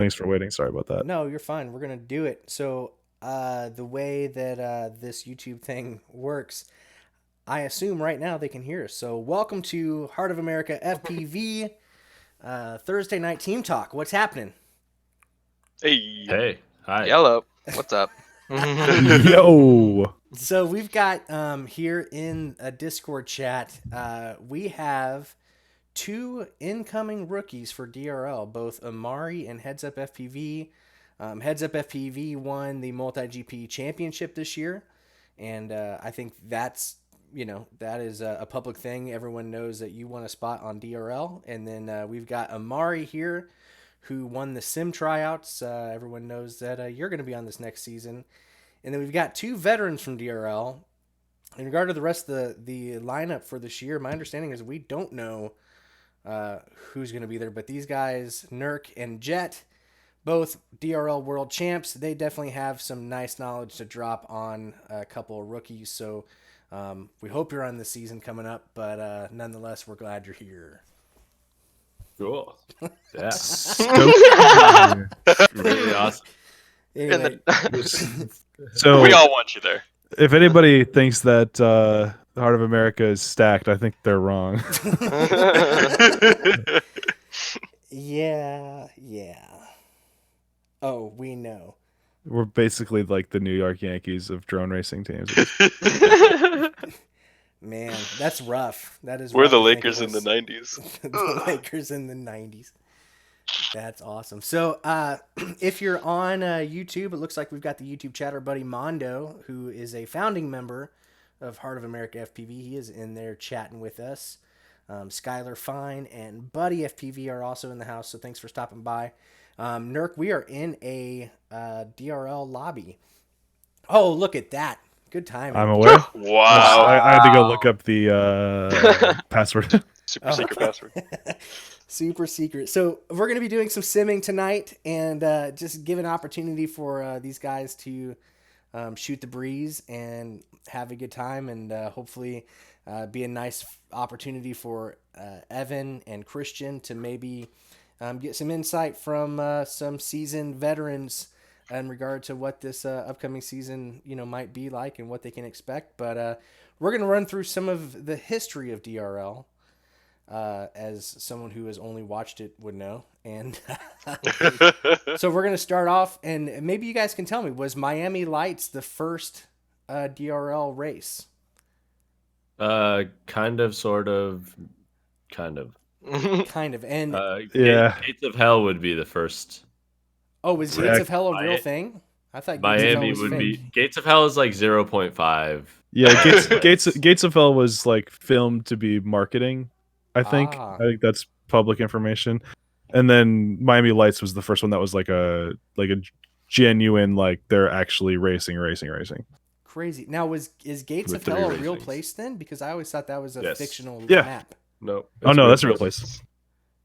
Thanks for waiting. Sorry about that. No, you're fine. We're gonna do it. So, the way that this YouTube thing works, I assume right now they can hear us. So, welcome to Heart of America FPV Thursday night team talk. What's happening? Hey, Hey, hi. yellow. What's up? Yo. So we've got here in a Discord chat, we have two incoming rookies for DRL, both Amari and Heads Up FPV. Heads Up FPV won the Multi GP Championship this year, and I think that is a public thing. Everyone knows that you won a spot on DRL, and then we've got Amari here, who won the Sim tryouts. Everyone knows that you're going to be on this next season, and then we've got two veterans from DRL. In regard to the rest of the lineup for this year, my understanding is we don't know who's going to be there. But these guys, Nurk and Jet, both DRL world champs, they definitely have some nice knowledge to drop on a couple of rookies. So we hope you're on the season coming up, but nonetheless, we're glad you're here. Cool. Yeah. Really awesome. Anyway, So We all want you there. if anybody thinks that Heart of America is stacked, I think they're wrong. yeah. Oh, we know. We're basically like the New York Yankees of drone racing teams. Man, that's rough. That is We're rough the to think Lakers of in the us. 90s. The Lakers in the 90s. That's awesome. So, if you're on YouTube, it looks like we've got the YouTube chatter buddy Mondo, who is a founding member of Heart of America FPV. He is in there chatting with us. Skylar Fine and Buddy FPV are also in the house, so thanks for stopping by. Nurk, we are in a DRL lobby. Oh, look at that. Good timing. I'm aware. Wow. I had to go look up the password. Super secret password. Super secret. So we're going to be doing some simming tonight, and just give an opportunity for these guys to shoot the breeze and have a good time, and hopefully be a nice opportunity for Evan and Christian to maybe get some insight from some seasoned veterans in regard to what this upcoming season might be like and what they can expect. But we're going to run through some of the history of DRL. As someone who has only watched it would know. And so we're going to start off, and maybe you guys can tell me, was Miami Lights the first DRL race? Kind of, sort of, kind of. Kind of. And, Yeah. Gates of Hell would be the first. oh, was Yeah, Gates of Hell a real thing? I thought Gates of Hell Miami was would fake. be Gates of Hell is like 0.5. Yeah, Gates of Hell was like filmed to be marketing, I think. Ah. I think that's public information. And then Miami Lights was the first one that was like a genuine, like they're actually racing. Crazy. Now, is Gates With of Hell a three real racings. place then? Because I always thought that was a Yes. fictional Yeah. map. No. Oh no, that's a real place.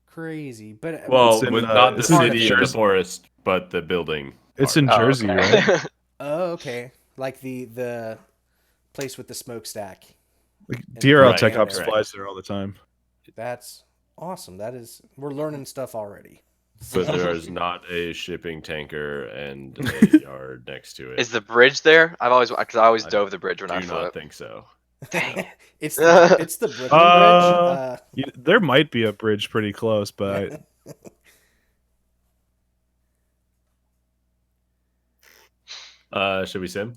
Crazy. But Well, It's in, with not the it's in city and the Jersey. forest, but the building. It's in Oh, Jersey, okay. right? oh, okay. Like the place with the smokestack. Like And DRL Right, Tech Ops correct. flies there all the time. That's awesome. We're learning stuff already. But there is not a shipping tanker and a yard next to it. Is the bridge there? Because I always I dove the bridge when I do flew not it. think so. Dang it. It's the Brooklyn Bridge. There might be a bridge pretty close, but Should we sim?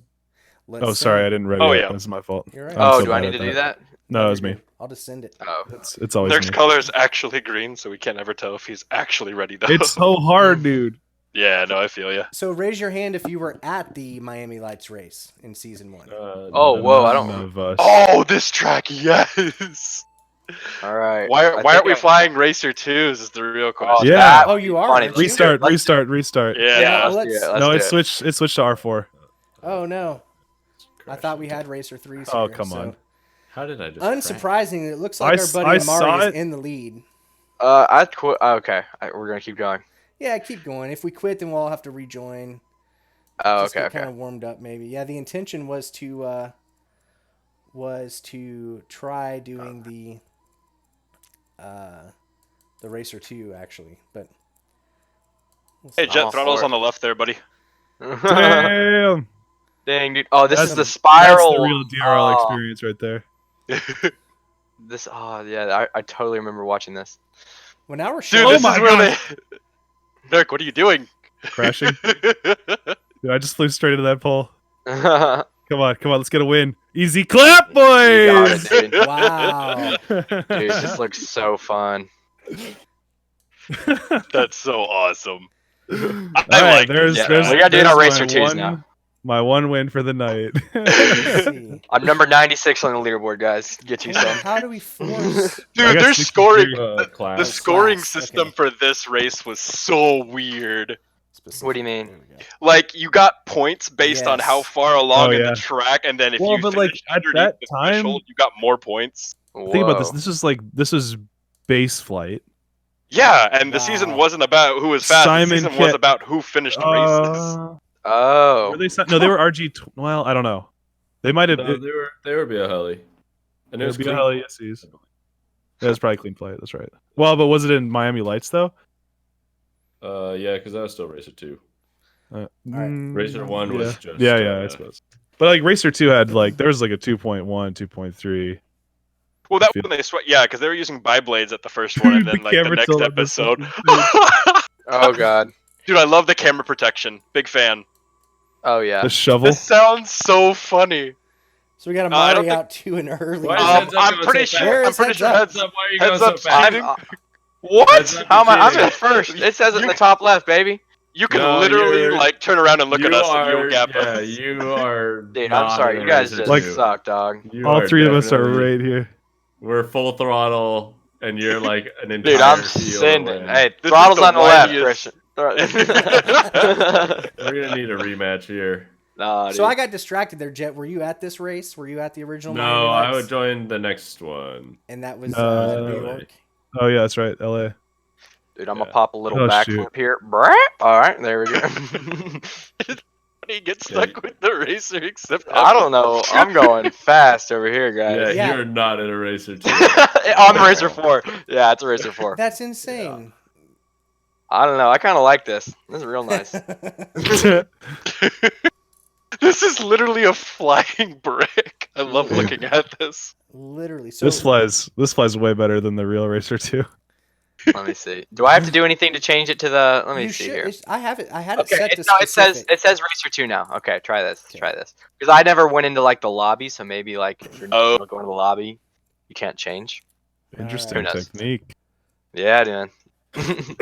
Let's oh, sorry, I send it. didn't read Oh, it. yeah. That's my fault. You're right. I'm Oh, so do I bad need at to do that? No, it was You're me. good. I'll just send it. Oh. It's always Nurk's me. color is actually green, so we can't ever tell if he's actually ready though. It's so hard, dude. Yeah, no, I feel ya. So raise your hand if you were at the Miami Lights race in season 1. Oh, whoa, I None don't. of us. Oh, this track, yes. All right. Why I aren't think we I'm- flying Racer 2s is the real question. Yeah. that Oh, would you be are, funny. aren't you? Restart. Let's do Yeah. Yeah, Well, let's do it. Let's No, do it it. switched to R4. Oh no. I thought we had Racer 3s Oh, here, come so- on. How did I just? crash? Unsurprisingly, it looks like I our s- buddy I saw Amari is it. in the lead. I quit. Okay, we're gonna keep going. Yeah, keep going. If we quit, then we'll all have to rejoin. Oh, Just okay, get okay. kind of warmed up, maybe. Yeah, the intention was to try doing the Racer 2 actually, but Hey, I'm Jet all Throttle's for on the left there, buddy. Damn. Dang, dude. Oh, this is the That's spiral. the real DRL Oh, experience right there. this. Oh, yeah. I totally remember watching this. Well, now we're Dude, showing. this my is where gosh. they. Nick, what are you doing? Crashing. Dude, I just flew straight into that pole. You Come on, let's get a win. Easy clap, got it, boys. dude. Wow. Dude, this looks so fun. That's so awesome. All I right, like there's this. there's We gotta do it there's on Racer my 2s one- now. My one win for the night. Let's see. I'm number 96 on the leaderboard, guys. Get you some. How do we force? I Dude, got their 63. scoring. The Class. scoring class, system okay. for this race was so weird. What do you mean? There we go. Like you got points based on Yes. how far along Oh, in yeah. the track, and then if Well, you but, like, finished at underneath that the time- threshold, you got more points. Think about this. Whoa. This is base flight. Yeah, and the season Wow. wasn't about who was fast. Simon the season was Kett- about who finished races. Oh. Were they? No, they were RG. Well, I don't know. They might have. No, they were BLHeli. And it was clean. BLHESCs. Yeah, it's probably clean flight. That's right. Well, but was it in Miami Lights though? Yeah, because that was still Racer 2. Mm, Racer 1 was just. Yeah, I suppose. But like Racer 2 had like there was like a 2.1, 2.3. Well, that Feel- when they yeah, because they were using bi-blades at the first one, and Dude, then the like the camera next tilt on this episode. Oh god. Dude, I love the camera protection. Big fan. Oh yeah. The shovel. This sounds so funny. So we got a I don't Marty out to an early. Why is Um, Heads Up I'm going pretty so sure. fast? I'm pretty sure Heads heads Why are you going Heads so up, fast? Steven. What? Heads up. How am I? I'm cheating. in first. It says it in the top left, baby. You can No, literally you're- like turn around and look at You us, and are- you'll gap yeah, us. you are. Dude, I'm not sorry. in You a guys Racer just Like- 2. suck, dog. You All are three of us are definitely- right here. We're full throttle, and you're like an entire. Dude, I'm field sending. away. Hey, This throttle's is the on the left, whiniest- Christian. We're gonna need a rematch here. Nah, So dude. I got distracted there, Jet. Were you at this race? Were you at the original? No, Miami I Lights? would join the next one. And that was No New way. York. Oh yeah, that's right. LA. Dude, I'm Yeah. gonna pop a little Oh, backflip shoot. here. Brap. All right, there we go. He gets Yeah, stuck with the racer, except I don't know. I'm going fast over here, Yeah, guys. Yeah. you're not in a Racer 2. On the Racer 4. Yeah, it's a Racer 4. That's insane. I don't know. I kind of like this. This is real nice. This is literally a flying brick. I love looking at this. Literally. So This flies way better than the real Racer 2. Let me see. Do I have to do anything to change it to the? Let me you see should. here. I have it. I had it Okay, set to no, it says specific. Racer 2 now. Okay, try this. Okay. Try this. Because I never went into like the lobby, so maybe like if you're Oh. going to the lobby, you can't change. Interesting Who knows? technique. Yeah, dude. Excuse me.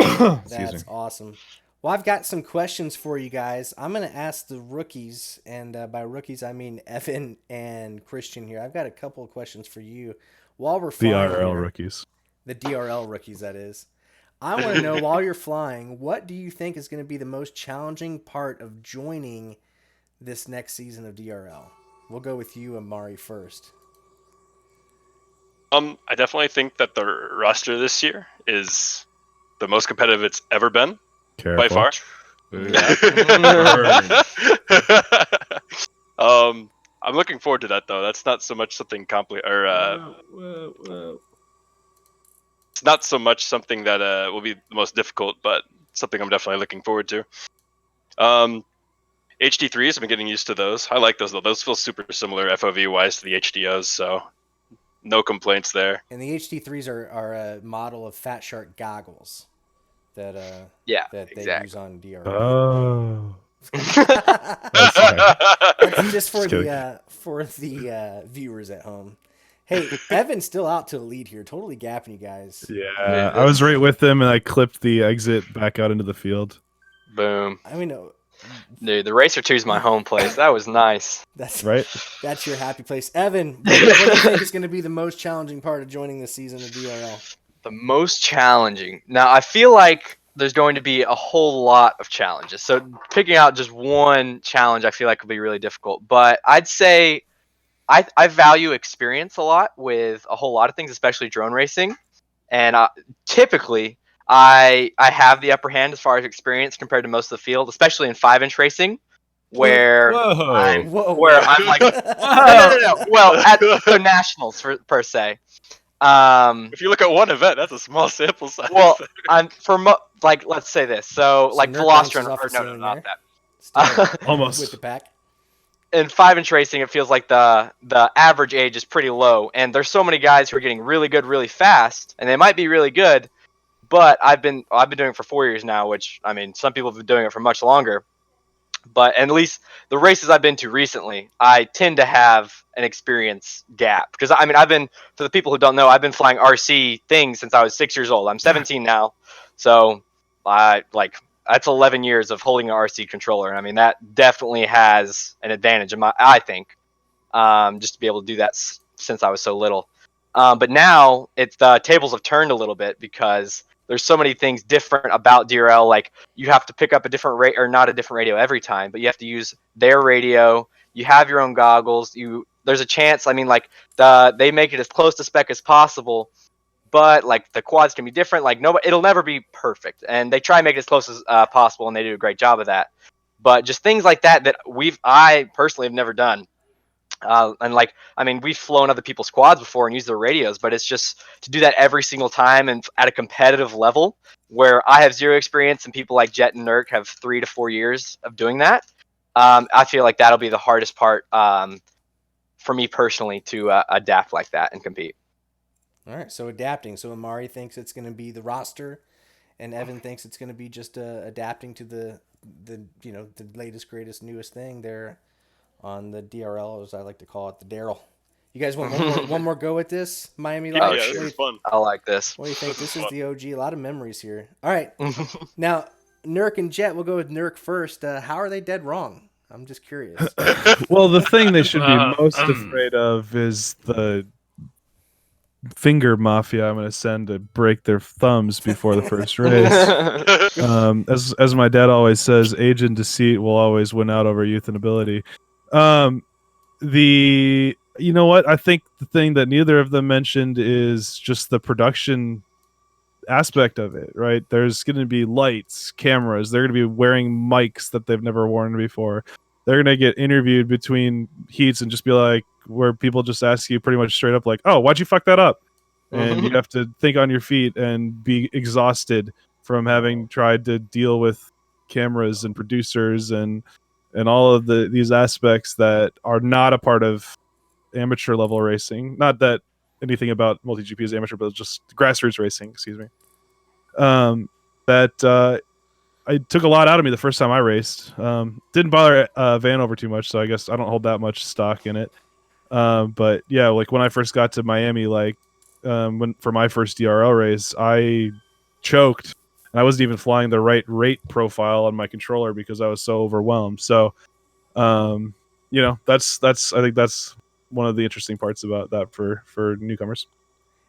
That's awesome. Well, I've got some questions for you guys. I'm going to ask the rookies, and by rookies, I mean Evan and Christian here. I've got a couple of questions for you while we're The flying. RL here. rookies. The DRL rookies, that is. I want to know, while you're flying, what do you think is going to be the most challenging part of joining this next season of DRL? We'll go with you, Amari, first. I definitely think that the roster this year is the most competitive it's ever been Careful. by far. Burn. I'm looking forward to that though. That's not so much something it's not so much something that will be the most difficult, but something I'm definitely looking forward to. HD3s, I've been getting used to those. I like those though. Those feel super similar FOV wise to the HDOs, so no complaints there. And the HD3s are a model of Fat Shark goggles that Yeah, that they exactly. use on DRL. Oh. That's just for Just the viewers at home. Hey, Evan's still out to the lead here, totally gapping you guys. Yeah, I was right with them, and I clipped the exit back out into the field. Boom. I mean, Dude, the Racer 2 is my home place. That was nice. that's Right? That's your happy place, Evan. What do you think is going to be the most challenging part of joining this season of DRL? The most challenging. Now, I feel like there's going to be a whole lot of challenges. So picking out just one challenge, I feel like will be really difficult. But I'd say I value experience a lot with a whole lot of things, especially drone racing. And typically, I have the upper hand as far as experience compared to most of the field, especially in 5-inch racing, where Whoa. I'm Whoa! where I'm like, no. Well, at the nationals per se. If you look at one event, that's a small sample size. Well, like let's say this. So like Nerd bounces Velocitron, off or the no, ceiling not there. that. Still Almost. with the pack. In 5-inch racing, it feels like the average age is pretty low, and there's so many guys who are getting really good really fast, and they might be really good, but I've been doing it for 4 years now, which I mean, some people have been doing it for much longer. But at least the races I've been to recently, I tend to have an experience gap because I mean, for the people who don't know, I've been flying RC things since I was 6 years old. I'm 17 now, so that's 11 years of holding an RC controller. And I mean, that definitely has an advantage I think, just to be able to do that since I was so little. But now the tables have turned a little bit because there's so many things different about DRL. Like you have to pick up a different rate, or not a different radio every time, but you have to use their radio. You have your own goggles. There's a chance. I mean, like they make it as close to spec as possible, but like the quads can be different. Like it'll never be perfect, and they try and make it as close as possible, and they do a great job of that. But just things like that I personally have never done. And like, I mean, we've flown other people's quads before and used their radios, but it's just to do that every single time and at a competitive level where I have zero experience and people like Jet and Nurk have 3 to 4 years of doing that. I feel like that'll be the hardest part for me personally to adapt like that and compete. All right, so adapting. So Amari thinks it's going to be the roster, and Evan thinks it's going to be just adapting to the latest, greatest, newest thing there on the DRL, as I like to call it, the Daryl. You guys want one more go at this? Miami Yeah, Lights? this is fun. I like this. What do you think? This is the OG. A lot of memories here. All right. Now, Nurk and Jet, we'll go with Nurk first. How are they dead wrong? I'm just curious. Well, the thing they should be most afraid of is the finger mafia I'm going to send to break their thumbs before the first race. As my dad always says, age and deceit will always win out over youth and ability. You know what? I think the thing that neither of them mentioned is just the production aspect of it, right? There's going to be lights, cameras. They're going to be wearing mics that they've never worn before. They're going to get interviewed between heats and just be like, where people just ask you pretty much straight up like, oh, why'd you fuck that up? And you have to think on your feet and be exhausted from having tried to deal with cameras and producers and all of these aspects that are not a part of amateur level racing. Not that anything about MultiGP is amateur, but just grassroots racing, excuse me. It took a lot out of me the first time I raced. Didn't bother Vanover too much, so I guess I don't hold that much stock in it. But yeah, like when I first got to Miami, like for my first DRL race, I choked. And I wasn't even flying the right rate profile on my controller because I was so overwhelmed. So, that's I think that's one of the interesting parts about that for newcomers.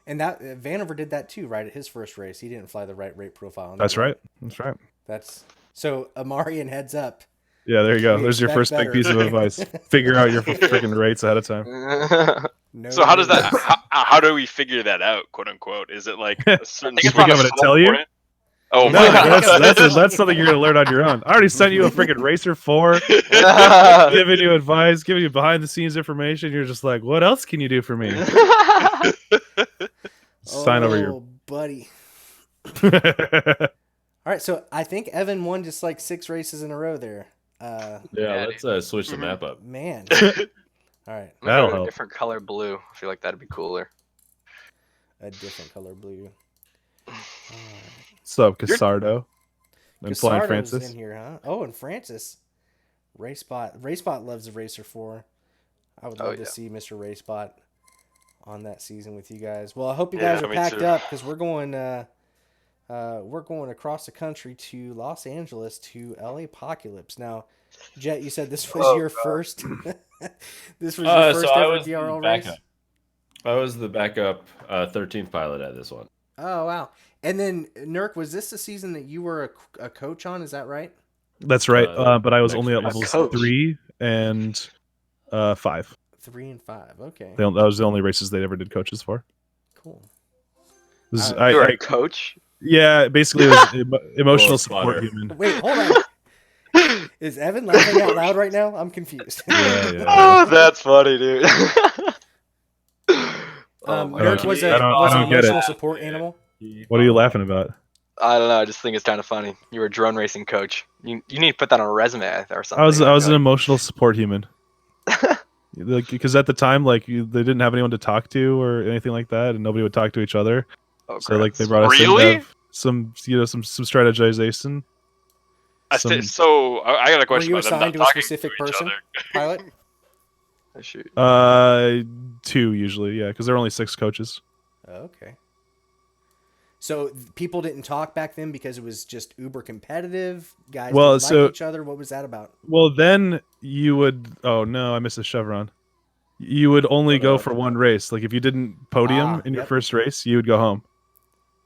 And that Vanover did that too, right? At his first race, he didn't fly the right rate profile. That's right. That's right. That's so Amari and heads up. Yeah, there you go. We There's your first expect big piece of advice. Figure out your freaking rates ahead of time. No So how does worries. that? How do we figure that out, quote unquote? Is it like a certain? You think I'm going to tell you? Oh No, my god, that's something you're going to learn on your own. I already sent you a freaking Racer 4, giving you advice, giving you behind the scenes information. You're just like, what else can you do for me? Sign over your buddy. All right, so I think Evan won just like 6 races in a row there. Yeah, let's switch the map up. Man. All right. That'll Maybe a help. different color blue. I feel like that'd be cooler. A different color blue. What's up, Casardo? And Flying Casardo's Francis. in here, huh? Oh, and Francis. Racebot loves the Racer 4. I would love to see Mr. Racebot on that season with you guys. Well, I hope you guys are me packed too. up because we're going across the country to Los Angeles to LA Apocalypse. Now, Jet, you said this was your first. This was your first ever DRL race. I was the backup 13th pilot at this one. Oh wow! And then Nurk, was this the season that you were a coach on? Is that right? That's right. But I was next only at race. levels Coach. 3 and 5. 3 and 5. Okay, That was the only races they ever did coaches for. cool. It was- You You're a coach. yeah, basically it was emotional Well, support spotter. human. Wait, hold on. Is Evan laughing out loud right now? I'm confused. Yeah. Oh, that's funny, dude. my Nurk God. was I an don't get it. emotional support animal. What are you laughing about? I don't know. I just think it's kind of funny. You were a drone racing coach. You need to put that on a resume or something. I was an feel emotional support human. Like, because at the time, like they didn't have anyone to talk to or anything like that, and nobody would talk to each other. Oh, So like they gross. brought us in to Really? have some some strategization. So I got a Were question you about them assigned not to a talking specific each person, other. pilot? Oh, shoot. 2 usually, yeah, because there are only 6 coaches. Okay. So people didn't talk back then because it was just uber competitive. Guys Well, didn't so like each other. What was that about? well then you would. Oh no, I missed a chevron. You would only What go up? for one race. Like if you didn't podium in your Yep. first race, you would go home,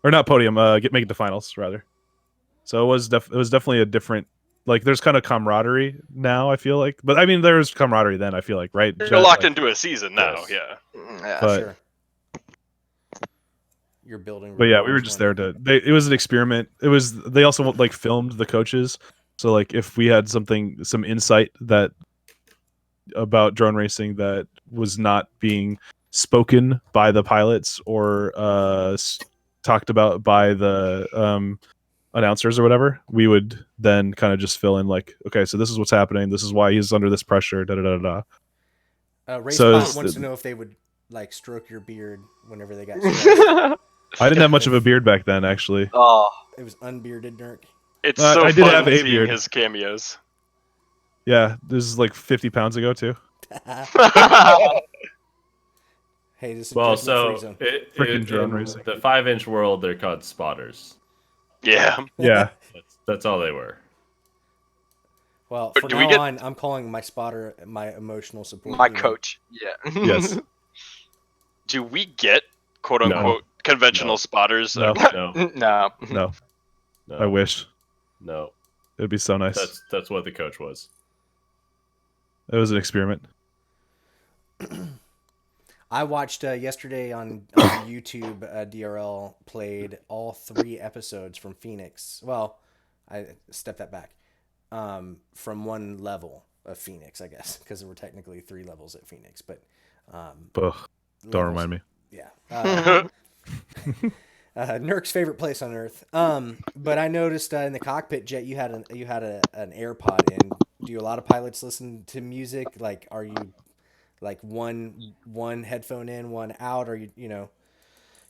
or not podium. Make it to finals rather. So it was definitely a different. Like there's kind of camaraderie now. I feel like, but I mean there was camaraderie then. I feel like, right? You're Jet? locked Like, into a season now, Yes. yeah. Yeah. but Sure. You're building. but yeah, we were rapport just with there to. It was an experiment. It was. They also like filmed the coaches. So like if we had some insight that about drone racing that was not being spoken by the pilots or talked about by the announcers or whatever, we would then kind of just fill in like, okay, so this is what's happening. This is why he's under this pressure. Da da da da. Race So Pilot it's- wants to know if they would like stroke your beard whenever they got stressed. I didn't have much of a beard back then, actually. Oh, It was unbearded Nurk. It's I so did fun have a seeing beard. his cameos. Yeah, this is like 50 pounds ago too. Hey, this is Well, judgment-free so zone. Frickin' drone in racing. the 5-inch world, they're called spotters. Yeah. Yeah, That's all they were. Well, But for do we now get- on, I'm calling my spotter my emotional support. my human. coach. Yeah. yes, Do we get quote No. unquote conventional No. spotters? No. No, No. no, no, I wish no. it'd be so nice. That's what the coach was. It was an experiment. I watched yesterday on YouTube. DRL played all 3 episodes from Phoenix. Well, I stepped that back. From one level of Phoenix, I guess, because there were technically 3 levels at Phoenix. But Ugh, don't levels- remind me. Yeah. Nurk's favorite place on Earth. But I noticed in the cockpit, Jet, you had an AirPod in. Do a lot of pilots listen to music? Like, are you like one headphone in, one out, or you know?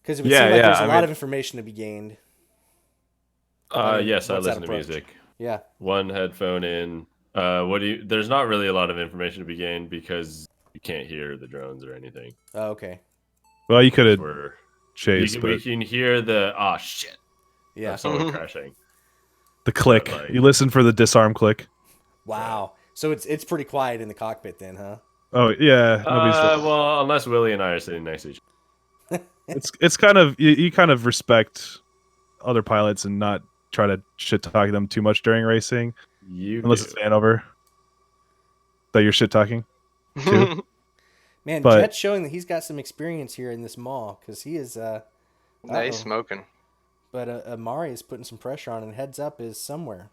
Because it would Yeah, seem like yeah, there's a I lot mean- of information to be gained. I mean, Yes, I what's that listen to approach? music. Yeah. One headphone in. There's not really a lot of information to be gained because you can't hear the drones or anything. Oh, okay. Well, you could have We're, chased, we but can hear the shit Yeah. of someone crashing. the click. like- You listen for the disarm click. Wow. So it's pretty quiet in the cockpit then, huh? Oh yeah, nobody's. Well, unless Willie and I are sitting next to each other. It's kind of you kind of respect other pilots and not try to shit talk them too much during racing, You unless do. it's Vanover that you're shit talking. Too. Man, But- Jet's showing that he's got some experience here in this mall because he is. Nice Uh-oh. smoking. But Amari is putting some pressure on, and heads up is somewhere.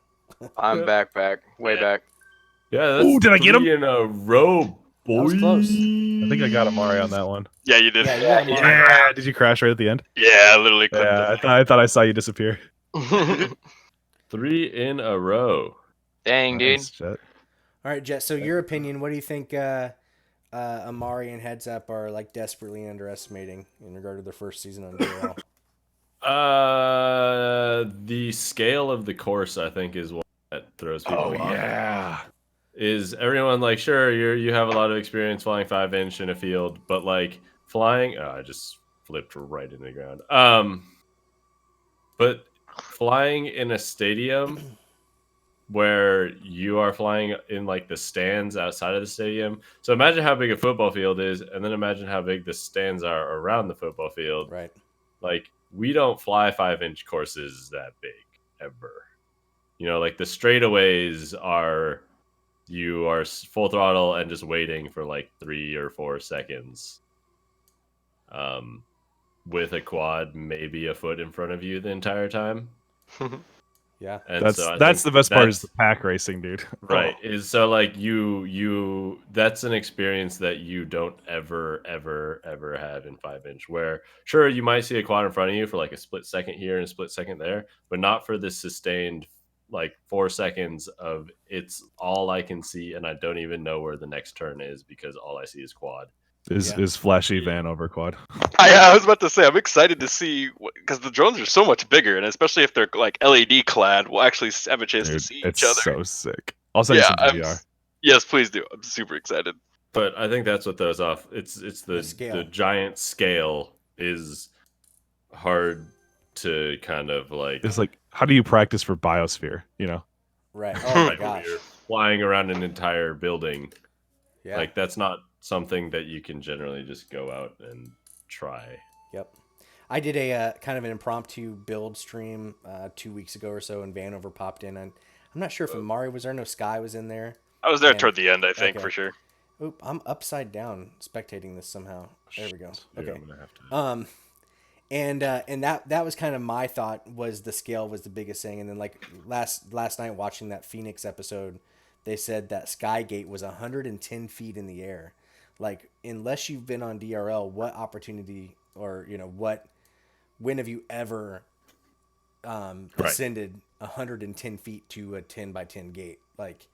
I'm back, way Yeah. back. Yeah, that's Ooh, did I get him? 3 in a row, boy. was close. I think I got Amari on that one. Yeah, you did. Yeah, you Yeah, got Amari. Yeah, did you crash right at the end? I literally clipped Yeah, I thought I saw you disappear. 3 in a row. Dang, dude. Nice, Jet. All right, Jet. So your opinion? What do you think Amari and Heads Up are like desperately underestimating in regard to their first season on DRL? The scale of the course, I think, is what that throws people off. yeah. Is everyone like, sure, you have a lot of experience flying 5-inch in a field, but like flying, I just flipped right into the ground. But flying in a stadium where you are flying in like the stands outside of the stadium. So imagine how big a football field is, and then imagine how big the stands are around the football field. Right. Like, we don't fly 5-inch courses that big ever. You know, like the straightaways are, you are full throttle and just waiting for like 3 or 4 seconds. With a quad maybe a foot in front of you the entire time. Yeah. And That's so I that's think the best part is that's- the pack racing, dude. Right. Oh. Is so like you that's an experience that you don't ever have in 5-inch, where sure you might see a quad in front of you for like a split second here and a split second there, but not for this sustained like 4 seconds of it's all I can see and I don't even know where the next turn is because all I see is quad. Is flashy van over quad. I was about to say I'm excited to see because the drones are so much bigger, and especially if they're like LED clad, we'll actually have a chance to Dude, see it's each other. so sick. I'll send you Yeah, some VR. yes, please do. I'm super excited. But I think that's what throws off. It's The scale. the giant scale is hard to kind of like It's like, how do you practice for Biosphere? You know, Right. Oh my like when gosh. you're flying around an entire building. Yeah. Like that's not something that you can generally just go out and try. Yep. I did a kind of an impromptu build stream 2 weeks ago or so, and Vanover popped in. And I'm not sure if Amari was there. No, Sky was in there. I was there And- toward the end, I think, okay. for sure. Oop, I'm upside down spectating this somehow. There we go. Dude, Okay. I'm gonna have to. And that was kind of my thought, was the scale was the biggest thing. And then like last night watching that Phoenix episode, they said that Skygate was 110 feet in the air. Like, unless you've been on DRL, what opportunity or when have you ever ascended 110 feet to a 10 by 10 gate? Like,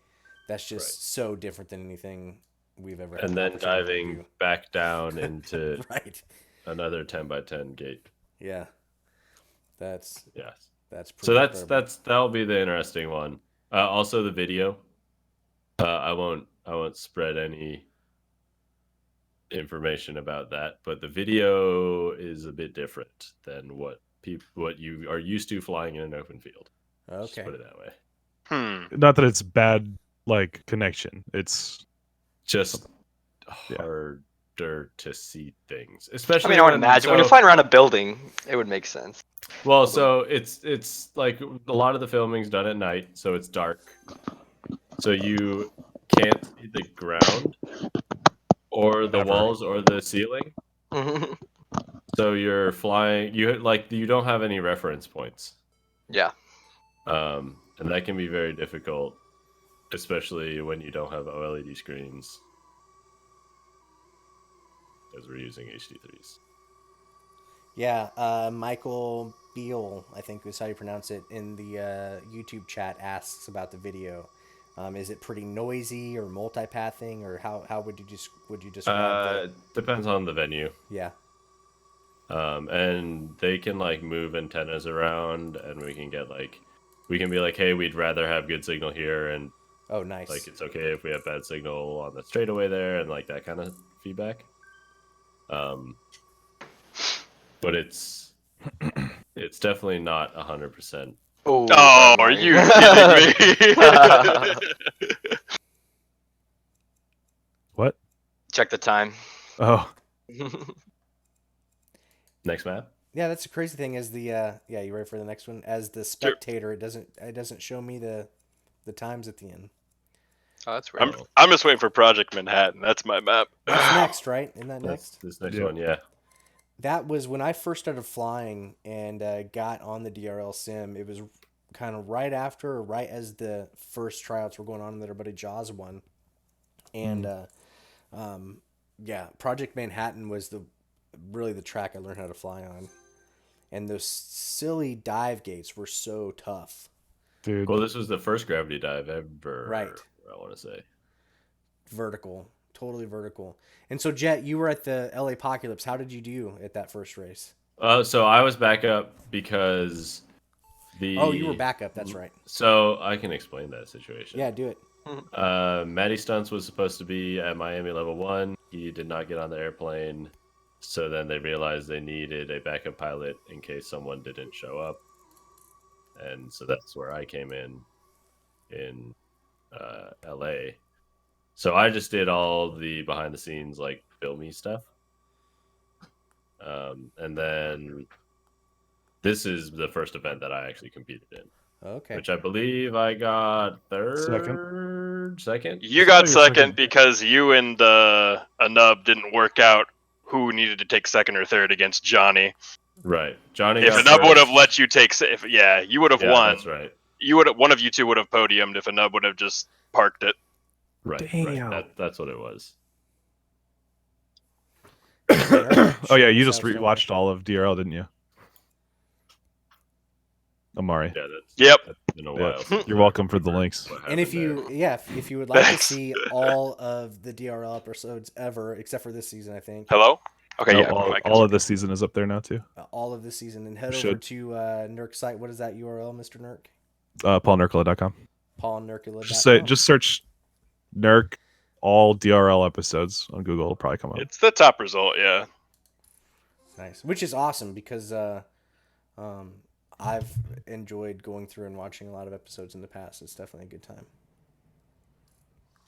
that's just so different than anything we've ever had. And an then opportunity to diving do. back down into Right. another 10 by 10 gate. Yeah. That's Yes. pretty So incredible. that'll be the interesting one. Also the video. I won't spread any information about that, but the video is a bit different than what you are used to flying in an open field. Just Okay. put it that way. not that it's bad like connection. It's Just Yeah. harder to see things, I especially. mean, I would imagine when you're flying around a building, it would make sense. Well, so it's like a lot of the filming's done at night, so it's dark, so you can't see the ground or the Ever. walls or the ceiling. So you're flying. You don't have any reference points. Yeah. And that can be very difficult, especially when you don't have OLED screens, as we're using HD3s. Yeah, Michael Beal, I think is how you pronounce it, in the YouTube chat asks about the video. Is it pretty noisy or multipathing, or how would you describe it? Depends on the venue. Yeah. And they can like move antennas around, and we can be like, hey, we'd rather have good signal here, and Oh, nice. like it's okay if we have bad signal on the straightaway there, and like that kind of feedback. But it's definitely not 100%. Oh, are you kidding me? what? Check the time. Oh, Next map. Yeah, that's the crazy thing. Is the yeah, you ready for the next one? As the spectator, it doesn't show me the times at the end. Oh, that's weird. I'm just waiting for Project Manhattan. That's my map. That's next, right? Isn't that That's next? this next Yeah. one, yeah. That was when I first started flying and got on the DRL sim. It was kind of right after, or right as the first tryouts were going on that our buddy Jaws won. And yeah, Project Manhattan was really the track I learned how to fly on. And those silly dive gates were so tough. dude. Well, this was the first gravity dive ever. Right. I want to say. Vertical. Totally vertical. And so, Jet, you were at the LA Apocalypse. How did you do at that first race? So I was back up because Oh, you were backup. That's right. So I can explain that situation. Yeah, do it. Matty Stunts was supposed to be at Miami level 1. He did not get on the airplane. So then they realized they needed a backup pilot in case someone didn't show up. And so that's where I came in LA. So I just did all the behind the scenes, like filmy stuff. And then this is the first event that I actually competed in. Okay. Which I believe I got second. You got Oh, you're second second. because you and a nub didn't work out who needed to take second or third against Johnny. Right. Johnny If got a nub would have first. let you take, you would have Yeah, won. that's right. one of you two would have podiumed if a nub would have just parked it. Right. Damn. That's what it was. Oh yeah, you just rewatched all of DRL, didn't you? Amari. Yeah, Yep. that's been a Yeah. while. You're welcome for the links. And if you would like to Thanks. see all of the DRL episodes ever, except for this season, I think, Hello. Okay. No, Yeah. all of this season is up there now too. all of this season, and head over Should. to Nurk's site. What is that URL, Mr. Nurk? PaulNurkula.com. PaulNurkula.com. Just search Nurk all DRL episodes on Google. It'll probably come up. It's the top result. Yeah. Nice, which is awesome because I've enjoyed going through and watching a lot of episodes in the past. It's definitely a good time.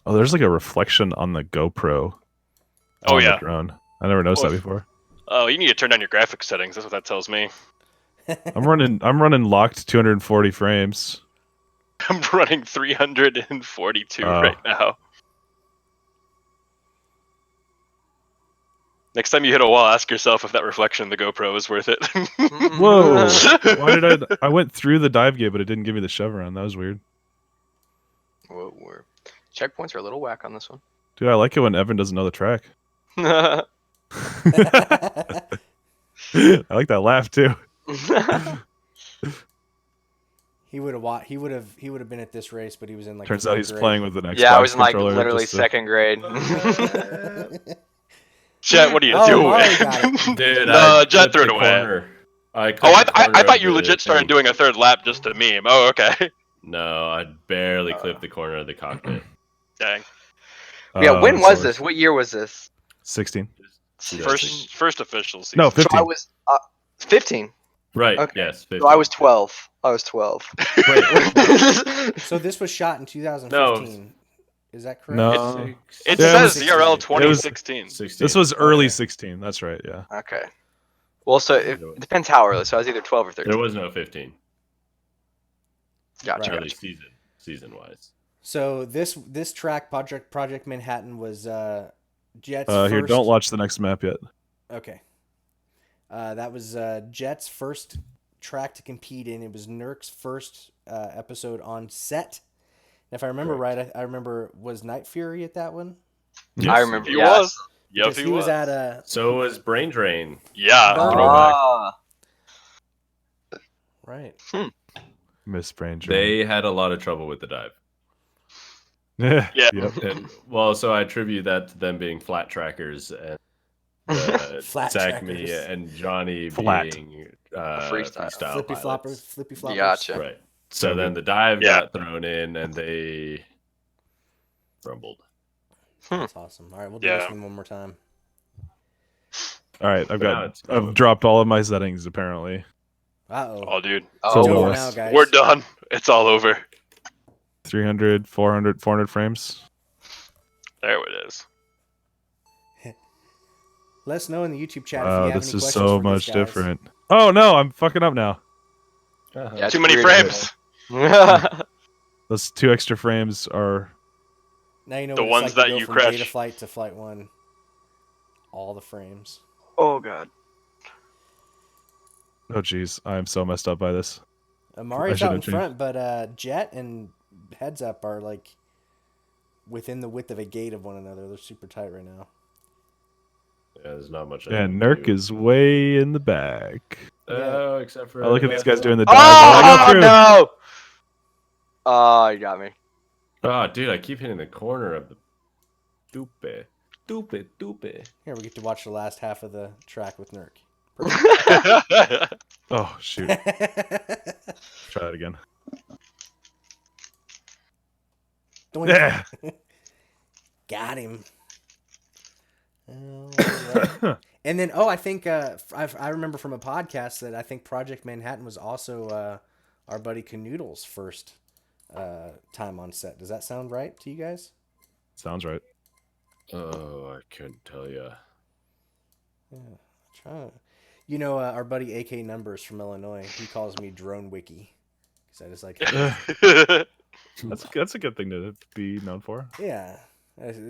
Oh, there's like a reflection on the GoPro. Oh, on the yeah. drone. I never noticed Oh, that before. Oh, you need to turn down your graphics settings. That's what that tells me. I'm running locked 240 frames. I'm running 342 Oh. right now. Next time you hit a wall, ask yourself if that reflection in the GoPro is worth it. Whoa! Why did I went through the dive gate, but it didn't give me the chevron. That was weird. Whoa, checkpoints are a little whack on this one. Dude, I like it when Evan doesn't know the track. I like that laugh too. He would have been at this race, but he was in like. Turns out he's grade. playing with an Xbox Yeah, I was in like controller literally just to- second grade. Jet, what are you Oh, doing? Mari got it. Dude, No, I Jet clipped threw it the away. corner. I clipped Oh, the corner I thought of you the legit started thing. doing a third lap just to meme. Oh, okay. No, I barely clipped the corner of the cockpit. Dang. Yeah, when was so this? What year was this? 16. First official season. No, So 15. I was 15. Right. Okay. Yes. 15. So I was 12. I was 12. So this was shot in 2015. Is that correct? No. It Yeah, it says was- DRL 2016. 16. This was early Okay. 16. That's right. Yeah. Okay. Well, so it depends how early. So I was either 12 or 13. There was no 15. Gotcha. Right. Early Gotcha. season wise. So this track, Project Manhattan, was Jet's Here, first. don't watch the next map yet. Okay. That was Jet's first track to compete in. It was Nurk's first episode on set. And if I remember right, I remember, was Night Fury at that one? I remember. He Yeah. was. Yep, Because he was at a. So was Brain Drain. Yeah. Oh. Throwback. Ah. Right. Miss Brain Drain. They had a lot of trouble with the dive. Yeah. Yeah. Yep. And, well, so I attribute that to them being flat trackers and Flat Zachmy trackers. and Johnny Flat. being Freestyle. Flippy pilots. floppers. Gotcha. Right. So then the dive Yeah. got thrown in and they rumbled. That's awesome. All right, we'll do Yeah. this one more time. All right. now it's I've dropped all of my settings apparently. Uh-oh. Oh, dude. It's Oh, So over low. now, guys. We're done. It's all over. 300, 400, 400 frames. There it is. Let us know in the YouTube chat if you Wow, have this any is questions so for much these guys. different. Oh no, I'm fucking up now. Yeah, it's Too many weird. frames. Those 2 extra frames are. Now you know The what it's ones like that to go you from crash. Beta Flight to Flight 1. All the frames. Oh god. Oh jeez, I am so messed up by this. Amari's should out in have changed. front, but Jet and Heads Up are like within the width of a gate of one another. They're super tight right now. Yeah, there's not much. And Nurk is way in the back. Oh, except for. Oh, look at these guys doing the dive. Oh Through. no! Oh, you got me. Oh, dude, I keep hitting the corner of the. Dupe. Here, we get to watch the last half of the track with Nurk. Oh shoot! Try that again. Doink. Yeah. Got him. Alright. And then, I think I remember from a podcast that I think Project Manhattan was also our buddy Canoodle's first time on set. Does that sound right to you guys? Sounds right. Oh, I couldn't tell you. Yeah, try. You know, our buddy AK Numbers from Illinois. He calls me Drone Wiki because I just like, That's a good thing to be known for. yeah,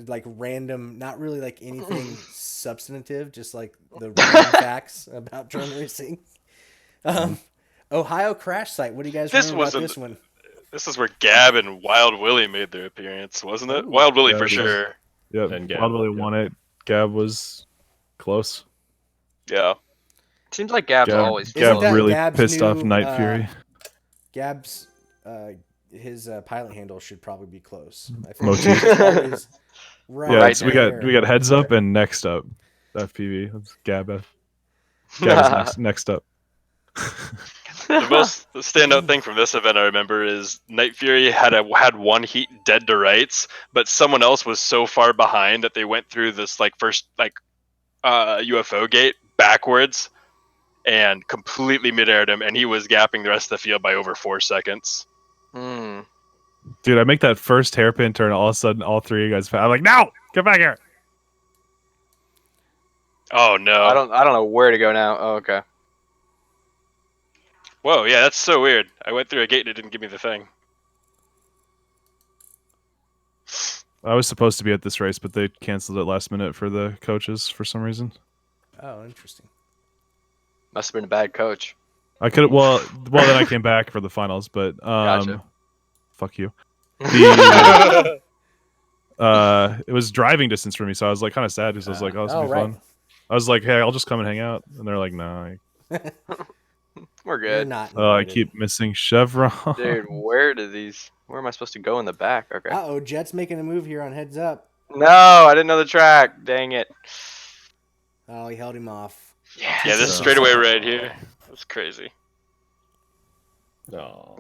like random, not really like anything substantive, just like the random facts about drone racing. Ohio crash site. What do you guys This remember about wasn't- this one? This is where Gab and Wild Willie made their appearance, wasn't it? Ooh. Wild Willie Yeah, for it is. sure. Yep. And Gab, Wild Willie yeah. won it. Gab was close. Yeah. Seems like Gab's Gab, always Isn't Gab that really Gab's pissed off new, Night Fury. Gab's his pilot handle should probably be close. I think Motif. it's always right. Yeah, Right we there. got heads up and next up. FPV. That's Gab. Gab is next up. The most standout thing from this event I remember is Night Fury had one heat dead to rights, but someone else was so far behind that they went through this first UFO gate backwards and completely mid-aired him, and he was gapping the rest of the field by over 4 seconds. Hmm. Dude, I make that first hairpin turn, all of a sudden all three of you guys I'm like, no! Get back here! Oh no! I don't know where to go now. Oh, okay. Whoa, yeah, that's so weird. I went through a gate and it didn't give me the thing. I was supposed to be at this race, but they canceled it last minute for the coaches for some reason. Oh, interesting. Must have been a bad coach. I could well then I came back for the finals, but Gotcha. fuck you. The, it was driving distance for me, so I was like kind of sad because I was like, oh, this will be fun. I was like, hey, I'll just come and hang out, and they're like, nah. We're You're good. not. I invited. keep missing Chevron. Dude, where am I supposed to go in the back? Okay. Uh-oh, Jet's making a move here on heads up. No, I didn't know the track. Dang it. Oh, he held him off. Yeah. Yeah, this straightaway right here. That's crazy. No.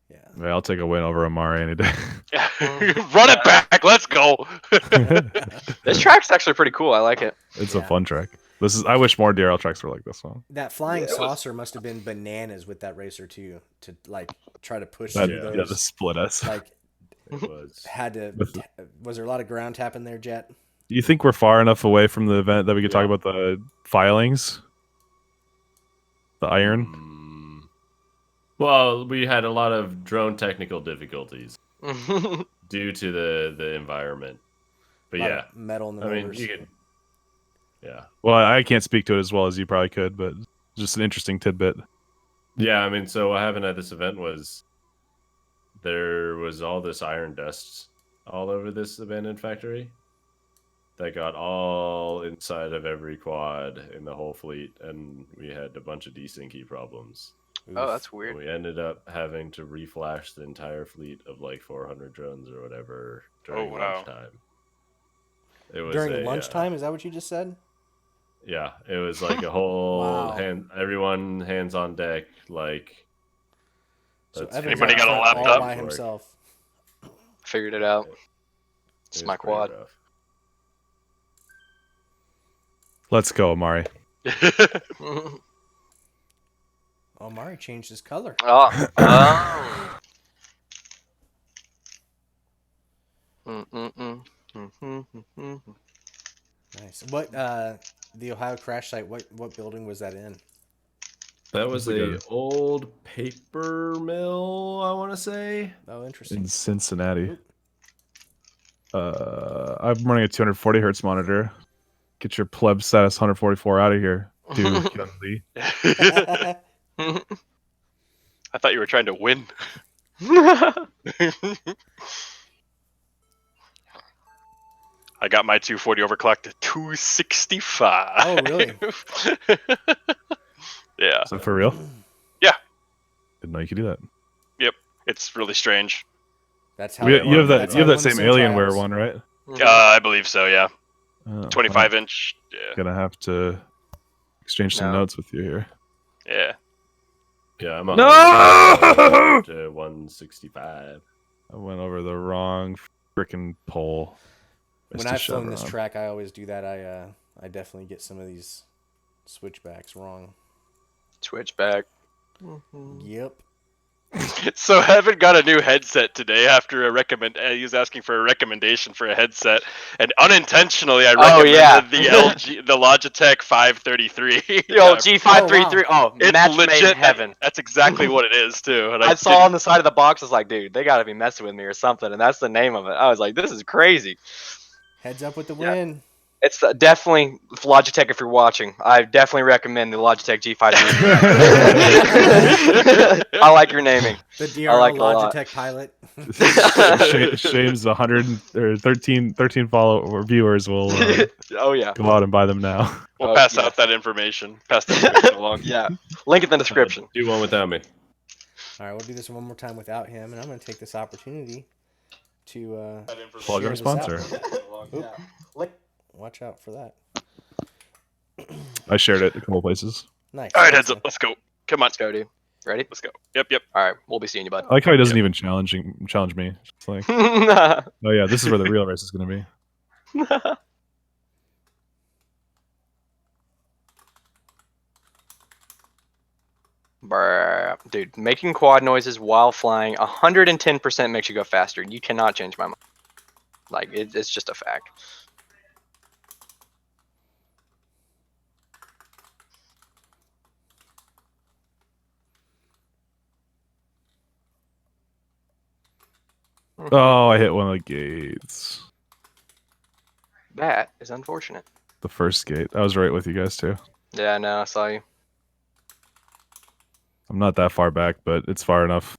Yeah. Yeah, I'll take a win over Amari any day. Run it back. Let's go. This track's actually pretty cool. I like it. It's Yeah. a fun track. I wish more DRL tracks were like this one. That flying Yeah, it was- saucer must have been bananas with that racer too, to try to push That, through yeah, those. the split us. Like It was. had to. Was there a lot of ground tapping there, Jet? Do you think we're far enough away from the event that we could talk Yeah. about the filings? The iron? Well, we had a lot of drone technical difficulties due to the environment. But A lot yeah, of metal in the I mean, motors. you could. Yeah. Well, I can't speak to it as well as you probably could, but just an interesting tidbit. Yeah, I mean, so what happened at this event was there was all this iron dust all over this abandoned factory that got all inside of every quad in the whole fleet, and we had a bunch of desyncy problems. Oh, that's And weird. we ended up having to reflash the entire fleet of like 400 drones or whatever during wow. lunchtime. It was During lunchtime. Is that what you just said? yeah, it was like a whole Wow. everyone hands on deck, like. So let's Evan's Anybody out got a front all laptop? by himself. Figured it out. It It's was my pretty quad. rough. Let's go, Amari. Oh, Mari changed his color. Oh. Oh. Nice. What? The Ohio crash site. What building was that in? That was It's like a old paper mill, I want to say. Oh, interesting. In Cincinnati. I'm running a 240 hertz monitor. Get your pleb status 144 out of here, dude. Hyun Lee. I thought you were trying to win. I got my 240 overclocked to 265. Oh, really? Yeah, Is that for real? Yeah. Didn't know you could do that. it's really strange. That's how You I have won- that. that's You have how I that won the same sim Alienware trials. one, right? I believe so. Yeah, Oh, 25 inch. Yeah, I'm gonna have to exchange some No. notes with you here. yeah. Yeah, I'm on No! to 165. I went over the wrong freaking pole. When Mr. I've flown this Chevron. track, I always do that. I definitely get some of these switchbacks wrong. Switchback. Yep. So Evan got a new headset today after he was asking for a recommendation for a headset, and unintentionally I Oh, recommended yeah. the Logitech 533. Yo, G533. Oh, It's match made legit in heaven. That's exactly what it is too. And I saw on the side of the box, I was like, dude, they gotta be messing with me or something, and that's the name of it. I was like, this is crazy. Heads up with the Yeah. win. It's definitely Logitech if you're watching. I definitely recommend the Logitech G5. I like your naming. The I DRL like it a lot. Logitech pilot. Shame's 113 follower viewers will Oh yeah. go out and buy them now. We'll Oh, pass yeah. out that information. Pass that information along. Yeah. Link in the description. Do one without me. All right, we'll do this one more time without him, and I'm going to take this opportunity to That information. Plug share our this out. sponsor. Oop. Watch out for that. I shared it a couple places. Nice. All right, heads up. Let's go. Come on. Let's go, dude. Ready? Let's go. Yep. All right. We'll be seeing you, bud. I like how he doesn't even challenge me. It's like, oh yeah, this is where the real race is going to be. Brr. Dude, making quad noises while flying 110% makes you go faster. You cannot change my mind. Like, it's just a fact. Oh, I hit one of the gates. That is unfortunate. The first gate. I was right with you guys too. Yeah, no, I saw you. I'm not that far back, but it's far enough.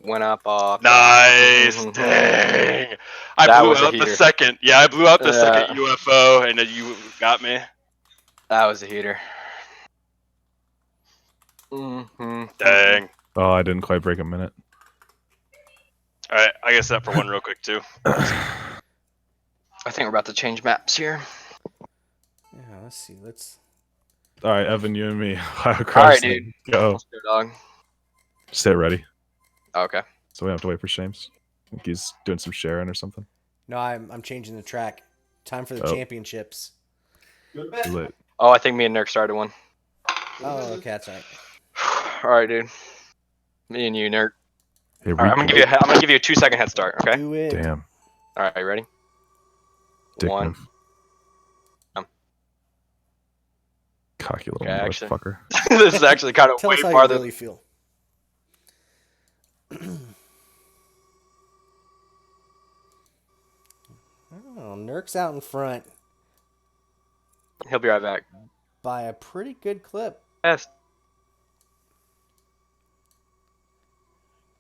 Went up off. Nice. Mhm. Dang. I That blew was a out the heater. second. Yeah, I blew out the Yeah. second UFO, and then you got me. That was a heater. Mm-hmm. Dang. Oh, I didn't quite break a minute. All right, I guess that for one real quick too. I think we're about to change maps here. Yeah, let's see. Let's. All right, Evan, you and me. All right, dude. Go. Let's go, dog. Stay ready. Okay. So we have to wait for Shames. I think he's doing some sharing or something. No, I'm changing the track. Time for the Oh. championships. Too late. Oh, I think me and Nurk started one. Oh, okay, that's right. All right, dude. Me and you, Nurk. Here we All right, I'm gonna give you a 2-second head start. Okay. Do it. Damn. All right, you ready? Dick One. move. Cocky little Okay, actually. motherfucker. This is actually kind of Tell way us how farther. you really feel. Oh, Nurk's out in front He'll be right back. by a pretty good clip. Yes.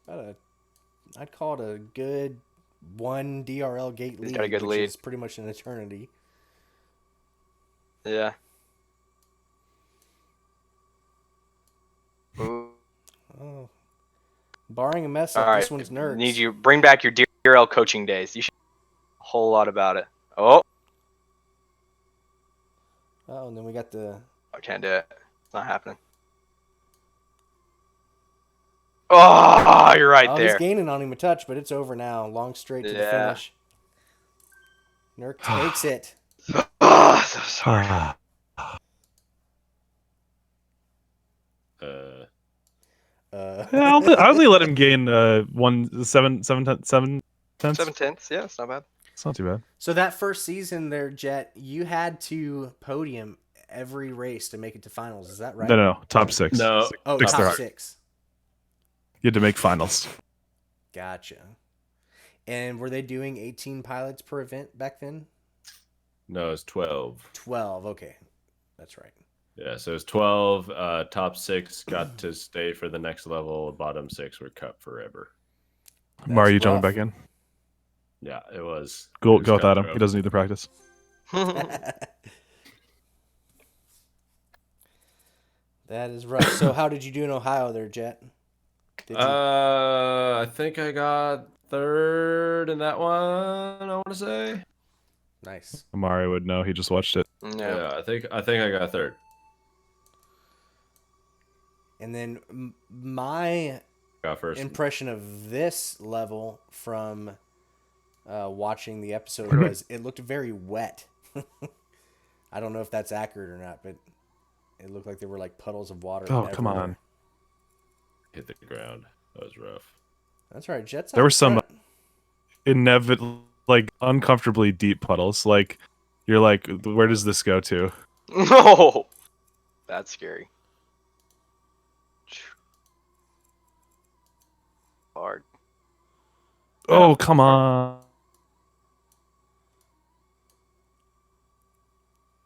I'd call it a good 1 DRL gate lead, got a good which lead. is pretty much an eternity. Yeah. Ooh. Oh. Barring a mess All up, right. this one's Nurk's. Need you bring back your DRL coaching days. You should a whole lot about it. Oh, Oh, and then we got the... I can't do it. It's not happening. Oh, you're right oh, he's there. gaining on him a touch, but it's over now. Long straight to the Yeah. finish. Nurk takes it. Oh, so sorry. Yeah, I'll only let him gain 7 tenths. 7/10. Yeah, it's not bad. It's not too bad. So that first season there, Jet, you had to podium every race to make it to finals. Is that right? No. Top 6. No. Oh, Six top they're hard. 6. You had to make finals. Gotcha. And were they doing 18 pilots per event back then? No, it's 12. 12. Okay. That's right. Yeah, so it's 12. Top 6 got to stay for the next level. Bottom 6 were cut forever. Mari, you rough. jumping back in? Yeah, it was. Go it was without him. cutthroat. He doesn't need the practice. That is rough. So how did you do in Ohio there, Jet? Did you... I think I got 3rd in that one. I want to say. Nice. Amari would know. He just watched it. Yeah. I think I got 3rd. And then my Got first. impression of this level from watching the episode was it looked very wet. I don't know if that's accurate or not, but it looked like there were like puddles of water. Oh, come everywhere. on. Hit the ground. That was rough. That's right. Jets. There out were some front. Inevitable, like uncomfortably deep puddles. Like you're like, where does this go to? No. That's scary. hard. Oh, come on.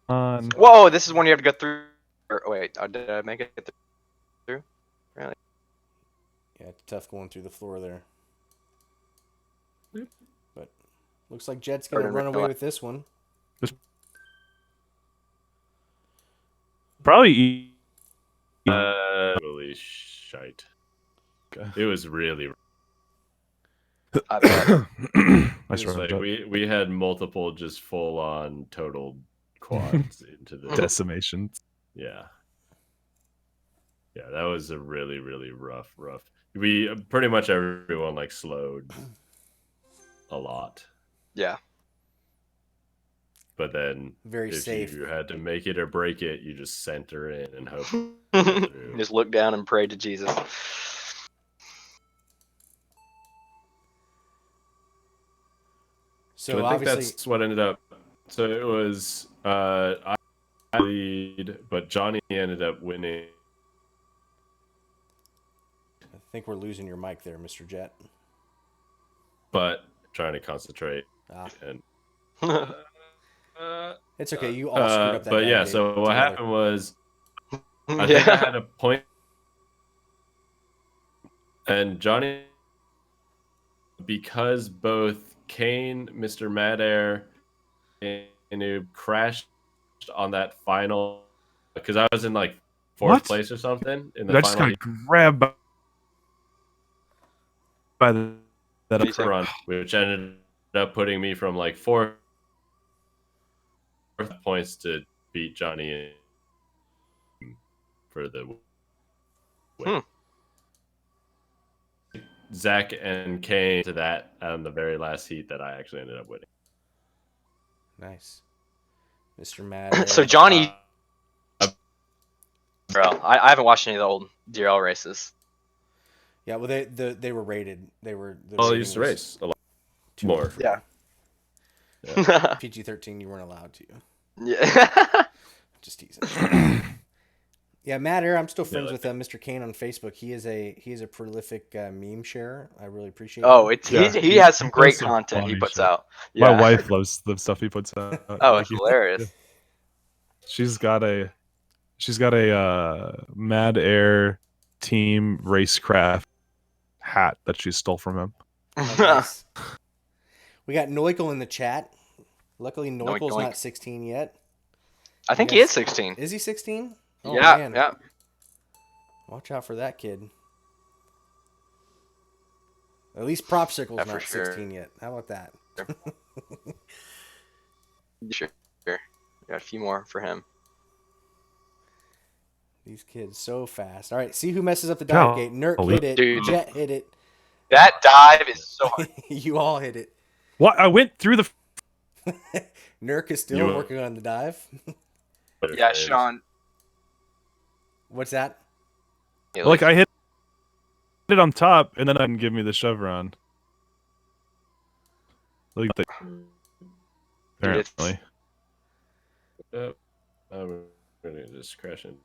Whoa, this is one you have to go through. Or, wait, did I make it through? Really? Yeah, it's tough going through the floor there. But looks like Jet's going to Or run in away real with this one. Probably Holy shite. It was really I bet. I it's swear like we had multiple just full on total quads into the decimation. yeah. Yeah, that was a really rough. We pretty much everyone like slowed a lot. Yeah. But then Very if safe. you had to make it or break it, you just center in and hope through. Just look down and pray to Jesus. So I think obviously, that's what ended up. So it was I lead, but Johnny ended up winning. I think we're losing your mic there, Mr. Jet. But trying to concentrate Ah, and it's okay. You all screwed up that. but dive yeah, game so what together. happened was I think I had a point, and Johnny, because both Kane, Mr. Mad Air, and who crashed on that final, because I was in like fourth What? place or something in the I just final got grabbed by that Me too. run, which ended up putting me from like fourth points to beat Johnny for the win. Zach and Kane to that on the very last heat that I actually ended up winning. Nice, Mr. Mad. So Johnny, bro, I haven't watched any of the old DRL races. Yeah, well, they were rated. They were. I used to race a lot more. Yeah. PG-13, you weren't allowed to. Yeah. Just teasing. Yeah, Matt Air, I'm still friends with Mr. Kane on Facebook. He is a prolific meme sharer. I really appreciate. Oh, him. it's he has some great content he puts out. Yeah. My wife loves the stuff he puts out. Oh, it's hilarious. She's got a Mad Air Team Racecraft hat that she stole from him. Oh, nice. We got Noikel in the chat. Luckily, Noikel's Noik. not 16 yet. I think he is 16. Is he 16? Oh, Yeah, man. yeah. Watch out for that kid. At least Propsicle's Yeah, for not sure. 16 yet. How about that? Sure. Got a few more for him. These kids so fast. All right, see who messes up the dive gate. Nurk hit it. Dude. Jet hit it. That dive is so hard. You all hit it. What? I went through the. Nurk is still working on the dive. Yeah, Sean. What's that? Like I hit it on top, and then I didn't give me the chevron. Like apparently. I'm gonna just crash into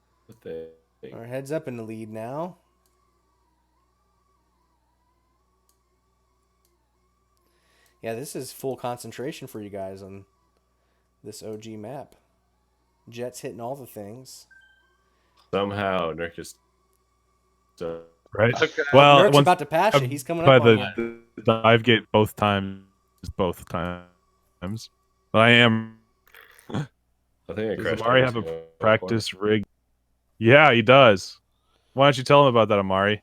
the thing. Our heads up in the lead now. Yeah, this is full concentration for you guys on this OG map. Jet's hitting all the things. Somehow, Nurk is Right. Okay. Well, Nurk's once about to pass you. He's coming by up on you. the dive gate both times. But I am. I think I Does crashed. Amari have a practice rig? Yeah, he does. Why don't you tell him about that, Amari?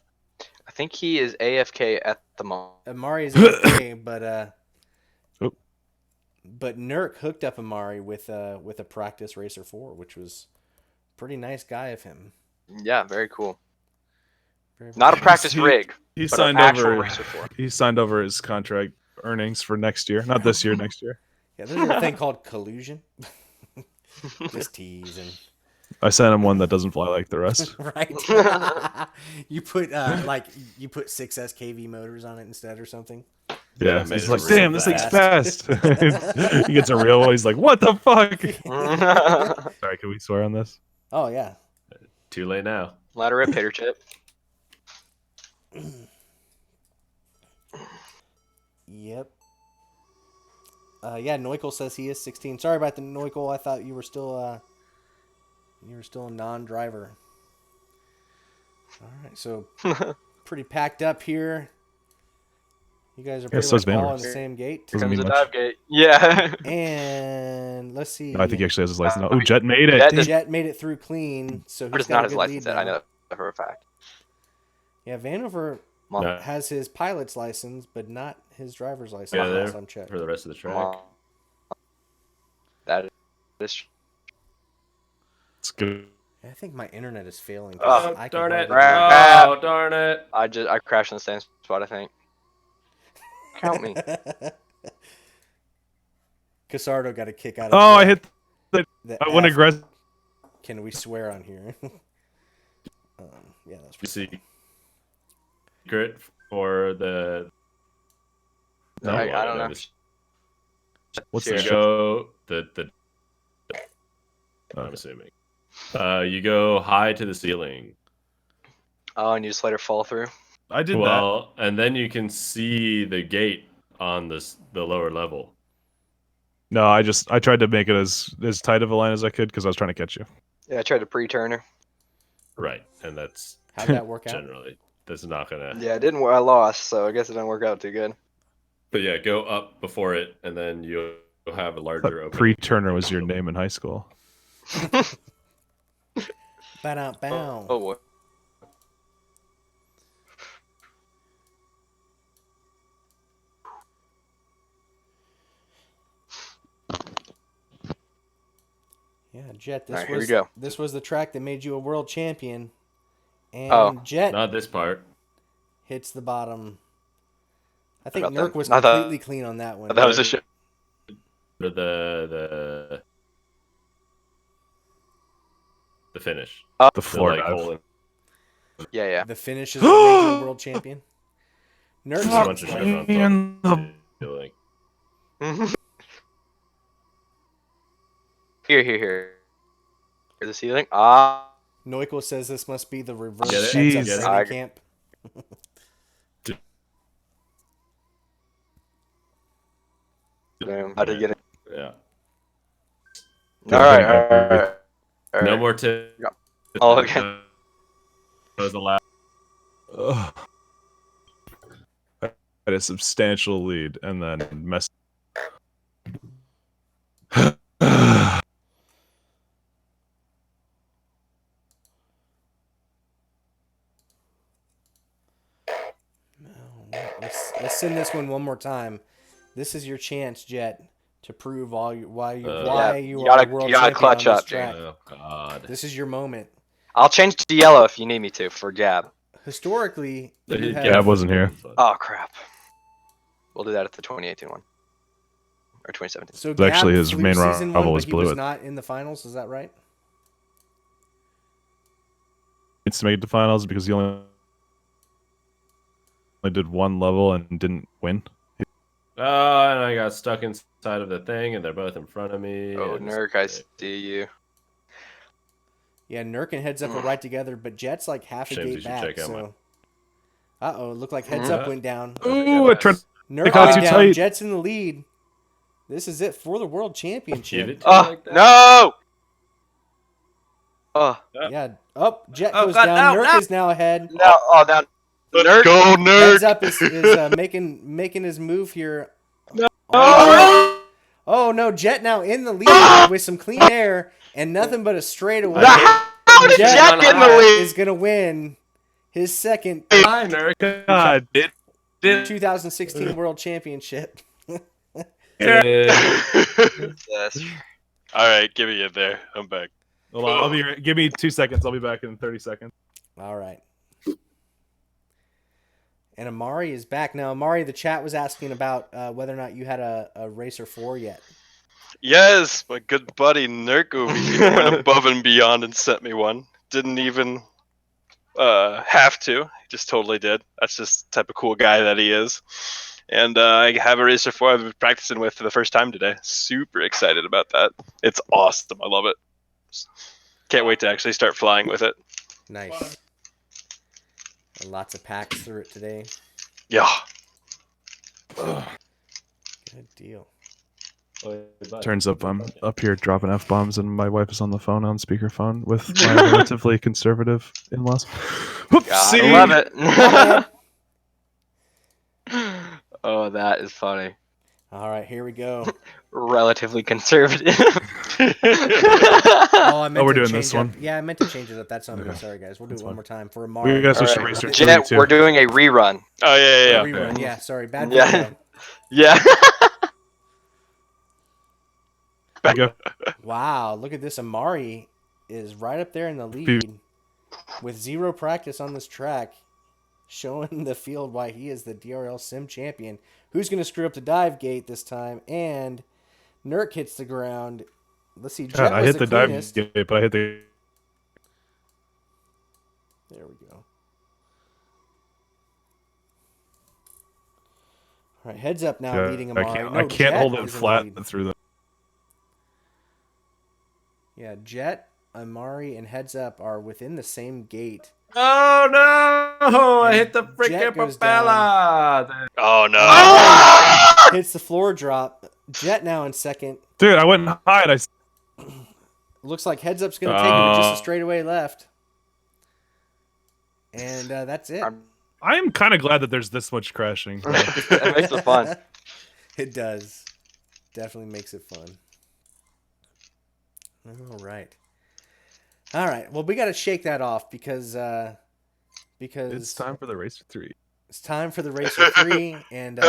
I think he is AFK at the moment. Amari is okay, but Oop. but Nurk hooked up Amari with a practice racer 4, which was a pretty nice guy of him. Yeah, very cool. Very Not a cool. practice rig, He but signed an actual over. racer 4. He signed over his contract earnings for next year, not this year, next year. Yeah, there's a thing called collusion. Just teasing. I sent him one that doesn't fly like the rest. Right. You put you put 6S KV motors on it instead or something. Yeah, it made he's it like, real damn, this thing's fast. He gets a real one. He's like, what the fuck? Sorry, can we swear on this? Oh yeah. Too late now. Ladder rip, hater chip. Yep. Yeah, Neukel says he is 16. Sorry about the Neukel. I thought you were still a non-driver. All right, so pretty packed up here. You guys are pretty so is much all Vanderbilt. in the same gate. Doesn't Comes mean a much. dive gate. Yeah. And let's see. No, I think he actually has his license now. Oh, Jet made it. Jet Damn. does- Jet made it through clean, so But he's it's got not a his good license lead yet. now. I know that for a fact. Yeah, Vanover No. has his pilot's license, but not his driver's license. Yeah, last there time checked. for the rest of the Come track. on. That is. It's good. I think my internet is failing. 'cause Oh, I can darn it. hardly Crap. Oh, darn it. I crashed in the same spot. I think. Count me. Casardo got a kick out of Oh, I hit. the I went F. aggressive. Can we swear on here? Yeah, that's You pretty see, secret for the. No, I don't know. What's Sure. the You show? go I'm assuming. You go high to the ceiling. Oh, and you just let her fall through. I did that. Well, and then you can see the gate on the lower level. No, I tried to make it as tight of a line as I could because I was trying to catch you. Yeah, I tried to pre-turn her. Right, and that's How'd that work out? generally that's not gonna. Yeah, it didn't. I lost, so I guess it didn't work out too good. But yeah, go up before it, and then you'll have a larger opening. Pre-Turner was your name in high school. Bow. Oh boy. Yeah, Jet. This Alright, here we was go. this was the track that made you a world champion, and Oh. Jet Not this part. hits the bottom. I think About that. Nurk was I thought- completely clean on that one. That was a shit. For the finish. The floor like, dive. hole in- Yeah, yeah. The finish is what made you a world champion. just a Nurk. bunch of chevrons on the ceiling. Here. Here's the ceiling. Ah. Neukel says this must be the reverse Get it? heads up Jeez. training camp. Boom. How to get it? Yeah. All right. No more tip. Yeah. Oh, okay. That was the last. Ugh. I had a substantial lead and then messed. Let's send this one more time. This is your chance, Jet, to prove why you Yeah, you you are gotta- a world you gotta champion clutch on this up, track. Oh God. This is your moment. I'll change to yellow if you need me to for jab. Historically, you Yeah, Gab have, wasn't here. Oh crap. We'll do that at the 2018 one or 2017. so It's actually Gab his flew main season rival one, was but he was Blewett. not in the finals. Is that right? It's to make it to finals because he only did one level and didn't win. Oh, and I got stuck inside of the thing, and they're both in front of me. Oh, and- Nurk, I see you. Yeah, Nurk and Heads Up are right together, but Jet's like half a James, you gate should back. check out So, looked like Heads Up went down. Ooh, I tried. Nurk got went too down. tight. Jet's in the lead. This is it for the world Give championship. it to me Oh like that. no! Oh Yeah. Up. Jet Oh, goes God, down. no, Nurk no. is now ahead. no! Oh down. Nurk. Go, Heads nerd. Up is making his move here. No. Oh no! Jet now in the lead with some clean air and nothing but a straightaway. How did Jet Jet get in the lead? is gonna win his second Hi, Nurk. God, 2016 World Championship. Yes. All right, give me it there. I'm back. hold on. Give me 2 seconds. I'll be back in 30 seconds. All right. And Amari is back now. Amari, the chat was asking about whether or not you had a Racer 4 yet. Yes, my good buddy Nurk over here went above and beyond and sent me one. Didn't even have to. He just totally did. That's just the type of cool guy that he is. And I have a Racer 4 I've been practicing with for the first time today. Super excited about that. It's awesome. I love it. Can't wait to actually start flying with it. Nice. And lots of packs through it today. Yeah. Good deal. Turns up, I'm up here dropping F bombs, and my wife is on the phone on speakerphone with my relatively conservative in-laws. Gotta Whoopsie! love it. My Oh, that is funny. All right, here we go. Relatively conservative. Oh, I meant we're to doing change this up. one. Yeah, I meant to change it up. That's on me. Okay. Sorry, guys. We'll do it That's one fine. more time for We Amari. gotta All switch to right. racer Jet, too. we're doing a rerun. Oh yeah. Rerun. Yeah, sorry. Bad Yeah. video. Yeah. You go. Wow, look at this. Amari is right up there in the lead with 0 practice on this track, showing the field why he is the DRL Sim champion. Who's going to screw up the dive gate this time? And Nurk hits the ground. Let's see. Jet God, I was hit the dive cleanest. gate, but I hit the. There we go. All right, heads up now, leading Amari. I can't Jet hold it is in the flat lead. through the. Yeah, Jet, Amari, and heads up are within the same gate. Oh no! I And hit the Jet freaking goes propeller. Oh no. Amari hits the floor drop. Jet now in second. Dude, I went high. And I. Looks like heads up's going to take it with just a straightaway left. And that's it. I am kind of glad that there's this much crashing. That makes it fun. It does. Definitely makes it fun. All right. All right. Well, we got to shake that off because It's time for the Racer 3. It's time for the Racer 3, and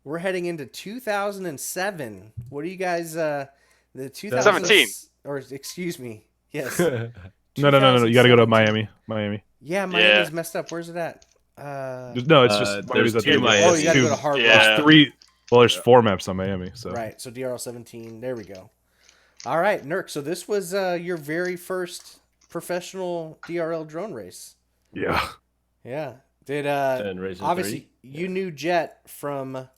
we're heading into 2007. What do you guys? The 2000 17. Or excuse me. Yes. No. You got to go to 2017. Miami. Yeah, Miami's messed up. Where's it at? No, it's just there's Miami's at the two end. Miami. Oh, you got to Two- go to Hard Yeah. Rock. There's 3. Well, there's 4 maps on Miami. So Right. So DRL 17. There we go. All right, Nurk. So this was your very first professional DRL drone race. yeah. Yeah. Did And Racer obviously 3? you knew Jet from the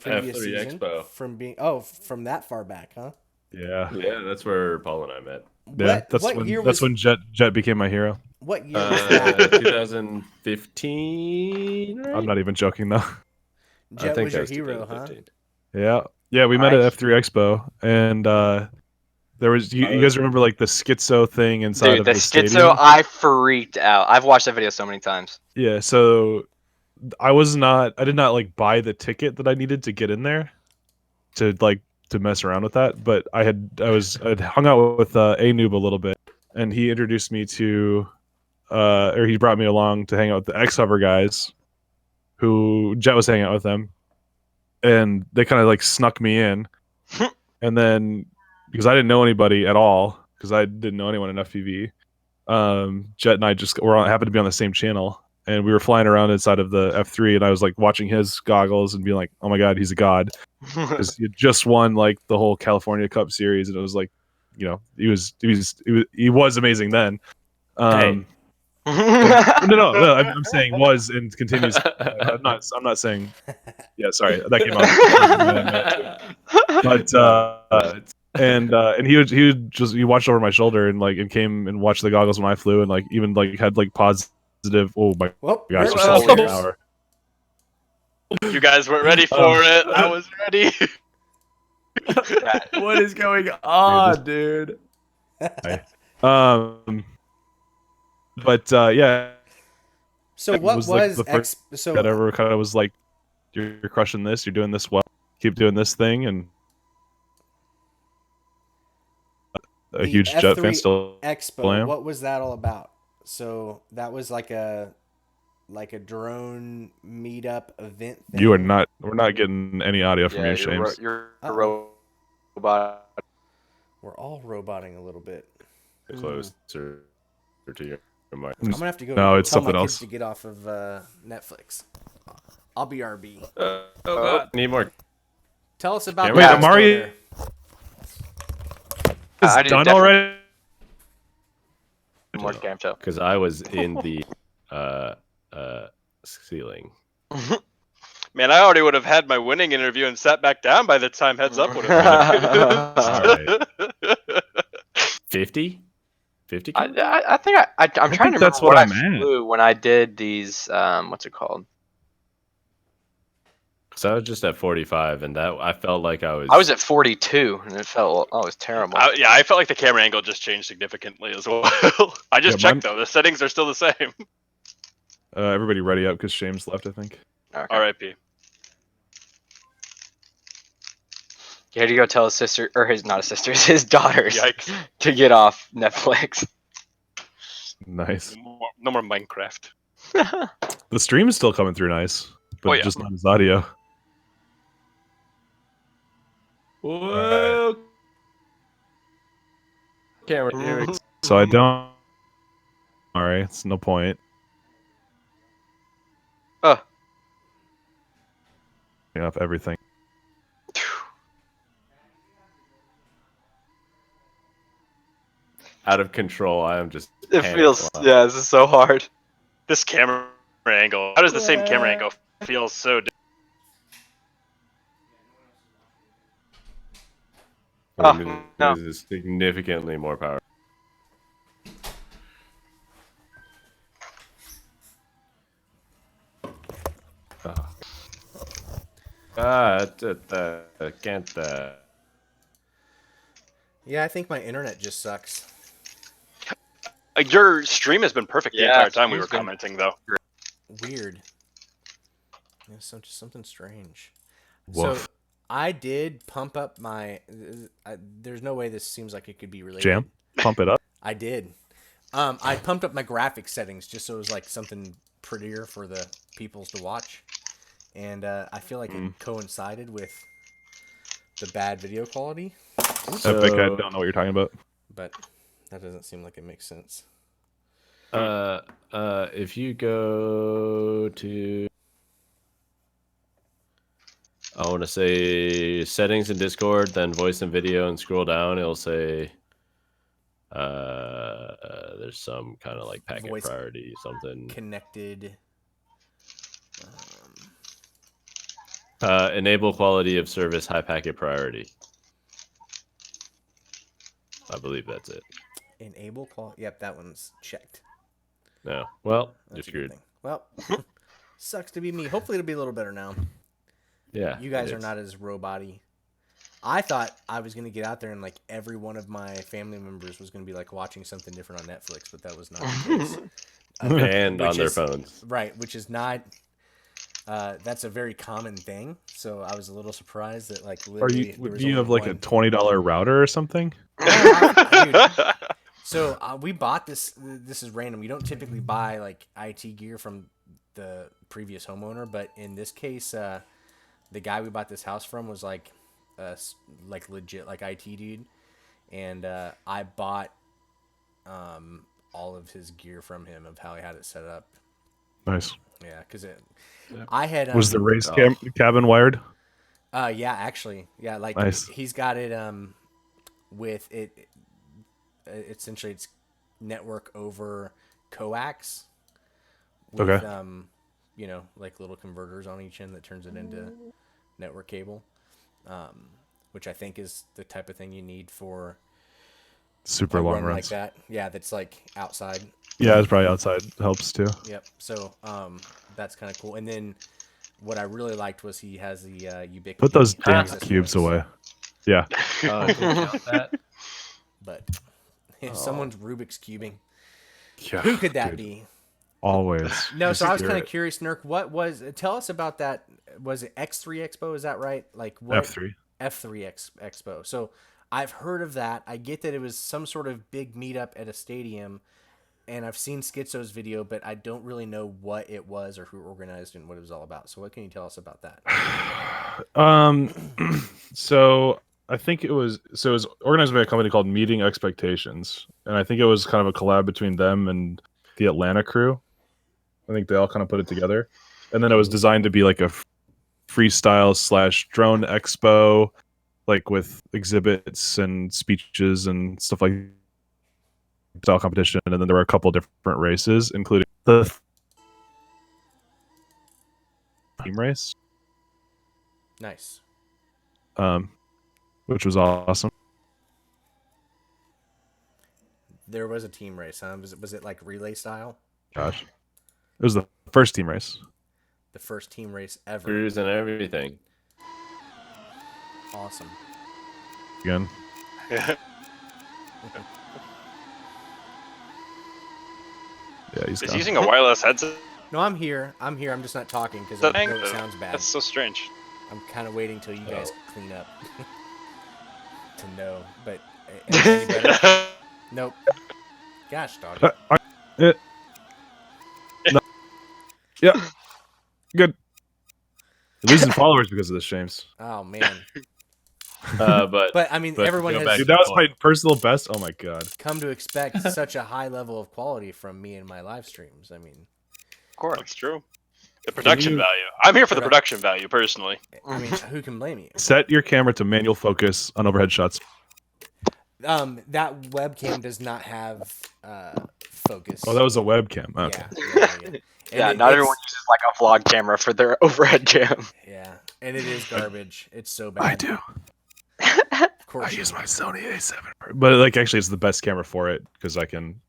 previous F3 season Expo. from that far back, huh? Yeah. Yeah, that's where Paul and I met. Yeah. That's when Jet became my hero. What year was that? 2015. Right? I'm not even joking though. Jet was that your hero, huh? 2015. Yeah. We met Nice. at F3 Expo, and there was you guys remember like the schizo thing inside Dude, of the the schizo, stadium? I freaked out. I've watched that video so many times. Yeah. So I did not like buy the ticket that I needed to get in there to mess around with that, but I'd hung out with a noob a little bit, and he introduced me to or he brought me along to hang out with the X-Hover guys, who Jet was hanging out with them, and they kind of like snuck me in, and then because I didn't know anybody at all, because I didn't know anyone in FPV, Jet and I just happened to be on the same channel, and we were flying around inside of the F3, and I was like watching his goggles and being like, oh my god, he's a god, because he had just won like the whole California Cup series, and it was like, he was amazing then. Hey. No, I'm saying was and continues. I'm not saying. Yeah, sorry, that came out. But and he watched over my shoulder and came and watched the goggles when I flew, and like even like had like positive. Oh my Well, gosh, Nurk there's was so much there. power. You guys weren't ready for it. I was ready. What is going on, dude? But yeah. So it what was, was, like, the first so that ever kind of was like, you're crushing this, you're doing this well, keep doing this thing, and a the huge Jet fan F3 still Expo? am. What was that all about? So that was like a drone meetup event thing. We're not getting any audio from Yeah, you, Shames. you're Uh-oh. robot. We're all roboting a little bit. Closer to your mic. I'm gonna have to go. No, it's tell my something kids else. to get off of Netflix. I'll be RB. Oh god, need more. Tell us about Wait, the Amari- Kickstarter. It's I did done definitely- already. More cam show. Because I was in the ceiling. Man, I already would have had my winning interview and sat back down by the time heads up would have. 50? 50? I think I'm trying to remember that's what what I I'm at. flew when I did these. What's it called? So I was just at 45, and that I felt like I was. I was at 42, and it felt it was terrible. Yeah, I felt like the camera angle just changed significantly as well. I just Yeah, checked though; the settings are still the same. Everybody ready up because Shame's left, I think. Okay. R.I.P. He had to go tell his sister, or his not his sisters, his daughters, Yikes! to get off Netflix. Nice. No more Minecraft. The stream is still coming through nice, but Oh, yeah. just not his audio. Whoa! Camera here. So I don't. All right, it's no point. Oh. Off everything. Out of control. I am just. It panicked feels, a lot. yeah, this is so hard. This camera angle. How does the same camera angle feel so different? Oh, no. This is significantly more powerful. Can't. Yeah, I think my internet just sucks. Your stream has been perfect the Yeah, entire time we were stream's been- commenting, though. Weird. Yeah, just something strange. Woof. So I did pump up my. There's no way this seems like it could be related. Jam, pump it up. I did. I pumped up my graphics settings just so it was like something prettier for the peoples to watch, and I feel like it coincided with the bad video quality, Epic, I don't know what you're talking about. but that doesn't seem like it makes sense. If you go to, I want to say settings in Discord, then voice and video, and scroll down, it'll say there's some kind of like packet Voice priority something. Connected. Enable quality of service high packet priority. I believe that's it. Enable quality. Yep, that one's checked. No. Well, That's you're a good screwed. thing. Well, sucks to be me. Hopefully it'll be a little better now. Yeah. You guys it are is. not as robot-y. I thought I was gonna get out there and like every one of my family members was gonna be like watching something different on Netflix, but that was not the case. And on which their is- phones. Right, which is not. That's a very common thing. So I was a little surprised that like Are literally you? there was Do you only have like a one. $20 router or something? Dude, so we bought this. This is random. We don't typically buy like IT gear from the previous homeowner, but in this case, the guy we bought this house from was like legit like IT dude, and I bought all of his gear from him of how he had it set up. Nice. Yeah, because I had Was the raised Oh. cabin wired? yeah, actually, yeah, like Nice. he's got it with it. Essentially, it's network over coax. With, Okay. you know, like little converters on each end that turns it into network cable, which I think is the type of thing you need for Super a long run like runs. that. Yeah, that's like outside. Yeah, it's probably outside helps too. Yep. So that's kind of cool. And then what I really liked was he has the ubiquity. Put those damn access cubes points. away. Yeah. Oh, I didn't count that. But if someone's Rubik's cubing, Yeah, who could that dude, be? Always. No, so I was Just kind of curious, Nurk. What was? Tell us about that. Was it X3 Expo? Is that right? Like what? F3. F3 Expo. So I've heard of that. I get that it was some sort of big meetup at a stadium, and I've seen Schizo's video, but I don't really know what it was or who organized and what it was all about. So what can you tell us about that? So I think it was organized by a company called Meeting Expectations, and I think it was kind of a collab between them and the Atlanta crew. I think they all kind of put it together, and then it was designed to be like a freestyle / drone expo, like with exhibits and speeches and stuff like style competition. And then there were a couple different races, including the team race, Nice. which was awesome. There was a team race, huh? Was it like relay style? Gosh, it was the first team race. the first team race ever. Crews and everything. Awesome. Again. Yeah, he's Is gone. he using a wireless headset? No, I'm here. I'm just not talking because That I thing? know it sounds bad. That's so strange. I'm kind of waiting till you guys Oh. clean up to know. But any better? Nope. Gosh, dog. No. Yeah. Good. You're losing followers because of this, James. Oh man. But But I mean, but everyone go has back Dude, to that the was my point. personal best. Oh my god. come to expect such a high level of quality from me and my live streams. I mean, Of course. That's true. The production you- value. I'm here for the Product- production value, personally. who can blame you? Set your camera to manual focus on overhead shots. That webcam does not have focus. Oh, that was a webcam. Okay. Yeah. Yeah, And not it's- everyone uses like a vlog camera for their overhead cam. Yeah, and it is garbage. It's so bad. I do. Of course. I use my Sony A7. But like actually it's the best camera for it because I can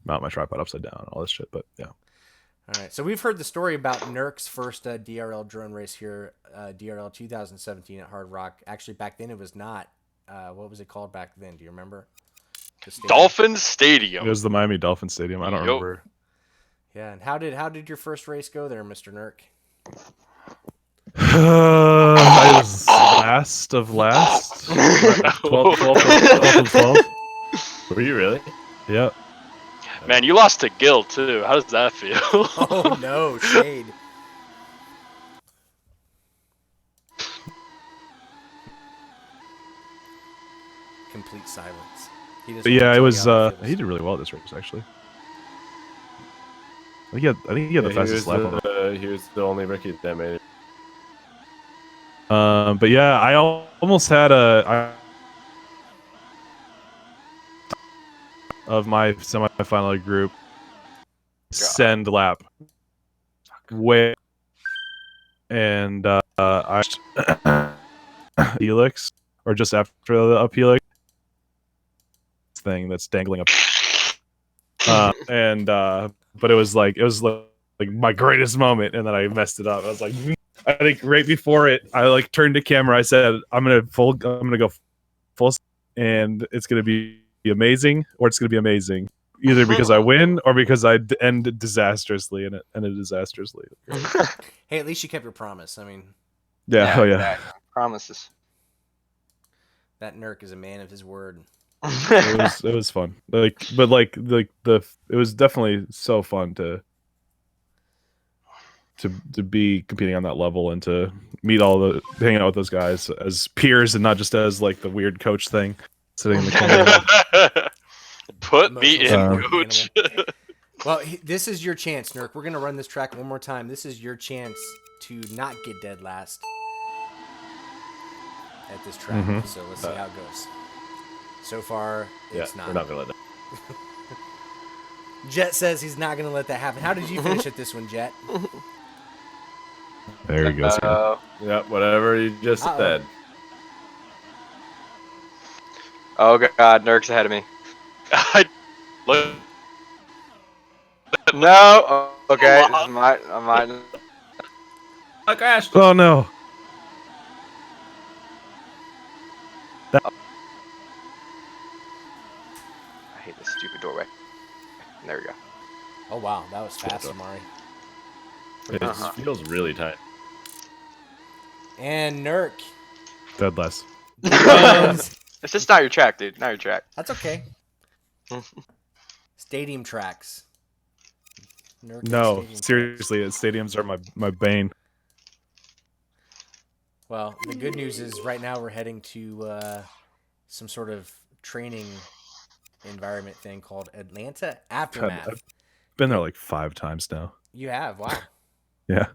mount my tripod upside down and all this shit. But yeah. All right. So we've heard the story about Nurk's first DRL drone race here, DRL 2017 at Hard Rock. Actually, back then it was not. What was it called back then? Do you remember? The stadium? Dolphin It Stadium. was the Miami Dolphin Stadium. I don't Yup. remember. Yeah. And how did your first race go there, Mr. Nurk? I was last of last. 12 of 12. Were you really? Yeah. Man, you lost to Gil, too. How does that feel? Oh no, shade. Complete silence. He just But yeah, wanted it to was tell you how it he feels. did really well at this race actually. I think he had the fastest lap on the He was the only rookie that made it. but yeah, I almost had of my semifinal group send lap way and I helix or just after the up helix thing that's dangling up but it was like my greatest moment and then I messed it up. I was like I think right before it I like turned to camera. I said I'm gonna go full and it's gonna be amazing or it's gonna be amazing either because I win or because I end disastrously and it ended disastrously. Hey, at least you kept your promise. I mean, Yeah, exactly. Promises. that Nurk is a man of his word. it was fun. It was definitely so fun to be competing on that level and to hang out with those guys as peers and not just as like the weird coach thing sitting in the corner. Put me in, Emotional coach. Well, this is your chance, Nurk. We're gonna run this track one more time. This is your chance to not get dead last at this track. Mhm. So let's see how it goes. So far, Yeah, it's not. we're not gonna let that. Jet says he's not gonna let that happen. How did you finish at this one, Jet? There he goes. Yeah, whatever you just Uh-oh. said. Oh god, Nurk's ahead of me. I look. No. Oh, okay. This is mine. Oh gosh. Oh no. I hate this stupid doorway. There we go. Oh wow, that was fast, Amari. It Uh-huh. feels really tight. And Nurk. Dead less. wins. It's just not your track, dude. Not your track. That's okay. Stadium tracks. Nurk and No, stadium tracks. seriously, stadiums are my bane. Well, the good news is right now we're heading to some sort of training environment thing called Atlanta Aftermath. I've been there like 5 times now. You have, wow. Yeah.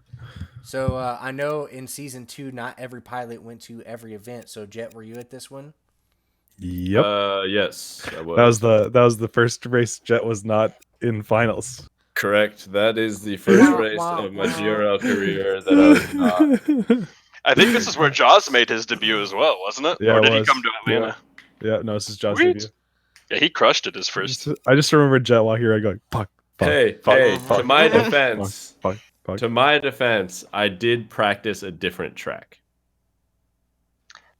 So I know in season 2, not every pilot went to every event. So Jet, were you at this one? Yep. Yes, I was. that was the first race Jet was not in finals. Correct. That is the first race of my DRL career that I was not. I think this is where Jaws made his debut as well, wasn't it? Yeah, Or it did he was. come to Atlanta? Yeah, no, this is Josh. Sweet. Yeah, he crushed it his first. I just remember Jet while here. I go, fuck. Hey, fuck, hey, fuck, to my fuck, defense, fuck. Puck. To my defense, I did practice a different track.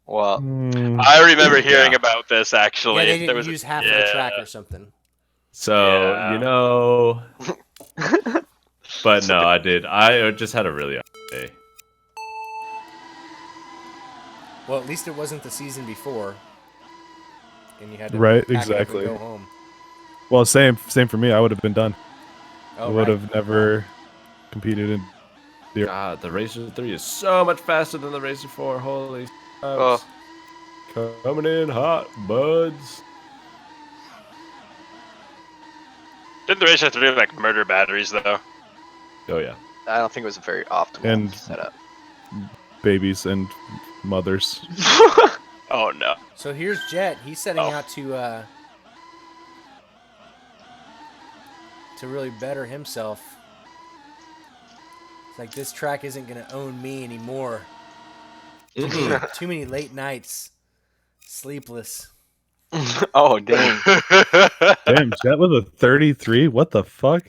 Well, I remember hearing Yeah. about this actually. Yeah, they There didn't was use half of the track or something. So, Yeah. you know, but So no, the- I did. I just had a really off day. Well, at least it wasn't the season before, and you had to Right, pack it up exactly. and go home. Well, same for me. I would have been done. I Oh, would right. have never competed in. God, the Racer 3 is so much faster than the Racer 4. Holy Oh. smokes. Coming in hot, buds. Didn't the Racer 3 like murder batteries though? Oh, yeah. I don't think it was a very optimal And- setup. Babies and mothers. Oh no. So here's Jet. He's setting Oh. out to really better himself. It's like this track isn't gonna own me anymore. Too many late nights, sleepless. Oh dang! Damn, Jet with a 33. What the fuck?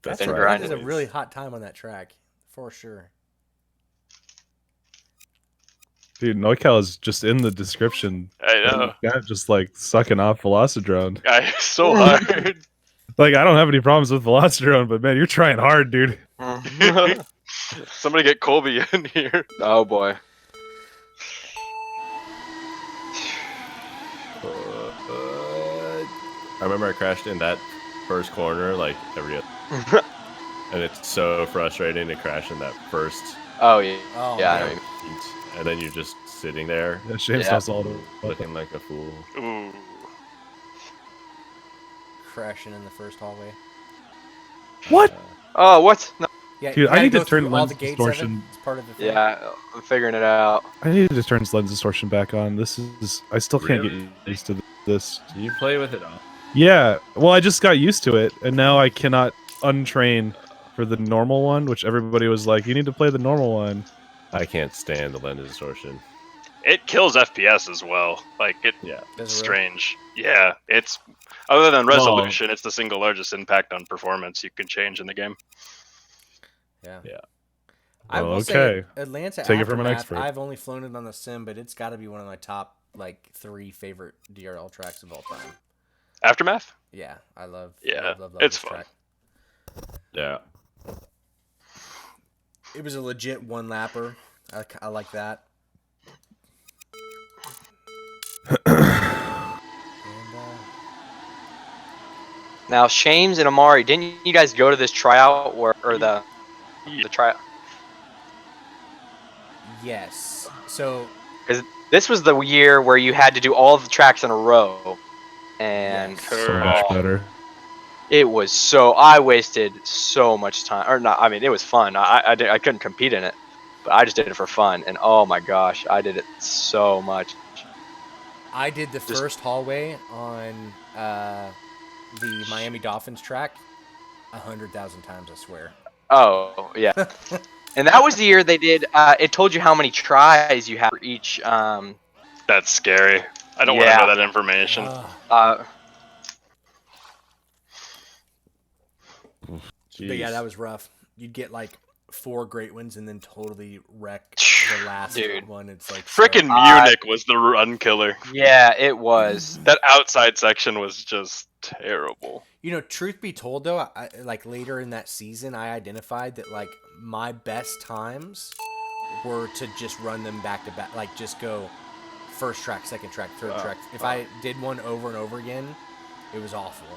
That's been That grinding. is a really hot time on that track, for sure. Dude, NorCal is just in the description. I know. Yeah, just like sucking off Velocidrone. So hard. Like, I don't have any problems with Velocidrone, but man, you're trying hard, dude. Somebody get Colby in here. Oh boy. I remember I crashed in that first corner like every other. And it's so frustrating to crash in that first Oh yeah. Oh, Yeah. I man. know. heat, and then you're just sitting there Yeah, Shane Yeah. stops all the looking like a fool. Ooh. Crashing in the first hallway. What? Oh what? No. Yeah, Dude, you I gotta need to go turn through all lens the gates. distortion. It's part of the thing. Yeah, I'm figuring it out. I need to just turn lens distortion back on. This is. I still can't Really? get used to this. Do you play with it all? Yeah. Well, I just got used to it, and now I cannot untrain for the normal one, which everybody was like, "You need to play the normal one." I can't stand the lens distortion. It kills FPS as well. Like it's Yeah. Does it really? strange. Yeah, it's other than Well- resolution, it's the single largest impact on performance you can change in the game. Yeah. Yeah. I Well, will okay. say Atlanta Take it from an Aftermath, expert. I've only flown it on the sim, but it's got to be one of my top like 3 favorite DRL tracks of all time. Aftermath? Yeah, I love. Yeah, love it's this fun. track. Yeah. It was a legit one lapper. I like that. And, Now Shames and Amari, didn't you guys go to this tryout or the tryout? yes. So This was the year where you had to do all of the tracks in a row, and Yes. So much better. it was so I wasted so much time. Or not? I mean, it was fun. I couldn't compete in it, but I just did it for fun. And oh my gosh, I did it so much. I did the Just- first hallway on the Miami Dolphins track 100,000 times, I swear. Oh yeah, and that was the year they did. It told you how many tries you have for each. That's scary. I don't Yeah. want to know that information. But Jeez. yeah, that was rough. You'd get like 4 great ones and then totally wreck the last Dude. one. It's like Frickin' Munich was the run killer. yeah, it was. That outside section was just terrible. You know, truth be told, though, like later in that season, I identified that like my best times were to just run them back to back, like just go first track, second track, third track. If I did one over and over again, it was awful.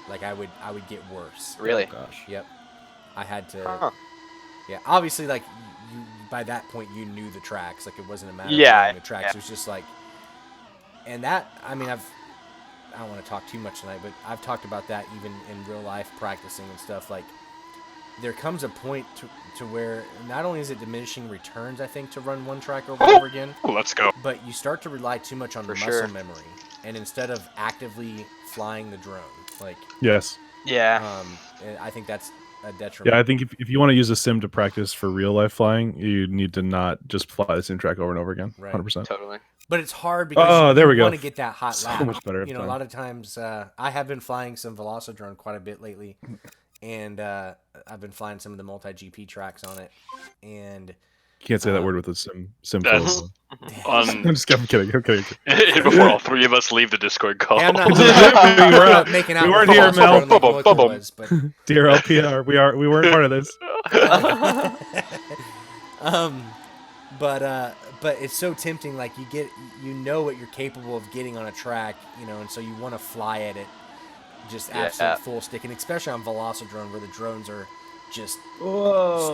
Like I would get worse. Really? Oh, gosh. Yep. I had to. Huh. Yeah, obviously, like you by that point you knew the tracks. Like it wasn't a matter Yeah, of knowing the tracks. yeah. It was just like, and that I mean I don't want to talk too much tonight, but I've talked about that even in real life practicing and stuff. Like there comes a point to where not only is it diminishing returns, I think, to run one track over and over again, Let's go. but you start to rely too much on For muscle sure. memory, and instead of actively flying the drone, like Yes. Yeah. and I think that's a detriment. Yeah, I think if you want to use a sim to practice for real life flying, you need to not just fly the same track over and over again. Right. 100%. Totally. But it's hard because Oh, there we go. want to get that hot So lap. much better You know, every a time. lot of times I have been flying some Velocidrone quite a bit lately, and I've been flying some of the multi GP tracks on it, and You can't say that word with a sim That's film. on I'm kidding. I'm kidding. before all three of us leave the Discord call. Hey, I'm not, We I'm were- not making out we with weren't the here, Monster Mel. Drone like Loic Bubble. was, but DRL PR. We weren't part of this. but it's so tempting. Like you know what you're capable of getting on a track, and so you want to fly at it, just absolute full stick, and especially on Velocidrone where the drones are just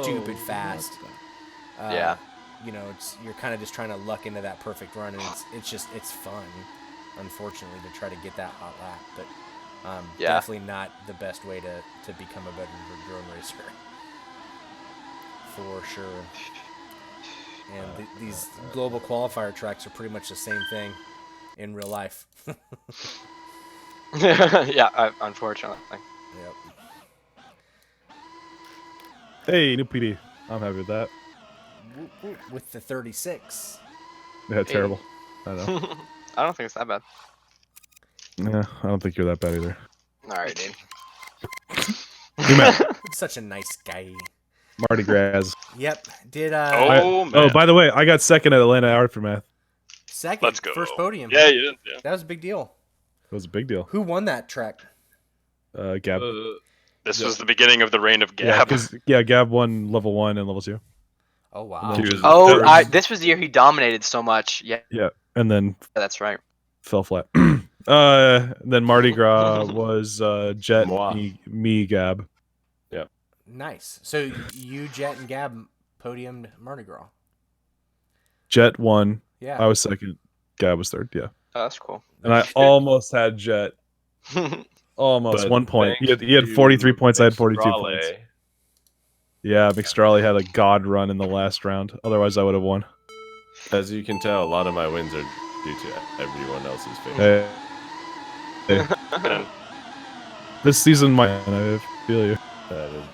stupid fast. Yeah. You're kind of just trying to luck into that perfect run, and it's fun. Unfortunately, to try to get that hot lap, but definitely not the best way to become a better drone racer. For sure. And these global qualifier tracks are pretty much the same thing in real life. Yeah, unfortunately. Yep. Hey, new PD. I'm happy with that. With the 36. Yeah, terrible. I know. I don't think it's that bad. Yeah, I don't think you're that bad either. All right, dude. You met Such a nice guy. Mardi Gras. Yep. Did Oh, man. Oh, by the way, I got second at Atlanta Aftermath. second Let's go. first podium. Yeah, you did. Yeah. That was a big deal. It was a big deal. Who won that track? Gab. This was the beginning of the reign of Yeah, Gab. 'cause- yeah, Gab won level 1 and level 2. Oh wow. And then He was- Oh, this was the year he dominated so much. Yeah, And then that's right. fell flat. Then Mardi Gras was Jet, Moi. me, Gab. Nice. So you, Jet, and Gab podiumed Mardi Gras. Jet won. Yeah. I was second. Gab was third. Yeah. Oh, that's cool. And I almost had Jet. Almost But 1 point. He thanks had 43 to points. I had 42 Mixtrale, points. Yeah, McStrolly had a god run in the last round. Otherwise, I would have won. As you can tell, a lot of my wins are due to everyone else's favor. Hey, this season, I feel you. That is-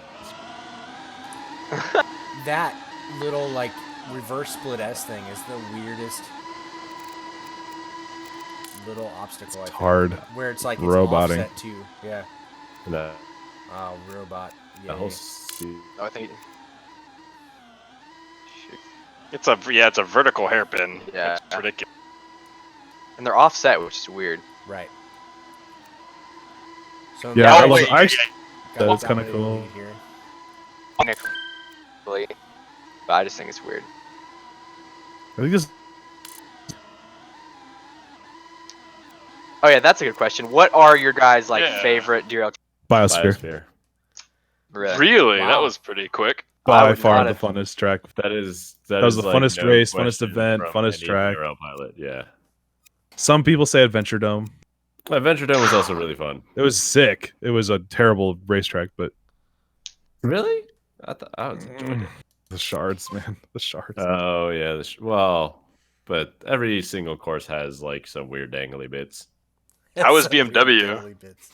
That little like reverse split S thing is the weirdest little obstacle. I think. Hard. Where it's like it's Roboting. offset too. Yeah. that, Oh, robot. that Yeah. whole se- I think. It's a vertical hairpin. Yeah. It's ridiculous. And they're offset, which is weird. Right. So Yeah, Oh, I, wait. I actually, got that's kinda dominated cool. lead here. Really. But I just think it's weird. I think this. Oh yeah, that's a good question. What are your guys Yeah. favorite DRL? Biosphere. Biosphere. Really? Really? Wow. That was pretty quick. I By would far not the have- funnest track. That was was the funnest race, funnest event, funnest track. Pilot, yeah. Some people say Adventure Dome. Adventure Dome was also really fun. It was sick. It was a terrible racetrack, but Really? I thought I was enjoying it. the shards, man, the shards. Oh yeah, well, but every single course has like some weird dangly bits. How was That's some weird BMW? daily bits.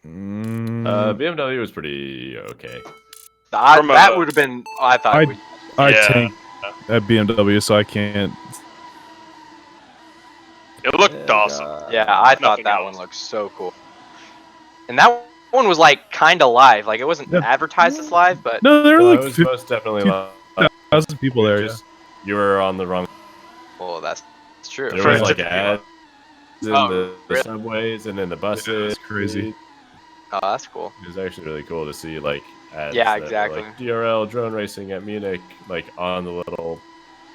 BMW was pretty okay. From that a- would have been. I thought. I- we- I Yeah. tank at BMW, so I can't. It looked awesome. yeah, I thought Nothing that else. one looked so cool. And that one was like kind of live. Like it wasn't Yeah. advertised as live, but No, there Well, were it like was most definitely live. 50,000 people there. Yeah. You were on the wrong. well, that's true. There For was it like to be ads in Oh, the really? subways and in the buses. That's crazy. Oh, that's cool. It was actually really cool to see like ads. Yeah, that were, exactly. like DRL drone racing at Munich, like on the little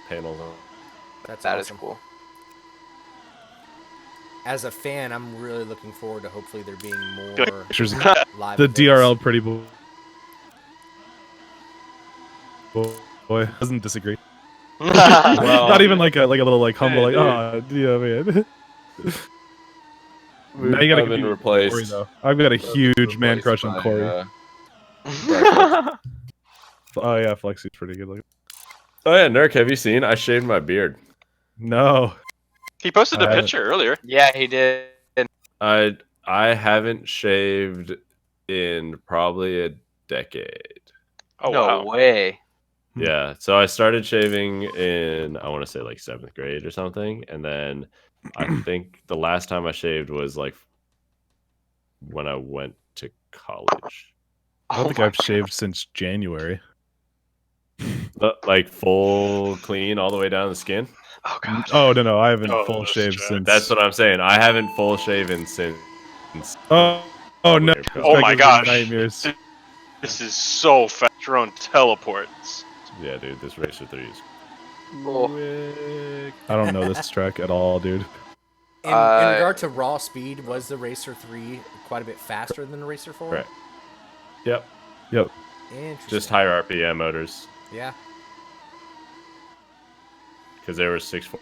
panels. That's That is awesome. cool. As a fan, I'm really looking forward to hopefully there being more Pictures of live the events. DRL pretty boy doesn't disagree. Well, Not even like a little like humble like Hey, oh yeah man. Now you gotta I've been compete with replaced. Corey, though. I've got a huge man Replaced crush on by, Corey. Oh yeah, Flexi's pretty good looking. Oh yeah, Nurk, have you seen? I shaved my beard. No, He posted a I haven't. picture earlier. yeah, he did. I haven't shaved in probably a decade. Oh no wow. way. Yeah, so I started shaving in I want to say like 7th grade or something, and then I think the last time I shaved was like when I went to college. I don't Oh think my I've shaved since January. Like full clean all the way down the skin. Oh god. Oh no, I haven't Oh, full that's shaved Jack. since. That's what I'm saying. I haven't full shaven since. Oh, probably no! April. Oh That my gives me gosh. nightmares. This is so fast. Drone teleports. Yeah, dude, this Racer 3 is Oh. quick. I don't know this track at all, dude. In regard to raw speed, was the Racer 3 quite a bit faster than the Racer 4? Right. Yep. Yep. Interesting. Just higher RPM motors Yeah. because they were 6.4,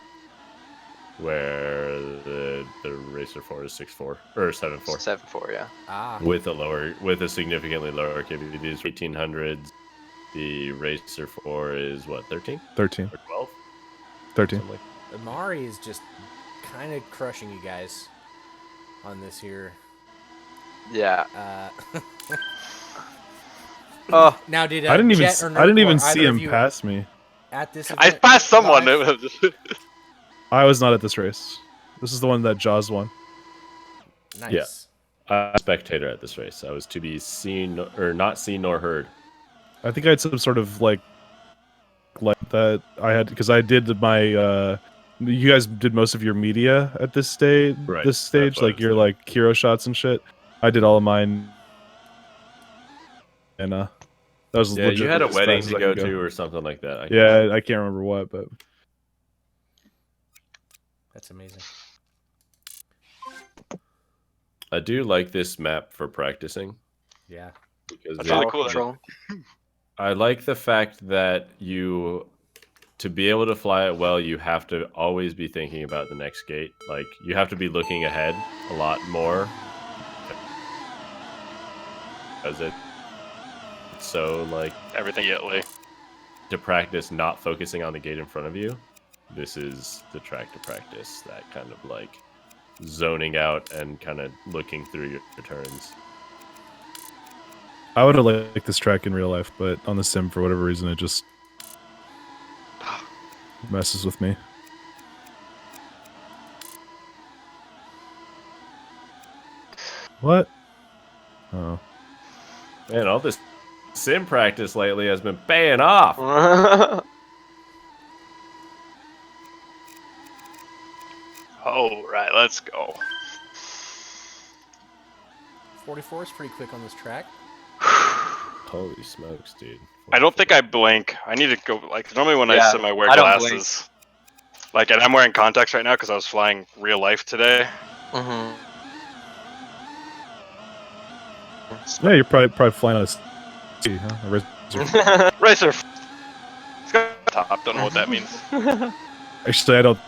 where the Racer 4 is 6.4 or 7.4 7.4, yeah. Ah. with a significantly lower KBB. These 1800s. The Racer 4 is what, 13 13. or 12? 13. Something like Amari is just kind of crushing you guys on this here. Yeah. Uh, Oh, now, did I didn't even. Jet or I didn't Nerdcore, even see either of him you pass me. at this I event passed someone. live? I was not at this race. This is the one that Jaws won. Nice. Yeah. I'm a spectator at this race. I was to be seen or not seen nor heard. I think I had some sort of like that I had because I did my. You guys did most of your media at this stage. Right, This stage, that's what I like was your doing. like hero shots and shit. I did all of mine, and that was Yeah, legit you had a as wedding fast as to I go could to or something like that. Yeah, I can't remember what, but That's amazing. I do like this map for practicing Yeah. because That's really power cool. control. I like the fact that to be able to fly it well, you have to always be thinking about the next gate. Like, you have to be looking ahead a lot more. Because it's so, like, Everything Italy. to practice not focusing on the gate in front of you, this is the track to practice that kind of, like, zoning out and kind of looking through your turns. I would have liked this track in real life, but on the sim, for whatever reason, it just messes with me. What? Oh. Man, all this sim practice lately has been paying off. Oh, right. Let's go. 44 is pretty quick on this track. Holy smokes, dude. I don't think I blink. I need to go. Like, normally when I Yeah, sim, I wear I don't blink. glasses. Like, and I'm wearing contacts right now because I was flying real life today. Mhm. Yeah, you're probably flying on a sea, huh? A razor. Racer. It's got a top. Don't know what that means. Actually, I don't.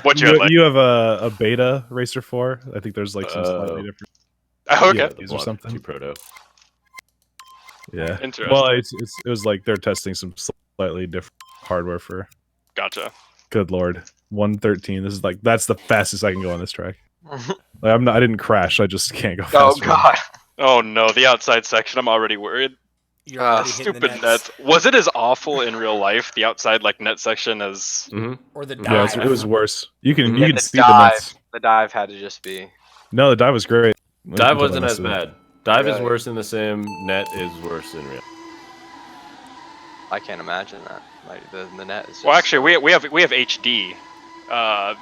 What you had, like? You have a beta Racer 4. I think there's like some slightly different. Oh, okay. Yeah. The Or Block something. 2 Proto. Yeah. Interesting. Well, it was like they're testing some slightly different hardware for. Gotcha. Good lord, 113. This is like that's the fastest I can go on this track. Like, I didn't crash. I just can't go Oh faster. god. Oh no, the outside section. I'm already worried. You're already hitting the Stupid nets. nets. Was it as awful in real life, the outside like net section, as? Mm-hmm. Or the Yeah, dive. it was worse. You can Mhm. you Yeah, can the see the dive. nets. The dive had to just be. No, the dive was great. Dive Until wasn't I as messed it up. bad. Dive is Really? worse in the sim. Net is worse in real. I can't imagine that. Like the net is. Just... Well, actually, we have HD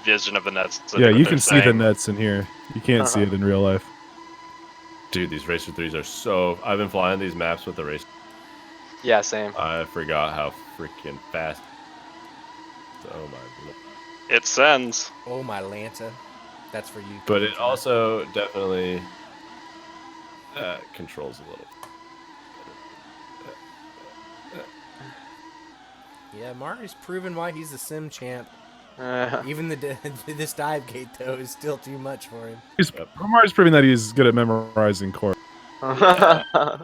vision of the nets. So Yeah, what you they're can see the saying. nets in here. You can't see it in real life. Dude, these Racer 3s are so... I've been flying these maps with the Racer. Yeah, same. I forgot how freaking fast. Oh my... It sends. Oh, my Lanta. That's for you. But it also definitely controls a little. Yeah, Mari's proven why he's the sim champ. Uh, Even this dive gate, though, is still too much for him. Omar's proving that he's good at memorizing core. well,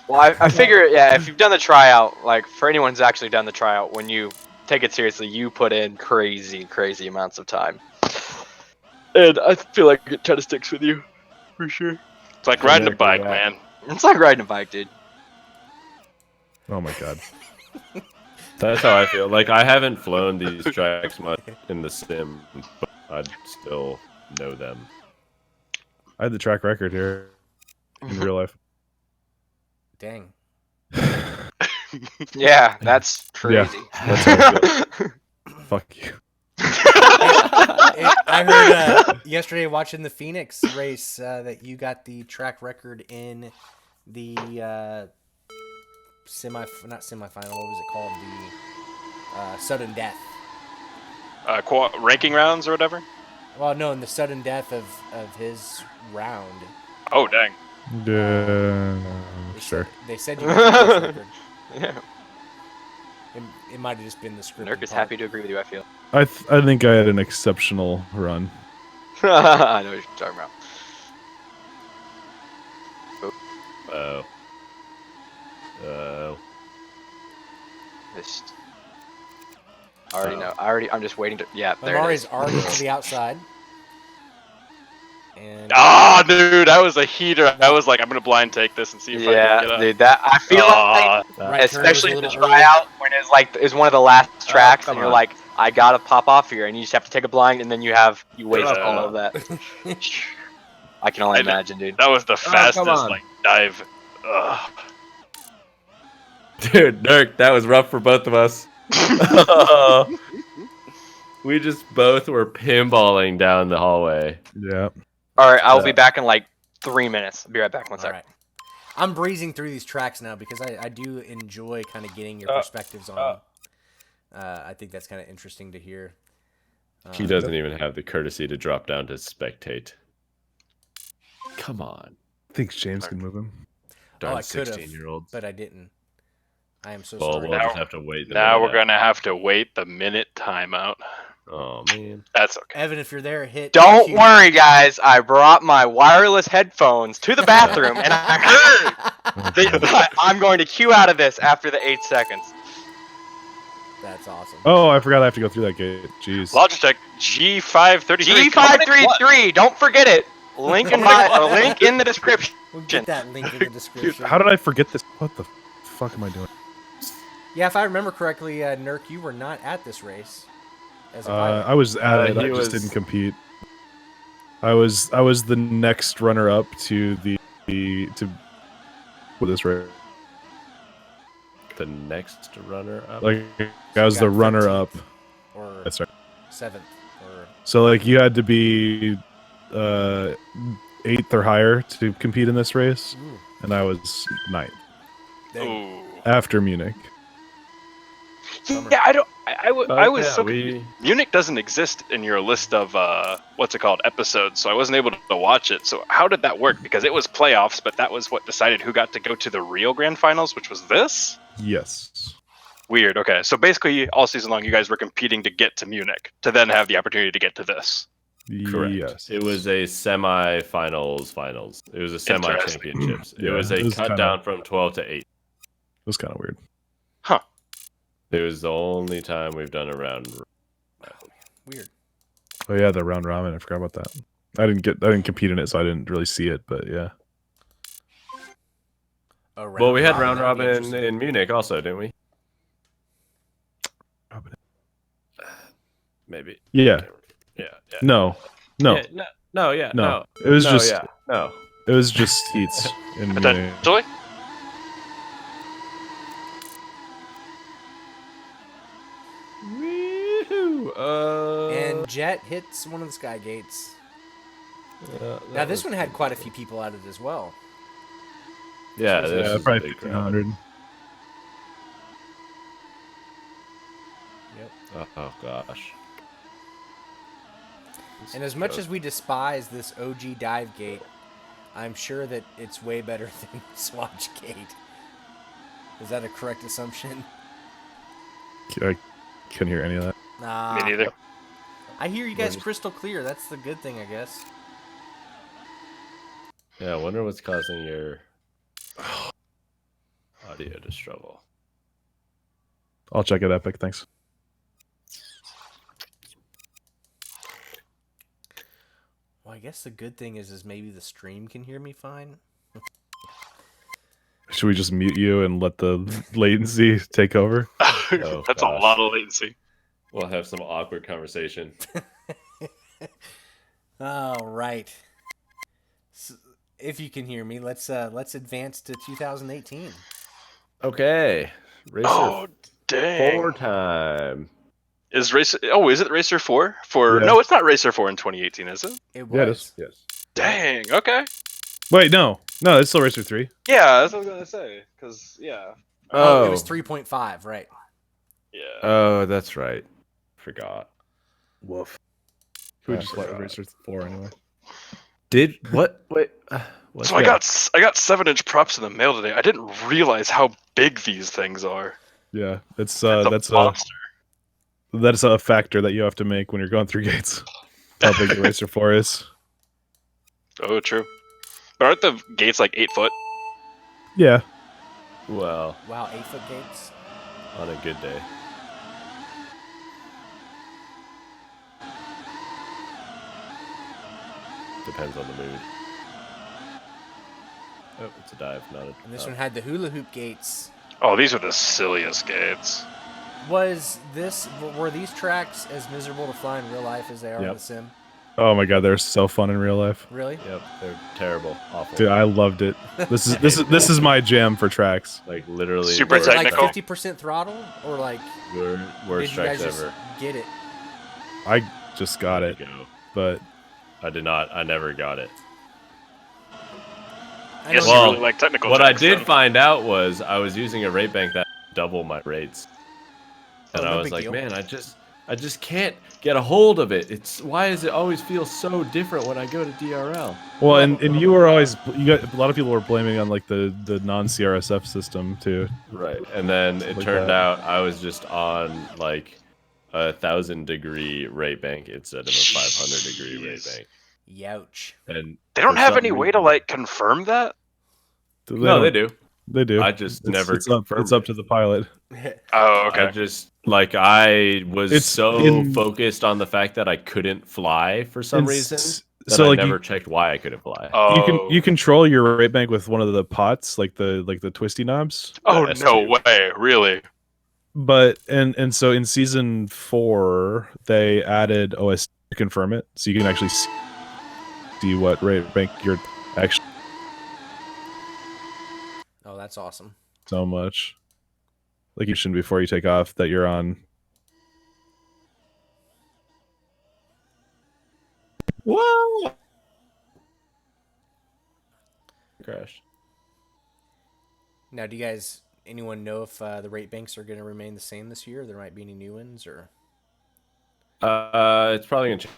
I figure, yeah, if you've done the tryout, like for anyone who's actually done the tryout, when you take it seriously, you put in crazy amounts of time. And I feel like it kind of sticks with you, for sure. It's like riding a bike, man. It's like riding a bike, dude. Oh my god. That's how I feel. Like, I haven't flown these tracks much in the sim, but I still know them. I had the track record here in real life. Dang. Yeah, that's crazy. That's how I Fuck you. I heard yesterday watching the Phoenix race that you got the track record in the not semifinal. What was it called? The sudden death. Ranking rounds or whatever. Well, no, in the sudden death of his round. Oh dang. Sure. They said you got the course record. Yeah. It might have just been the scripted Nurk is part. happy to agree with you, I feel. I think I had an exceptional run. I know what you're talking about. Oh. Oh. This. I already know. I'm just waiting to. Yeah, there it Amari's is. already to the outside. And Ah, dude, that was a heater. I was like, I'm gonna blind take this and see if I can get Yeah, up. dude. That I feel like, right turn was especially a in the little early. tryout when it's like is one of the last tracks, come and you're on. like, I gotta pop off here, and you just have to take a blind, and then you waste up. all of that. I can only imagine, dude. That was the fastest on. like dive. Ugh. Dude, Nurk, that was rough for both of us. We just both were pinballing down the hallway. Yeah. All right, I will be back in like 3 minutes. I'll be right back. One All sec. right. I'm breezing through these tracks now because I do enjoy kind of getting your perspectives on them. I think that's kind of interesting to hear. He doesn't even have the courtesy to drop down to spectate. Come on. I think James can move him. Darn I could have, 16-year-olds. but I didn't. I am so Well, sorry. we'll just have to wait. the Now minute we're out. gonna have to wait the minute timeout. Oh, man. That's okay. Evan, if you're there, hit Don't Q. worry, guys. I brought my wireless headphones to the bathroom, and I heard that I'm going to queue out of this after the 8 seconds. That's awesome. Oh, I forgot I have to go through that gate. Jeez. Logitech G533. G533. Don't forget it. Link in the description. We'll get that link in the Dude, description. how did I forget this? What the fuck am I doing? Yeah, if I remember correctly, Nurk, you were not at this race. As a pilot. I was at it. I he just was- didn't compete. I was the next runner up to with this race. The next runner up. Like I was you the got runner up. or That's right. 7th. Or So like you had to be 8th or higher to compete in this race, Ooh, and I was 9th dang. Ooh. after Munich. Bummer. Yeah, I was yeah, so Munich doesn't exist in your list of what's it called episodes, so I wasn't able to watch it. So how did that work? Because it was playoffs, but that was what decided who got to go to the real grand finals, which was this. Yes. Weird. Okay, so basically all season long, you guys were competing to get to Munich to then have the opportunity to get to this. Correct. Yes. It was a semi-finals. It was a semi-championships. It Yeah, was a it was cut kinda- down from 12 to 8. It was kind of weird. It was the only time we've done a round. Weird. Oh yeah, the round ramen. I forgot about that. I didn't compete in it, so I didn't really see it. But yeah. Oh, Well, we had round that'd be robin interesting. in Munich also, didn't we? Maybe. Yeah. Yeah. No. No. Yeah, no. Yeah. No. No. It was No, just. yeah. No. It was just heats in Munich. Potentially. Woohoo! And Jet hits one of the sky gates. Now this one had quite a few people at it as well. Yeah, this this Yeah, is a probably big crowd. 1500. Yep. Oh gosh. And as much as we despise this OG dive gate, I'm sure that it's way better than Swatch Gate. Is that a correct assumption? I couldn't hear any of that. Nah. Me neither. I hear you guys crystal clear. That's the good thing, I guess. Yeah, I wonder what's causing your audio to struggle. I'll check it, Epic. Thanks. Well, I guess the good thing is maybe the stream can hear me fine. Should we just mute you and let the latency take over? Oh, That's gosh. a lot of latency. We'll have some awkward conversation. All right. if you can hear me, let's advance to 2018. Okay, Racer Oh, dang. 4 time. Is Racer? Oh, is it Racer 4? Yeah. No, it's not Racer 4 in 2018, is it? It Yeah, it was. is. Yes. Dang. Okay. Wait, no, it's still Racer 3. Yeah, that's what I was gonna say. Cause yeah. Oh, it was 3.5, right? Yeah. Oh, that's right. Forgot. Woof. We I just let forgot. Racer 4 anyway. Did what? Wait. What? So I got 7-inch props in the mail today. I didn't realize how big these things are. Yeah, it's It's a monster. that's a factor that you have to make when you're going through gates. How big the Racer 4 is. Oh, true. But aren't the gates like 8 foot? Yeah. Well, Wow, 8-foot gates. on a good day. Depends on the mood. Oh, it's a dive, not a. And this one had the hula hoop gates. Oh, these are the silliest gates. Were these tracks as miserable to fly in real life as they are in Yep. the sim? Oh my god, they're so fun in real life. Really? Yep, they're terrible, awful. Dude, I loved it. This is my jam for tracks. Like literally. Super Was it like technical. 50% throttle, or like Worst did you guys tracks just ever. get it? I just got There it, you go. but I did not. I never got it. I Yes, know- you Well, really like technical. What I tracks, did though. find out was I was using a rate bank that double my rates, and Oh, I no was big like, deal. man, I just can't get a hold of it. Why does it always feel so different when I go to DRL? well, and you were always a lot of people were blaming on like the non CRSF system too. Right, and then it Like turned that. out I was just on like 1,000-degree rate bank instead of a 500-degree rate Jeez. bank. Youch. And They don't for have some any way to reason- like confirm that. No, they do. They do. I just never It's up confirmed to the pilot. Oh, I okay. just like I was It's so in- focused on the fact that I couldn't fly for some reason that So I like never checked why I couldn't fly. Oh. you control your rate bank with one of the pots, like the twisty knobs. Oh S2. no way! Really? But and so in season 4 they added OS to confirm it, so you can actually see what rate bank you're actually Oh, that's awesome. so much. Like you should before you take off that you're on. Whoa! Crashed. Now, do you guys, anyone know if the rate banks are going to remain the same this year? Or there might be any new ones, or It's probably gonna change.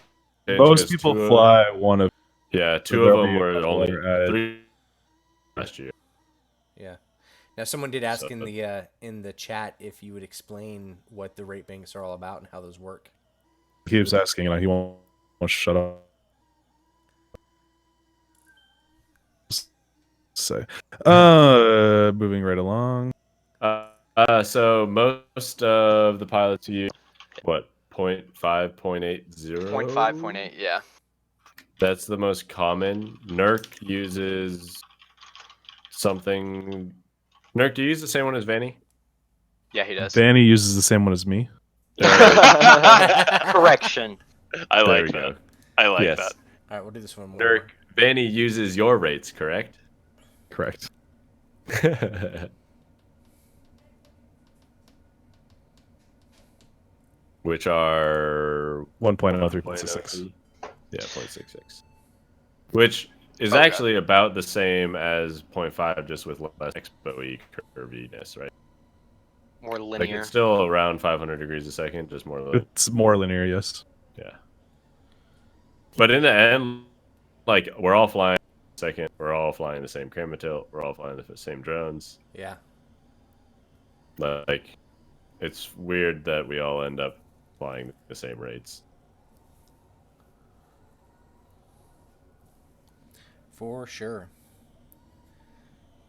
Most because people two of- fly one of. Yeah, two there'll of them be a were couple only that are added. 3 last year. yeah. Now, someone did ask So- in the chat if you would explain what the rate banks are all about and how those work. He keeps asking, and he won't shut up. Say, moving right along. So most of the pilots use what 0.5, 0.80? 0.5, 0.8, yeah. That's the most common. Nurk uses something. Nurk, do you use the same one as Vanny? Yeah, he does. Danny uses the same one as me. Correction. I There like we that. go. I like Yes. that. All right, we'll do this one more. Nurk, Vanny uses your rates, correct? Correct. Which are 1.03, 0.66. Yeah, 0.66. Which is Okay. actually about the same as 0.5, just with less expo-y curviness, right? More Like linear. it's still around 500 degrees a second, just more. It's more linear, yes. Yeah. But in the end, like we're all flying second, we're all flying the same camera tilt, we're all flying the same drones. Yeah. Like it's weird that we all end up flying the same rates. For sure.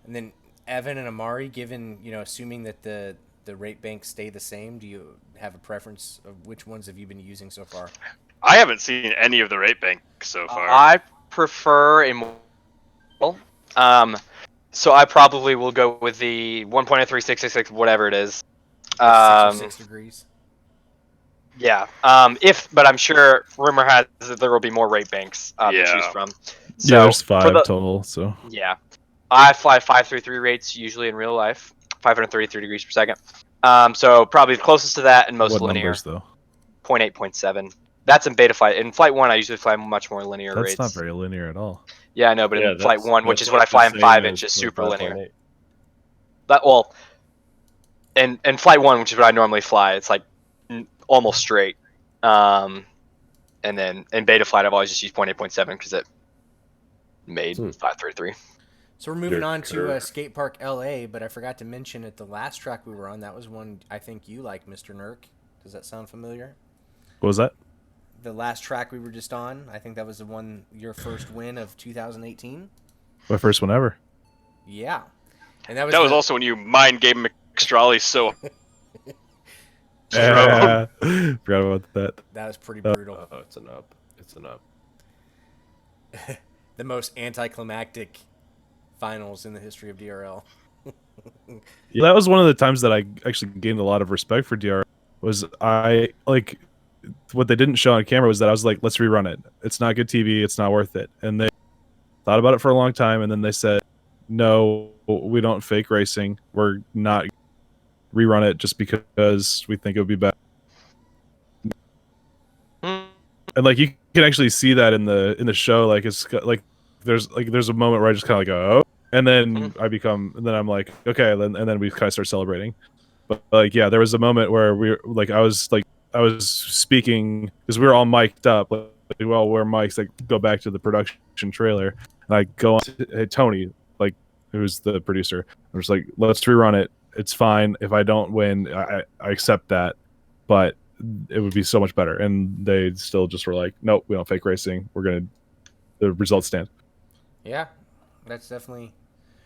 And then Evan and Amari, given, assuming that the rate banks stay the same, do you have a preference of which ones have you been using so far? I haven't seen any of the rate banks so far. I prefer a more. So I probably will go with the 1.0366, whatever it is. 6 degrees. Yeah. But I'm sure rumor has that there will be more rate banks to Yeah. choose from. So Yeah, there's for 5 the total. So yeah, I fly 533 rates usually in real life, 533 degrees per second. So probably the closest to that and most what linear, numbers though? 0.8, 0.7. That's in beta flight. In flight 1, I usually fly much more linear That's rates. not very linear at all. Yeah, I know, but Yeah, in flight 1, which that's is what I like the fly in same 5 as inches, for super linear. 5.8. But well, in flight 1, which is what I normally fly, it's like almost straight. And then in beta flight, I've always just used 0.8, 0.7 because it made 533. So we're moving Your on to curve. Skate Park LA, but I forgot to mention at the last track we were on, that was one I think you like, Mr. Nurk. Does that sound familiar? What was that? The last track we were just on, I think that was the one, your first win of 2018. My first one ever. Yeah. And that was, That was also when you mind game McStrolly so Yeah. Forgot about that. that was pretty brutal. Oh, it's an up. It's an up. The most anticlimactic finals in the history of DRL. Yeah, that was one of the times that I actually gained a lot of respect for DRL. Was I like what they didn't show on camera was that I was like, let's rerun it. It's not good TV. It's not worth it. And they thought about it for a long time, and then they said, no, we don't fake racing. We're not rerun it just because we think it would be better. And like you can actually see that in the show. Like it's like there's a moment where I just kind of like go, oh, and then and then I'm like, okay, and then we kind of start celebrating. But like, yeah, there was a moment where I was speaking because we were all mic'd up. Like, well, we're mics. Like, go back to the production trailer, and I go on to, hey, Tony, like, who's the producer. I'm just like, let's rerun it. It's fine if I don't win. I accept that, but it would be so much better. And they still just were like, nope, we don't fake racing. The results stand. Yeah, that's definitely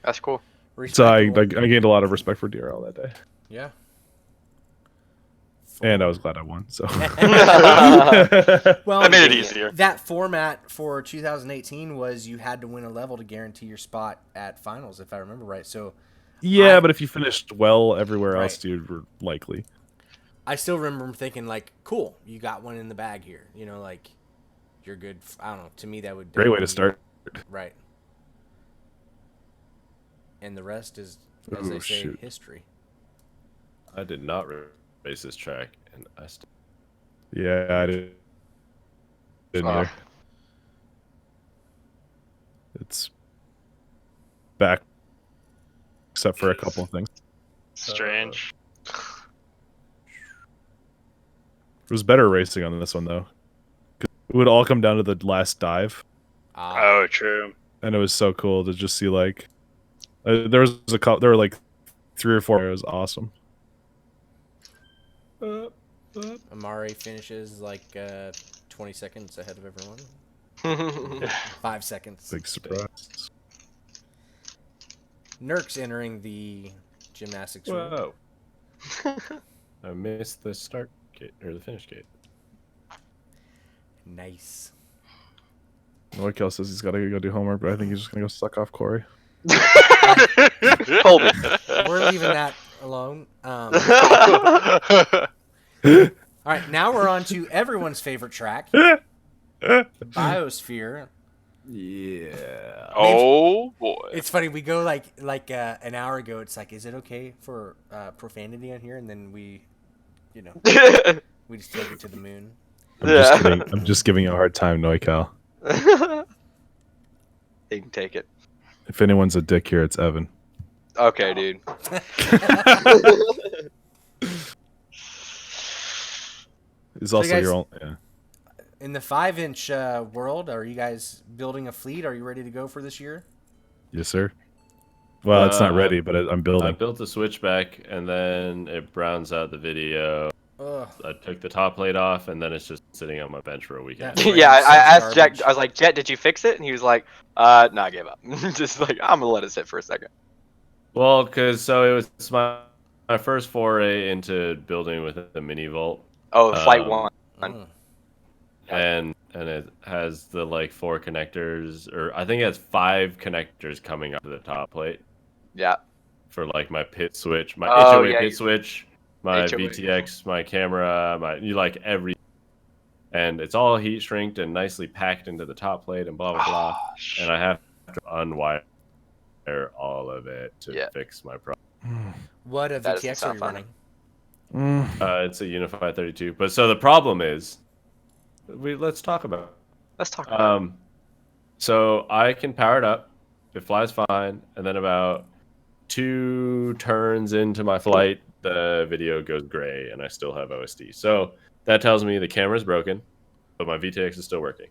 That's cool. So I respectable. gained a lot of respect for DRL that day, Yeah. and I was glad I won. So Well, that made it easier. that format for 2018 was you had to win a level to guarantee your spot at finals, if I remember right. So yeah, but if you finished well everywhere Right. else, you were likely. I still remember thinking, like, cool, you got one in the bag here. You know, like, you're good. I don't know. To me, that would Great way to definitely- start. Right. And the rest is, as they say, Shoot. history. I did not race this track, and I still. Yeah, I didn't either. It's back, except for a couple of things. Strange. It was better racing on this one though. It would all come down to the last dive, Oh, true. and it was so cool to just see like there were like 3 or 4. It was awesome. Amari finishes like 20 seconds ahead of everyone. 5 seconds. Big surprise. Nurk's entering the gymnastics room. Whoa! I missed the start gate or the finish gate. Nice. Noikal says he's got to go do homework, but I think he's just gonna go suck off Corey. Told me. We're leaving that alone. All right, now we're on to everyone's favorite track, Biosphere. Yeah. Oh boy. It's funny, we go like an hour ago. It's like, is it okay for profanity on here? And then we just take it to the moon. I'm just giving you a hard time, Noikal. He can take it. If anyone's a dick here, it's Evan. Okay, dude. He's also guys- your own. Yeah. In the 5-inch world, are you guys building a fleet? Are you ready to go for this year? Yes, sir. Well, it's not Uh, ready, but I'm I building. built the switchback, and then it browns out the video. Ugh. I took the top plate off, and then it's just sitting on my bench for a weekend. That- Yeah, I Such asked Jet. garbage. I was like, Jet, did you fix it? And he was like, no, I gave up. Just like, I'm gonna let it sit for a second. Well, so it was my first foray into building with a mini vault, Oh, flight Um, 1. Mm. and it has the like 4 connectors, or I think it has 5 connectors coming up to the top plate Yeah. for like my pit switch, my Oh, HOA yeah, pit switch, my HOA. VTX, my camera, you like every. and it's all heat shrinked and nicely packed into the top plate and blah blah blah. And I have to unwire all of it to fix my problem. What That doesn't VTX are sound you fun. running? It's a Unify 32. But so the problem is, let's talk about it. Let's talk about it. So I can power it up. It flies fine. And then about 2 turns into my flight, the video goes gray and I still have OSD. So that tells me the camera's broken, but my VTX is still working.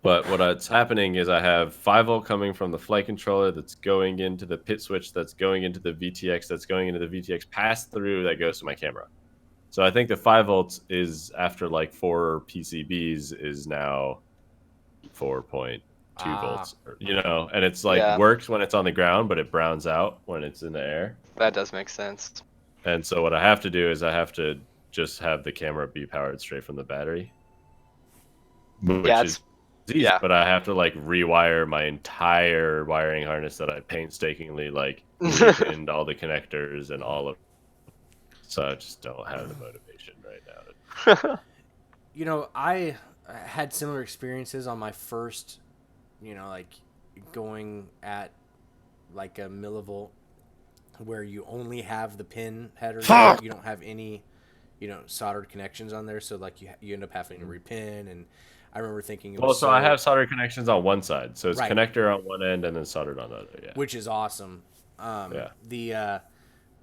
But what's happening is I have 5-volt coming from the flight controller that's going into the pit switch, that's going into the VTX, that's going into the VTX pass-through that goes to my camera. So I think the 5 volts is, after like 4 PCBs, is now 4.2 volts. And it's like works when it's on the ground, but it browns out when it's in the air. That does make sense. And so what I have to do is I have to just have the camera be powered straight from the battery. Which is easy, but I have to like rewire my entire wiring harness that I painstakingly like pinned all the connectors and all of. So I just don't have the motivation right now. I had similar experiences on my first, like going at like a millivolt, where you only have the pin header. You don't have any, soldered connections on there. So like you end up having to repin. And I remember thinking, so I have soldered connections on one side. So it's Right. connector on one end and then soldered on the other. Yeah. which is awesome.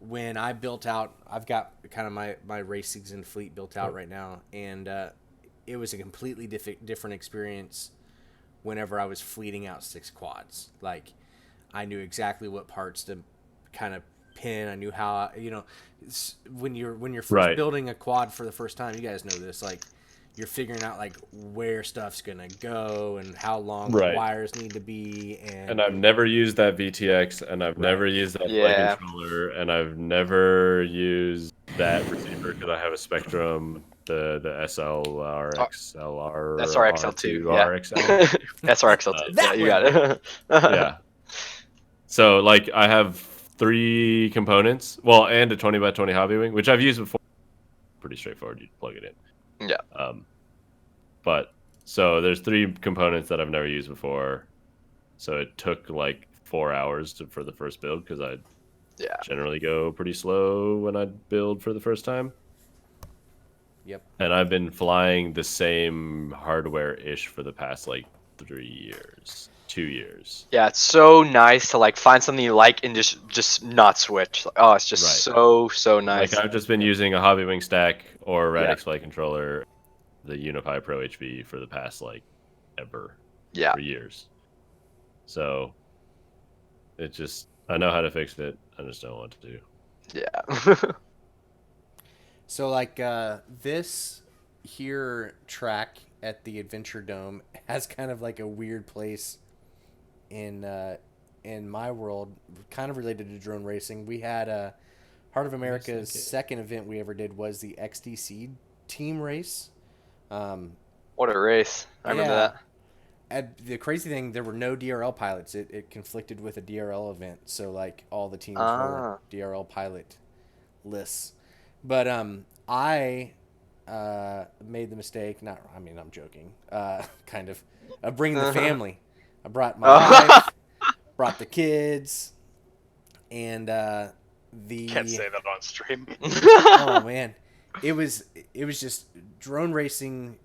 When I built out, I've got kind of my race season fleet built out right now, and it was a completely different experience whenever I was fleeting out 6 quads. Like, I knew exactly what parts to kind of pin. I knew how, when you're first building a quad for the first time, you guys know this, like, you're figuring out like where stuff's gonna go and how long the wires need to be, and I've never used that VTX, and I've never used that flight controller, and I've never used that receiver because I have a Spectrum, the SLR XLR, SRXL2, RXL. SRXL2. Yeah, you got it. Yeah. So like I have 3 components, and a 20x20 hobby wing, which I've used before. Pretty straightforward. You plug it in. Yeah. But so there's 3 components that I've never used before. So it took like 4 hours for the first build because I generally go pretty slow when I build for the first time. Yep. And I've been flying the same hardware-ish for the past like 2 years. Yeah, it's so nice to like find something you like and just not switch. Oh, it's just so nice. Like I've just been using a hobby wing stack or Radix flight controller, the Unify Pro HV for the past like for years. So it just, I know how to fix it. I just don't want to do. Yeah. So like this here track at the Adventure Dome has kind of like a weird place in my world, kind of related to drone racing. We had Heart of America's second event we ever did was the XDC team race. What a race. I remember that. And the crazy thing, there were no DRL pilots. It conflicted with a DRL event, so like all the teams were DRL pilot lists. But I made the mistake. I'm joking. Kind of bringing the family. I brought my wife, brought the kids, and Can't say that on stream. Oh man, it was just, drone racing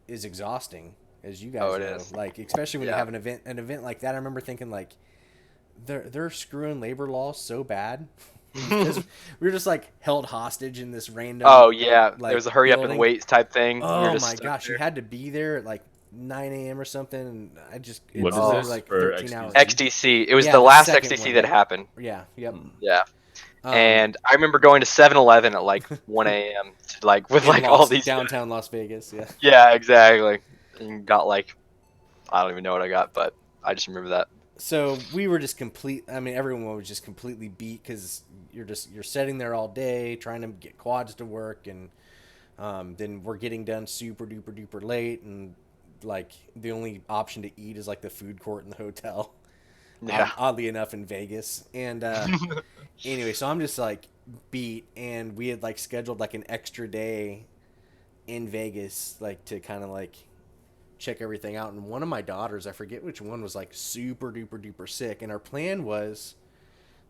is exhausting, as you guys know. Is. Like, especially when you have an event like that. I remember thinking like, they're screwing labor laws so bad. Because we were just like held hostage in this random. Oh yeah, like, there was a hurry building. up and wait type thing. Oh my gosh, you had to be there at like 9 a.m. or something. And I just what is this like for 13 hours. XDC? It was the last XDC that happened. Yeah. Yep. Yeah. And I remember going to 7-Eleven at like 1 a.m. to like with like all these downtown Las Vegas. Yeah. Yeah, exactly. And got like, I don't even know what I got, but I just remember that. So we were just everyone was just completely beat because you're sitting there all day trying to get quads to work, and then we're getting done super duper duper late, and like the only option to eat is like the food court in the hotel. Yeah. Oddly enough, in Vegas. And anyway, so I'm just like beat, and we had like scheduled like an extra day in Vegas, like to kind of like check everything out. And one of my daughters, I forget which one, was like super duper duper sick, and our plan was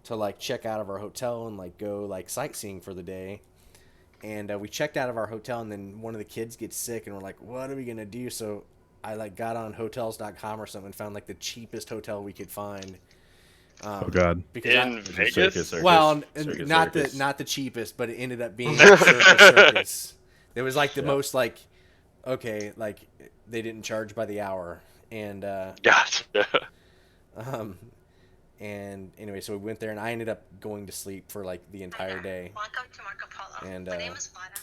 to like check out of our hotel and like go like sightseeing for the day. And we checked out of our hotel, and then one of the kids gets sick, and we're like, what are we gonna do? So I like got on hotels.com or something and found like the cheapest hotel we could find. Oh God. Because In Vegas? well, Circus, not circus. the cheapest, but it ended up being circus. It was like the most like, okay, like they didn't charge by the hour, and Gotcha. and anyway, so we went there, and I ended up going to sleep for like the entire day. Welcome to Marco Polo. And My name is Vana.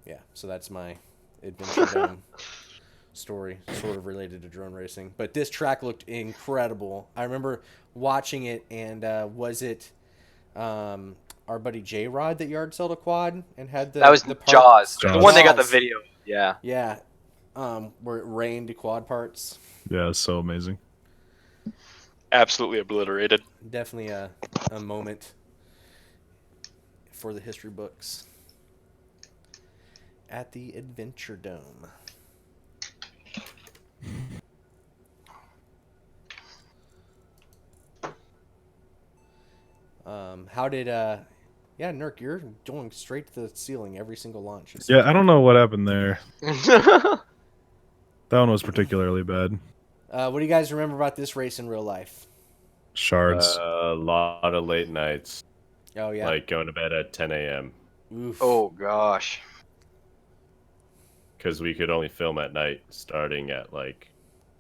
yeah, so that's my adventure dome story, sort of related to drone racing. But this track looked incredible. I remember watching it, and was it our buddy J Rod that yard sold a quad and had the That was the part- Jaws. The Jaws. one they got the Jaws. video. Yeah. Yeah, where it rained quad parts. Yeah, it's so amazing. Absolutely obliterated. Definitely a moment for the history books at the Adventure Dome. How did yeah, Nurk, you're going straight to the ceiling every single launch. Yeah, I don't know what happened there. That one was particularly bad. What do you guys remember about this race in real life? Shards. A lot of late nights, Oh yeah. like going to bed at 10 a.m. Oof. Oh gosh. because we could only film at night starting at like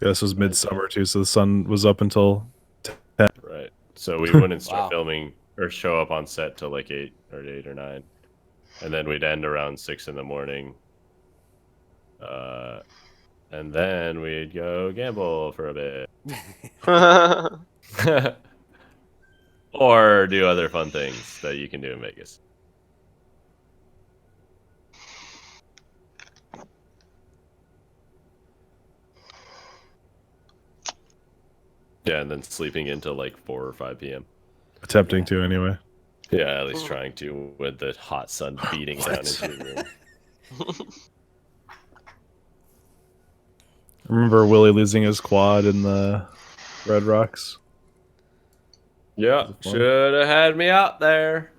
Yeah, this was midsummer too, so the sun was up until right. So we wouldn't start Wow. filming or show up on set till like 8 or 9, and then we'd end around 6 in the morning. And then we'd go gamble for a bit, or do other fun things that you can do in Vegas. Yeah, and then sleeping until like 4 or 5 p.m. attempting to anyway. Yeah, at least trying to, with the hot sun beating down into your room. I remember Willie losing his quad in the Red Rocks. Yeah, should have had me out there.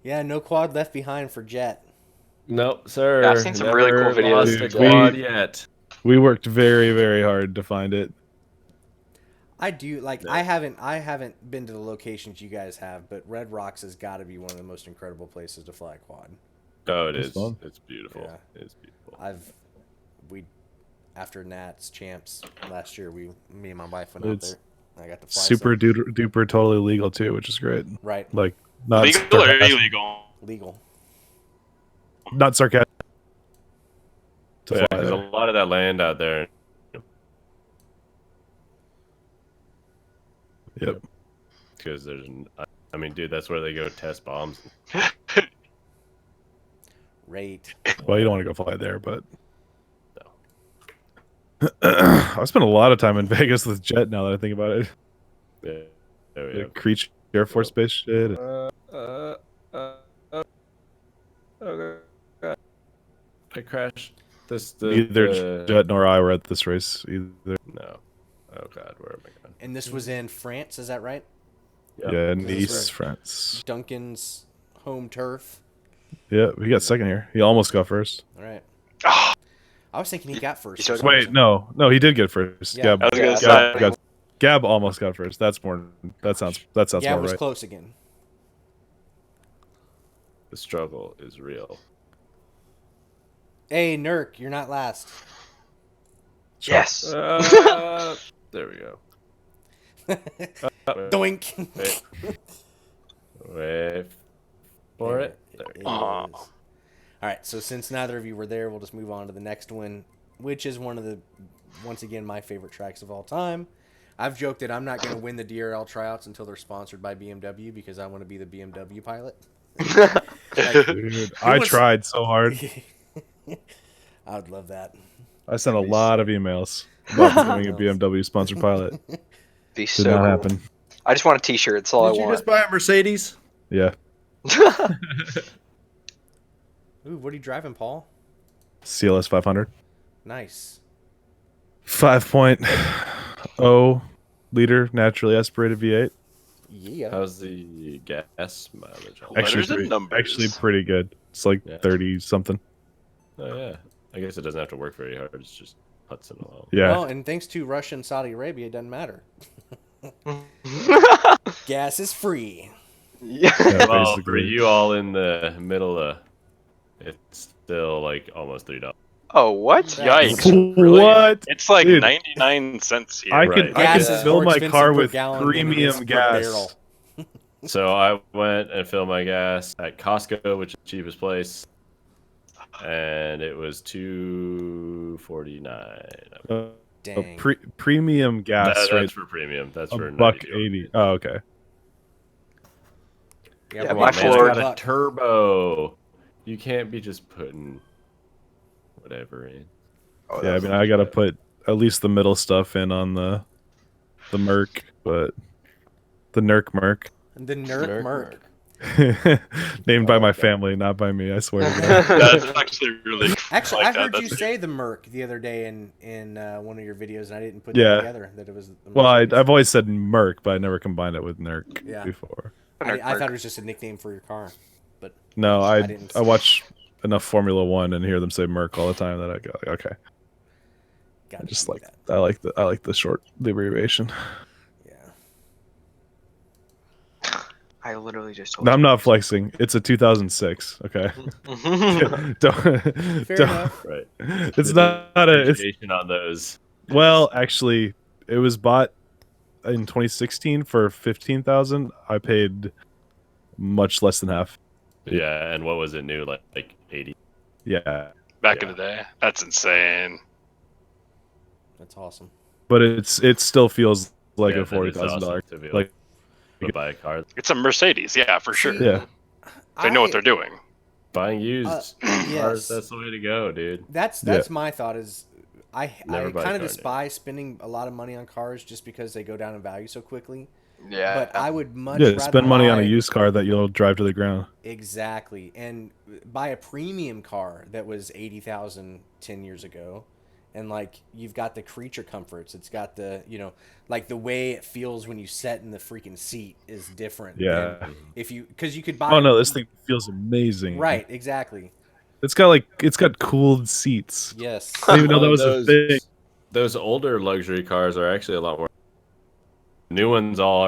Yeah, no quad left behind for Jet. Nope, sir. Yeah, I've seen some really cool Never videos. lost a Dude, quad yet. We worked very, very hard to find it. I do like. Yeah. I haven't been to the locations you guys have, but Red Rocks has got to be one of the most incredible places to fly a quad. Oh, it It's is. fun. It's beautiful. Yeah. It's beautiful. After Nats champs last year, me and my wife went out It's there. I got to fly Super some. duper totally legal too, which is great. Right, Like not Legal or sarcastic- illegal? legal. not sarcastic. To Yeah, fly there's a there. lot of that land out there. Yep. Because there's, I mean, dude, that's where they go test bombs. Rate. Well, you don't want to go fly there, but I spent a lot of time in Vegas with Jet. Now that I think about it, Yeah, there we the go. Creech Air Force Base shit. Okay. I crashed. Neither Jet nor I were at this race either. No. Oh god, where am I going? And this was in France, is that right? Yep. Yeah, This is Nice, where- France. Duncan's home turf. Yeah, he got second here. He almost got first. All right. Ah, I was thinking he got first. You for showed- some Wait, reason. no, he did get first. Yeah. Gab, I was gonna Yeah. say. Gab almost got first. That's more. That sounds Yeah, it more was right. close again. The struggle is real. Hey, Nurk, you're not last. Yes. There we go. Doink. Wait. Wait for it. There we go. Aw. is. All right, so since neither of you were there, we'll just move on to the next one, which is one of the, once again, my favorite tracks of all time. I've joked that I'm not going to win the DRL tryouts until they're sponsored by BMW because I want to be the BMW pilot. Like, Dude, I was- tried so hard. I would love that. I sent a lot of emails about becoming a BMW sponsored pilot. Be Did so not cool. happen. I just want a T-shirt. That's all I want. buy a Mercedes? Yeah. Ooh, what are you driving, Paul? CLS 500. Nice. 5.0 liter naturally aspirated V8. Yeah. How's the gas mileage on that? Letters and numbers. Actually pretty good. It's like Yeah. 30 something. Oh yeah, I guess it doesn't have to work very hard. It's just Hudson alone. Yeah. Well, and thanks to Russia and Saudi Arabia, it doesn't matter. Gas is free. Yeah. Yeah, Well, for basically. you all in the middle of, it's still like almost $3. Oh, what? Yikes. Really? What? It's like Dude. 99 cents here. I Right. can Gas is fill more my expensive car per with gallon than it is per premium barrel. gas. So I went and filled my gas at Costco, which is the cheapest place, and it was $2.49. Dang. Premium gas, That's right? for premium. That's A for $1.80. Oh, okay. Yeah, we're my getting Ford- $1 got a buck. turbo. You can't be just putting whatever in. Oh, Yeah, I that's mean, I gotta put at least the middle stuff in on the Merc, but the Nerk Merc, The Nerk Merc. named by Oh, my okay. family, not by me. I swear to God. That's actually really cool. Actually, like I heard that. you That's say the Merc the other day in one of your videos, and I didn't put Yeah. that together. That it was. The Well, Mercedes. I've always said Merc, but I never combined it with Nerk Yeah. before. I thought it was just a nickname for your car, but No, I I didn't. watch enough Formula One and hear them say Merc all the time that I go, like, okay. Gotta I just do like that. I like the short the abbreviation. Yeah. I literally just told No, I'm not flexing. It's a 2006. Okay. you. don't. Fair don't- enough. Right. It's not a. It's, Depreciation on those. well, actually, it was bought in 2016 for 15,000. I paid much less than half. Yeah, and what was it new? Like 80. Yeah, Back in Yeah. the day. That's insane. That's awesome. but it still feels like Yeah, a that is $40,000. awesome to be able like- to buy a car. It's a Mercedes, yeah, for sure. See, Yeah. They know what they're doing. Buying used yes. cars, that's the way to go, dude. That's Yeah. my thought is I Never buy a kind of car new. despise spending a lot of money on cars just because they go down in value so quickly. Yeah. But I would much Yeah, rather spend money on a buy- used car that you'll drive to the ground. Exactly. And buy a premium car that was 80,000 10 years ago. And like you've got the creature comforts. It's got the, like the way it feels when you sit in the freaking seat is different. Yeah. than if you cuz you could buy Oh no, this thing feels amazing. Right, exactly. It's got cooled seats. Yes. I didn't even know that Well, was a thing. Those older luxury cars are actually a lot more. New ones all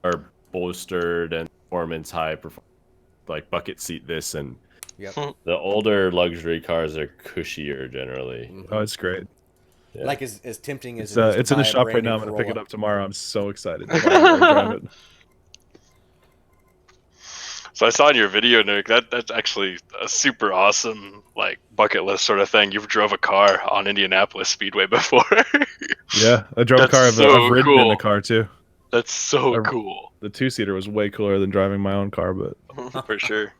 are bolstered and performance high, like bucket seat this, and Yep. the older luxury cars are cushier generally. Oh, it's great. Yeah. Like as tempting as It's, it is to it's in the buy a shop brand right now. new I'm gonna pick it Corolla. up tomorrow. I'm so excited to drive it. So I saw in your video, Nick, that's actually a super awesome like bucket list sort of thing. You've drove a car on Indianapolis Speedway before. Yeah, I drove a That's car. I've so ridden in cool. the car too. That's so I- cool. The 2-seater was way cooler than driving my own car. But For sure.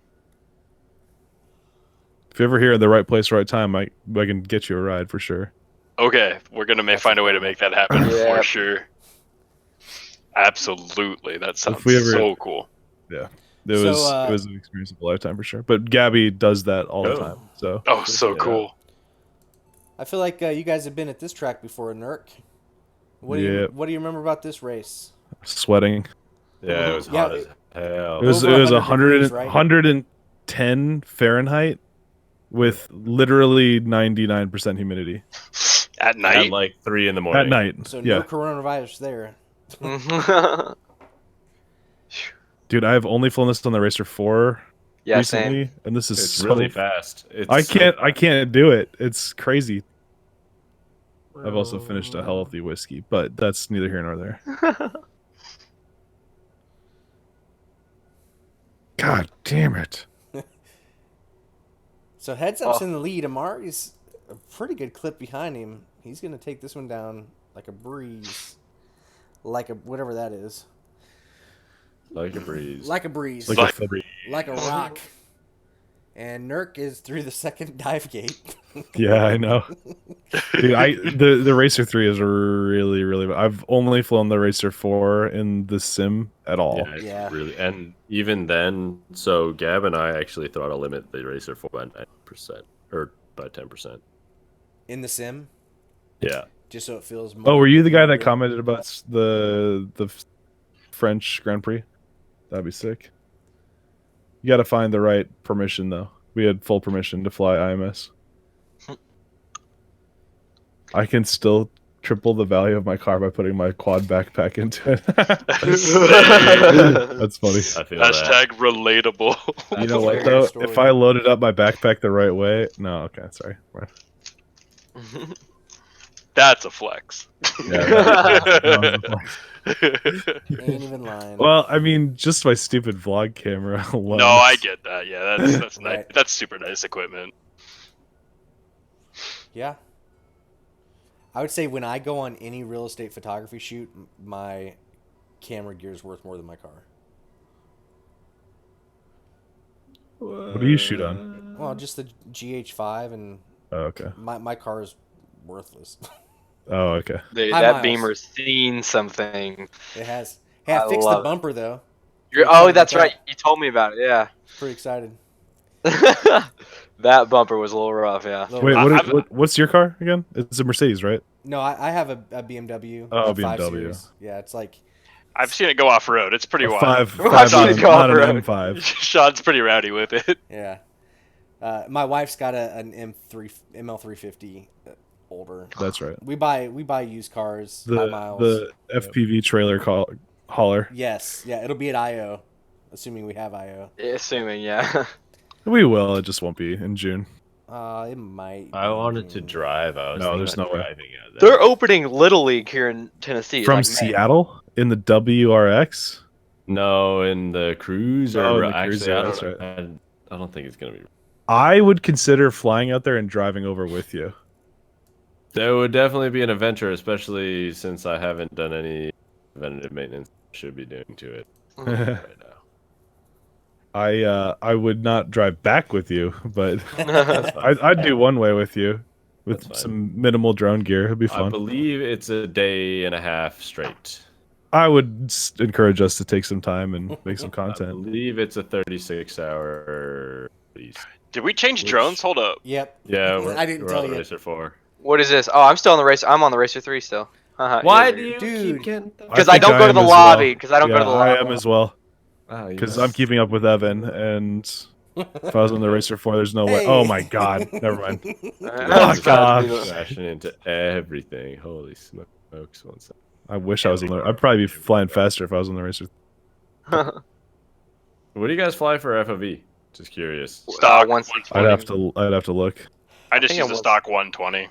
if you're ever here at the right place, right time, I can get you a ride for sure. Okay, we're gonna find a way to make that happen Yeah. for sure. Absolutely, that sounds we ever- so cool. It So, was an experience of a lifetime for sure. But Gabby does that all the Oh. time. So Oh, so Yeah. cool. I feel like you guys have been at this track before, Nerk. What do Yep. you remember about this race? sweating. Yeah, it was Yeah, hot as hell. It was Over 100 100 degrees, right? 110 Fahrenheit with literally 99% humidity At At night. like 3 in the morning. at night. So yeah, no coronavirus there. dude, I've only flown this on the Racer 4 Yeah, recently, same. and this is It's so really fast. It's I so can't fast. do it. It's crazy. I've also finished a healthy whiskey, but that's neither here nor there. God damn it. So heads up's Oh. in the lead. Amari's a pretty good clip behind him. He's gonna take this one down like a breeze, like a whatever that is, Like a breeze. like a breeze, Like Like- a February. like a rock. And Nurk is through the second dive gate. Yeah, I know. Dude, the Racer 3 is really. I've only flown the Racer 4 in the sim at all. Yeah, it's Yeah. really, and even then, so Gab and I actually throttle limit the Racer 4 by 9% or by 10%. In the sim, Yeah. just so it feels more. Oh, were you the guy that real. commented about the French Grand Prix? That'd be sick. You got to find the right permission though. We had full permission to fly IMS. I can still triple the value of my car by putting my quad backpack into it. That's funny. I feel that. Hashtag relatable. You know That's a what very though? good story. If I loaded up my backpack the right way, no, okay, sorry. That's a flex. Yeah, that was Ain't even lying. well, I mean, just my stupid vlog camera alone. No, I get that. Yeah, that's nice. Right. That's super nice equipment. Yeah. I would say when I go on any real estate photography shoot, my camera gear is worth more than my car. What do you shoot on? Well, just the GH5 and Oh, okay. my car is worthless. Oh, okay. Dude, Hi, that Miles. Beamer's seen something. It has. Hey, I I fixed the love it. bumper though. You're, Pretty oh, excited that's about right. You told me about it. Yeah. Pretty excited. That bumper was a little rough. Yeah. Little Wait, rough. what's your car again? It's a Mercedes, right? No, I have a BMW. Oh, a 5 BMW. Series. Yeah, it's like I've seen it go off road. It's pretty A wild. five, I've seen it go not an off-road. M5. Sean's pretty rowdy with it. yeah. My wife's got an ML350 older. That's right. We buy used cars, high miles. The FPV trailer hauler. Yes, yeah, it'll be at IO, assuming we have IO. Assuming, yeah. We will. It just won't be in June. It might. I be wanted to June. drive. I was No, thinking there's about no way. driving out there. They're opening Little League here in Tennessee. From like May. Seattle in the WRX. No, in the cruise Oh, or in the actually, cruiser, I that's don't, right. I don't think it's gonna be. I would consider flying out there and driving over with you. There would definitely be an adventure, especially since I haven't done any preventative maintenance. Should be doing to it right now. I would not drive back with you, but That's fine. I'd do one way with you with That's fine. some minimal drone gear. It'd be I fun. believe it's a day and a half straight. I would encourage us to take some time and make some I content. believe it's a 36-hour release. Did we change Which- drones? Hold up. Yep. Yeah, we're, I didn't we're tell on you. Racer 4. What is this? Oh, I'm still on the race. I'm on the Racer 3 still. Why do you Dude. keep getting? Because I think don't go to am the as lobby. well. Because I don't go to the Yeah, lobby. I am as well. Wow, you Because must- I'm keeping up with Evan, and if I was on the Racer 4, there's no way. Oh Hey. my god. Never mind. Oh, This God. guy's crashing into everything. Holy smokes! One second. I wish I was on the. I'd probably be flying faster if I was on the Racer. What do you guys fly for FOV? Just curious. Stock. once- I'd have to look. I just think use it a was- stock 120.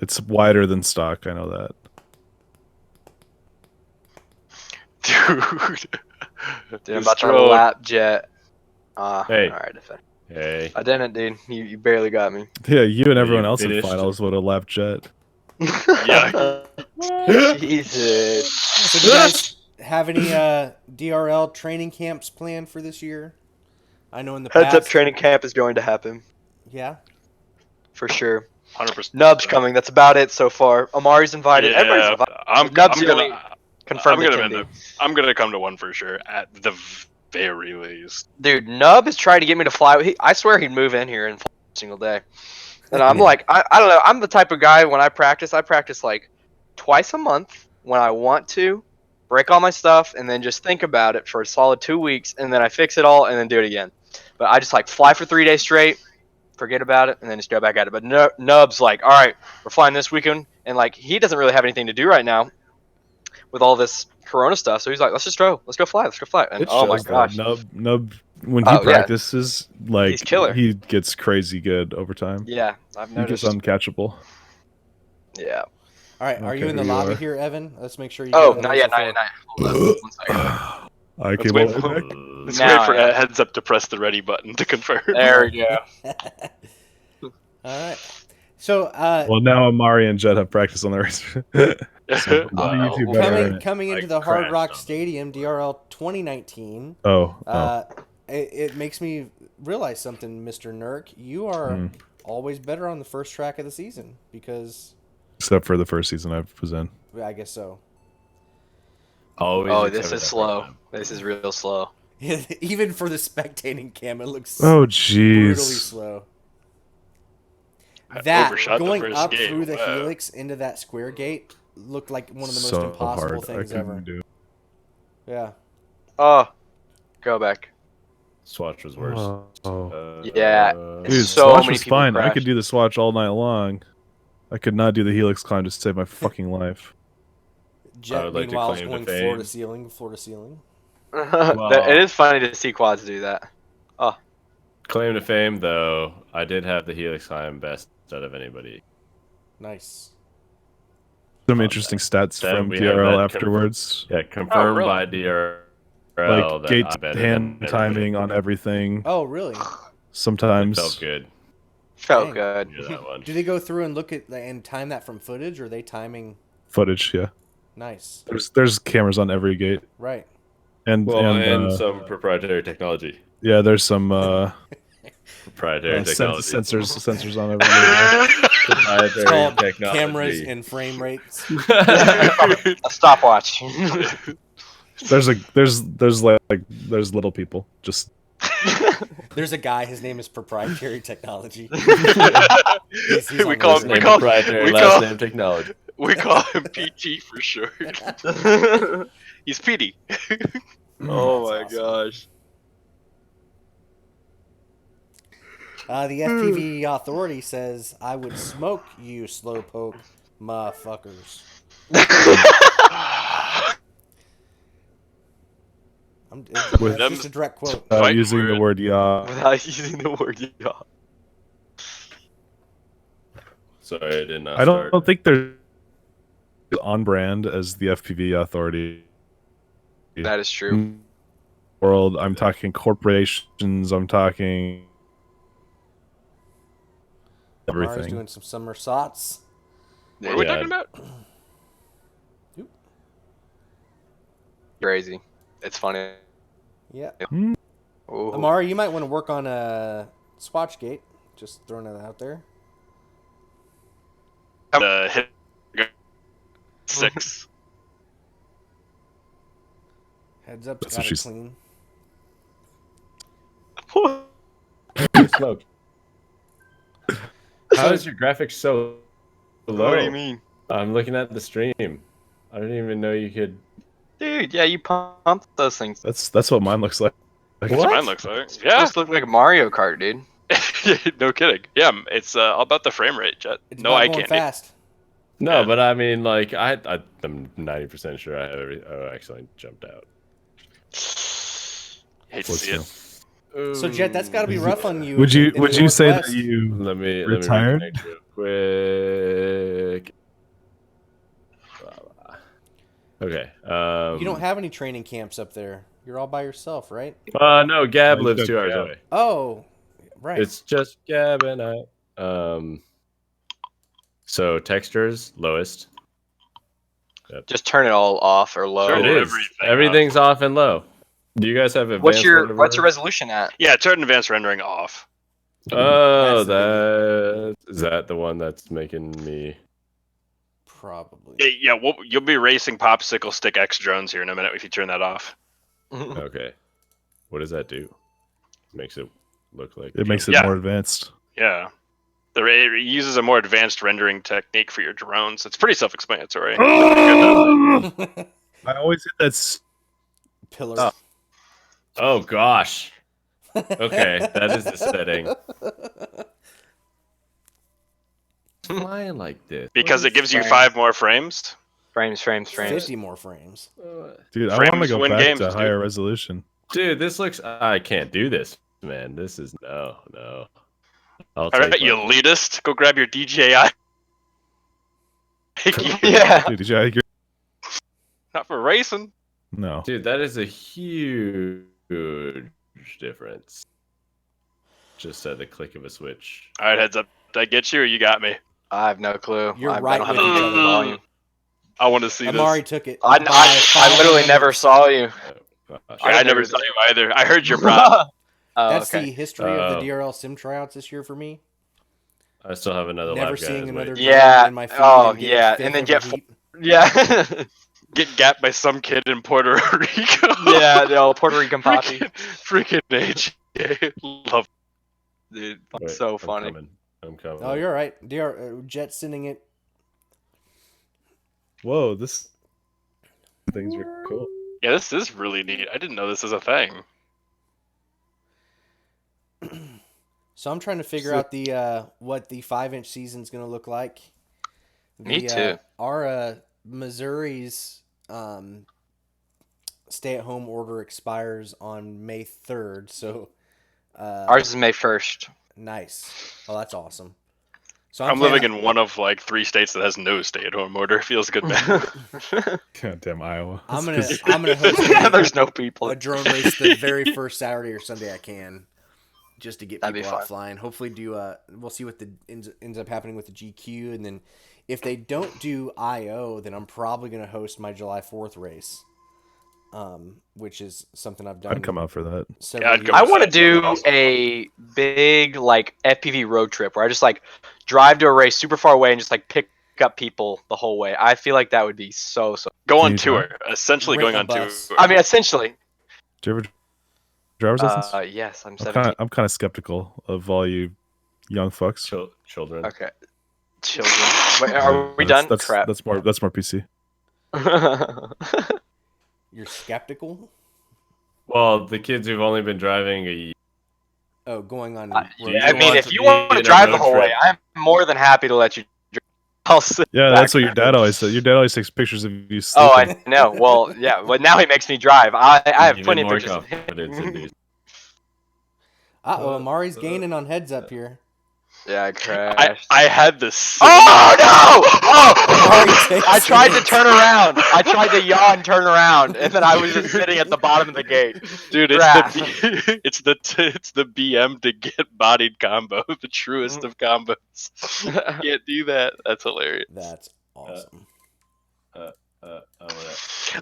It's wider than stock. I know that. Dude. Dude, I'm about to Strode. lap jet. Hey. All right. Hey. I didn't, dude. You barely got me. Yeah, you and everyone you else in finished? finals would have lap jet. Yeah. Jesus. So do you guys have any DRL training camps planned for this year? I know in the Heads past. up, training camp is going to happen Yeah. for sure. 100%. Nub's coming. That's about it so far. Amari's invited. Everybody's invited. I'm Nub's gonna really confirmed I'm gonna attendee. I'm gonna come to one for sure at the very least. Dude, Nub is trying to get me to fly. I swear he'd move in here and fly every single day. And I'm like, I don't know. I'm the type of guy when I practice like twice a month when I want to break all my stuff and then just think about it for a solid 2 weeks and then I fix it all and then do it again. But I just like fly for 3 days straight, forget about it, and then just go back at it. But Nub's like, all right, we're flying this weekend, and like he doesn't really have anything to do right now with all this Corona stuff. So he's like, let's go fly. And It oh my shows, though. gosh, Nub when he Oh, yeah. practices, like He's killer. he gets crazy good over time. yeah, I've He gets noticed. uncatchable. Yeah. All right. Are you Okay, in the you lobby are. here, Evan? Let's make sure you. Oh, get in the not yet, Racer not four. yet, not yet. Hold on, 1 second. I Let's came wait all the for- way back. Let's Now, wait for yeah. heads up to press the ready button to confirm. There we go. All right. So Well, now Amari and Jed have practice on the Racer. So, Uh, you two better earn it. coming into I the Hard crashed Rock on it. Stadium DRL 2019. Oh, Uh, it makes me realize something, Mr. Nurk. You are Hmm. always better on the first track of the season because Except for the first season I was in. I guess so. Always. Oh, except this for is that slow. first time. This is real slow. Even for the spectating cam, it looks Oh, brutally jeez. slow. I That overshot the going first up gate. through the Wow. helix into that square gate looked like one of the most So impossible hard. things I ever. couldn't do. Yeah. Oh, go back. Swatch was worse. Yeah, Dude, So Swatch many was people fine. I crashed. could do the Swatch all night long. I could not do the Helix climb to save my fucking life. Jet, would like to meanwhile, is claim going the floor to fame. ceiling, floor to ceiling. It is funny to see quads do that. Claim to fame, though, I did have the Helix climb best out of anybody. Nice. Some Oh, interesting stats that from we have DRL that afterwards. Yeah, confirmed really? by DRL Like that gate I'm better hand than timing on everything. Oh, really? It Sometimes felt good. Felt Dang. good. Hear that one. Do they go through and look at and time that from footage, or are they timing? footage. Yeah, Nice. there's cameras on every gate, Right. and Well, and, and some proprietary technology. yeah, there's some Proprietary technology. sensors on every gate. Proprietary It's called technology. cameras and frame rates. A stopwatch. There's there's little people just There's a guy. His name is proprietary technology. He's we on call the him. list. We call. proprietary We last call. name technology. We call him PT for short. He's PD. Oh my That's awesome. gosh. The FPV authority says, "I would smoke you, slowpoke, motherfuckers." With That's just a direct quote. Fighting using the word. word "yeah." Without using the word yeah. Sorry, I did not I start. don't think they're on brand as the FPV authority That is true. world. I'm talking corporations. I'm talking Mari's everything. doing some somersaults. What are we Yeah. talking about? Crazy. It's funny. Yeah. Hmm. Ooh. Amari, you might want to work on a Swatchgate. Just throwing it out there. Hit 6. Heads up, That's got what it she's- clean. Smoke. How is your graphics so low? What do you mean? I'm looking at the stream. I didn't even know you could. Dude, yeah, you pump those things. That's what mine looks like. That's what mine looks like. Yeah. Supposed to look like a Mario Kart, dude. No kidding. Yeah, it's all about the frame rate, Jet. It's No not eye going candy. fast. No, Yeah. but I mean, like, I'm 90% sure I have every. Oh, actually, I jumped out. Hate to What's see new? it. So Jet, that's got to be rough on you. Would you in the say that Northwest. you Let me Retired? reconnect real quick. Okay. You don't have any training camps up there. You're all by yourself, right? No, Gab he's lives got 2 hours Gab. away. Oh, right. It's just Gab and I. So textures lowest. Just turn it all off or low. Turn It is. everything Everying's off and low. Do you guys have advanced? What's your whatever? resolution at? Yeah, turn advanced rendering off. Oh, That's the is that the one that's making me? Probably. Yeah, you'll be racing popsicle stick X drones here in a minute if you turn that off. Okay. What does that do? Makes it look like it makes it Yeah. more advanced. Yeah. It uses a more advanced rendering technique for your drones. It's pretty self-explanatory. I always hit that. Pillar. Oh gosh. Okay, that is the setting. Flying like this Because What it gives you Frames. 5 more frames. Frames. 50 more frames. Dude, I want to Frames go win back games, to dude. higher resolution. Dude, this looks. I can't do this, man. This is no. I'll All right, take you my- elitist. Go grab your DJI. Yeah. Dude, did you? Not for racing. No. Dude, that is a huge difference. Just at the click of a switch. All right, heads up. Did I get you or you got me? I have no clue. You're I right don't have with the each other. volume. I want to see Amari this. took it. I by literally 5 never minutes. saw you. Oh, gosh. I never saw you either. I heard your prop. Oh, That's okay. the history of the Oh. DRL sim tryouts this year for me. I still have another Never lap, guys. seeing Wait. another drone Yeah. in my feed Oh, and getting yeah. fifth And then over get heat. Yeah. Get gapped by some kid in Puerto Rico. Yeah, the old Puerto Rican poppy. Freaking AJ. Love. Dude, Wait, so I'm funny. coming. I'm coming. Oh, you're right. Jet sending it. Whoa, this things are cool. Yeah, this is really neat. I didn't know this was a thing. So I'm trying to figure out the what the 5-inch season's going to look like. Me too. Our Missouri's stay-at-home order expires on May 3rd, so Ours is May 1st. nice. Oh, that's awesome. So I'm living in one of like 3 states that has no stay-at-home order. Feels good, man. Goddamn Iowa. I'm gonna host There's no people. a drone race the very first Saturday or Sunday I can, just to get That'd be people out fun. flying. Hopefully, we'll see what ends up happening with the GQ, and then if they don't do IO, then I'm probably gonna host my July 4th race, which is something I've done. I'd come out for that. several I'd go years. I want to That's do awesome. a big like FPV road trip where I just like drive to a race super far away and just like pick up people the whole way. I feel like that would be so. Go on you tour. Essentially Rent going a on tour. bus. I mean, essentially. Do you ever driver's license? Yes, I'm I'm 17. kind of skeptical of all you young fucks. Children. Okay. Children. Wait, are we That's- done? That's Crap. that's more PC. You're skeptical? Well, the kids who've only been driving a Oh, going on. I road you mean, trips? if you be want to in a drive the road whole way, trip. I'm more than happy to let you. I'll sit Yeah, back. that's what your dad always said. Your dad always takes pictures of you sleeping. Oh, I know. Well, yeah. But now he makes me drive. I have even plenty of more pictures. of confidence in him. these. Amari's gaining on heads up here. Yeah, I crashed. I had this. Oh no! Amari Oh! takes I tried to it. turn around. I tried to yaw and turn around, and then I was just sitting at the bottom of the gate. Dude, it's the BM to get bodied combo, the truest of combos. Can't do that. That's hilarious. That's awesome.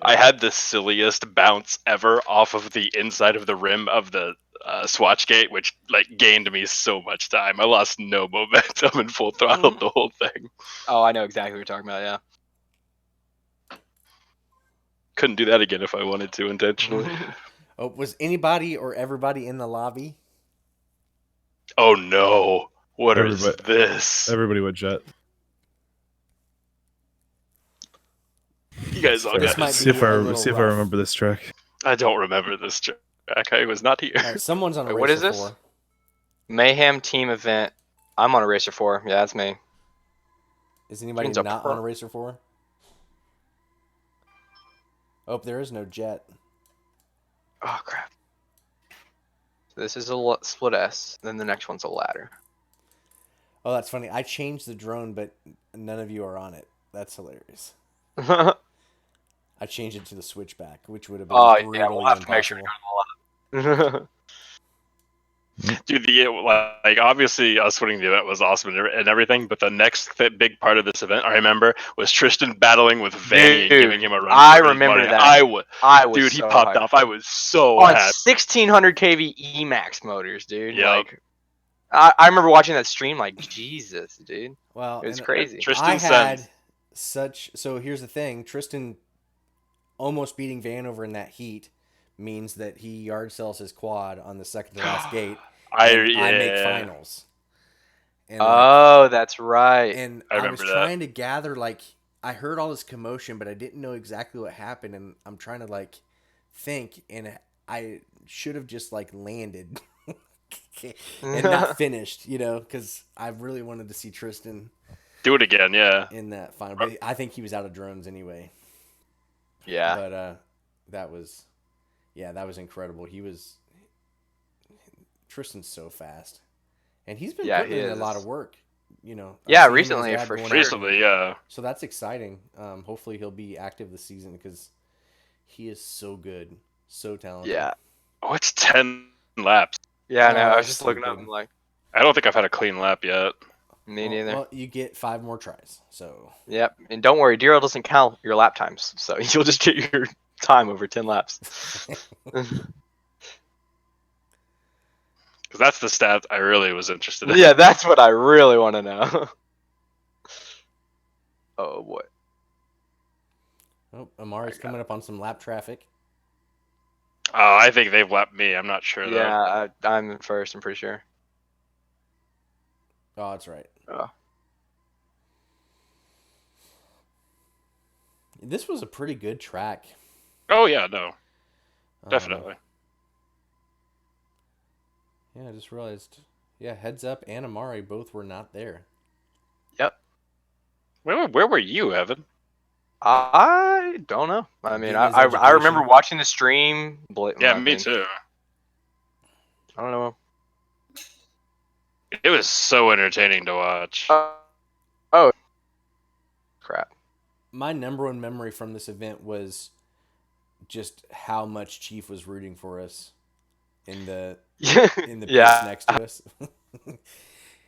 I had the silliest bounce ever off of the inside of the rim of the swatch gate, which like gained me so much time. I lost no momentum and full throttled the whole thing. Oh, I know exactly what you're talking about. Couldn't do that again if I wanted to intentionally. Yeah. Oh, was anybody or everybody in the lobby? Oh no! What is Everybody- this? Everybody went jet. You guys all This got might this. be See if a I little see if I rough. remember this track. I don't remember this track. I was not here. All right, someone's on a Wait, racer what is this? 4. Mayhem team event. I'm on a racer 4. Yeah, that's me. Is anybody Means a not pro- on a racer 4? Oh, there is no jet. Oh crap. So this is a split S. Then the next one's a ladder. Oh, that's funny. I changed the drone, but none of you are on it. That's hilarious. Oh I changed it to the switchback, which would have been yeah, brutally we'll have to make sure impossible. to go to the ladder. Dude, like obviously us winning the event was awesome and everything, but the next big part of this event I remember was Tristan battling with Vanny and Dude, giving him a run. I for his remember money. that. I was, Dude, he so popped hyped. off. I was so On happy. 1600 kV Emax motors, dude. Yep. Like, I remember watching that stream. Like, Jesus, dude, Well, it was and crazy. Tristan I had sends. such. So here's the thing: Tristan almost beating Vanover in that heat means that he yard sells his quad on the second to last gate. I make finals. And Oh, that's right. and I I was remember that. trying to gather, like, I heard all this commotion, but I didn't know exactly what happened, and I'm trying to like think, and I should have just like landed and not finished, because I really wanted to see Tristan do it again, yeah. in that final. But I think he was out of drones anyway. Yeah. But that was incredible. Tristan's so fast, and he's been Yeah, putting he in a is. lot of work. Yeah, I've seen him and his recently, dad for going sure. out Recently, yeah. So that's exciting. Hopefully he'll be active this season because he is so good, so talented. Yeah. Oh, it's 10 laps. Yeah, I know. I Oh, was just looking up stupid. and like, I don't think I've had a clean lap yet. me neither. Well, you get 5 more tries. So Yep. And don't worry, DRL doesn't count your lap times, so you'll just get your time over 10 laps. Because that's the stat I really was interested in. Yeah, that's what I really want to know. Oh boy. Oh, Amari's coming up on some lap traffic. Oh, I think they've lapped me. I'm not sure though. Yeah, I'm in first. I'm pretty sure. Oh, that's right. Oh. This was a pretty good track. Oh yeah, no, I don't know. definitely. Yeah, I just realized. Yeah, Heads Up and Amari both were not there. Yep. Where were you, Evan? I don't know. I mean, Getting his I remember education. watching the stream. Yeah, me too. I don't know. It was so entertaining to watch. Oh, crap. My number one memory from this event was just how much Chief was rooting for us in the pits Yeah. next to us.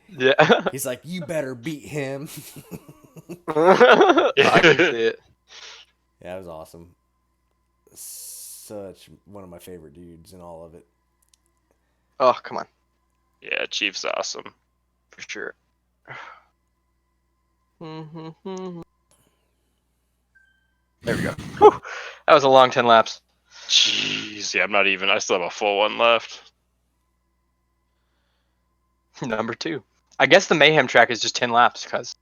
Yeah. He's like, "You better beat him." I can see it. Yeah, it was awesome. Such one of my favorite dudes in all of it. Oh, come on. Yeah, Chief's awesome. For sure. There we go. Whew. That was a long 10 laps. Jeez, yeah, I'm not even. I still have a full one left. Number 2. I guess the Mayhem track is just 10 laps because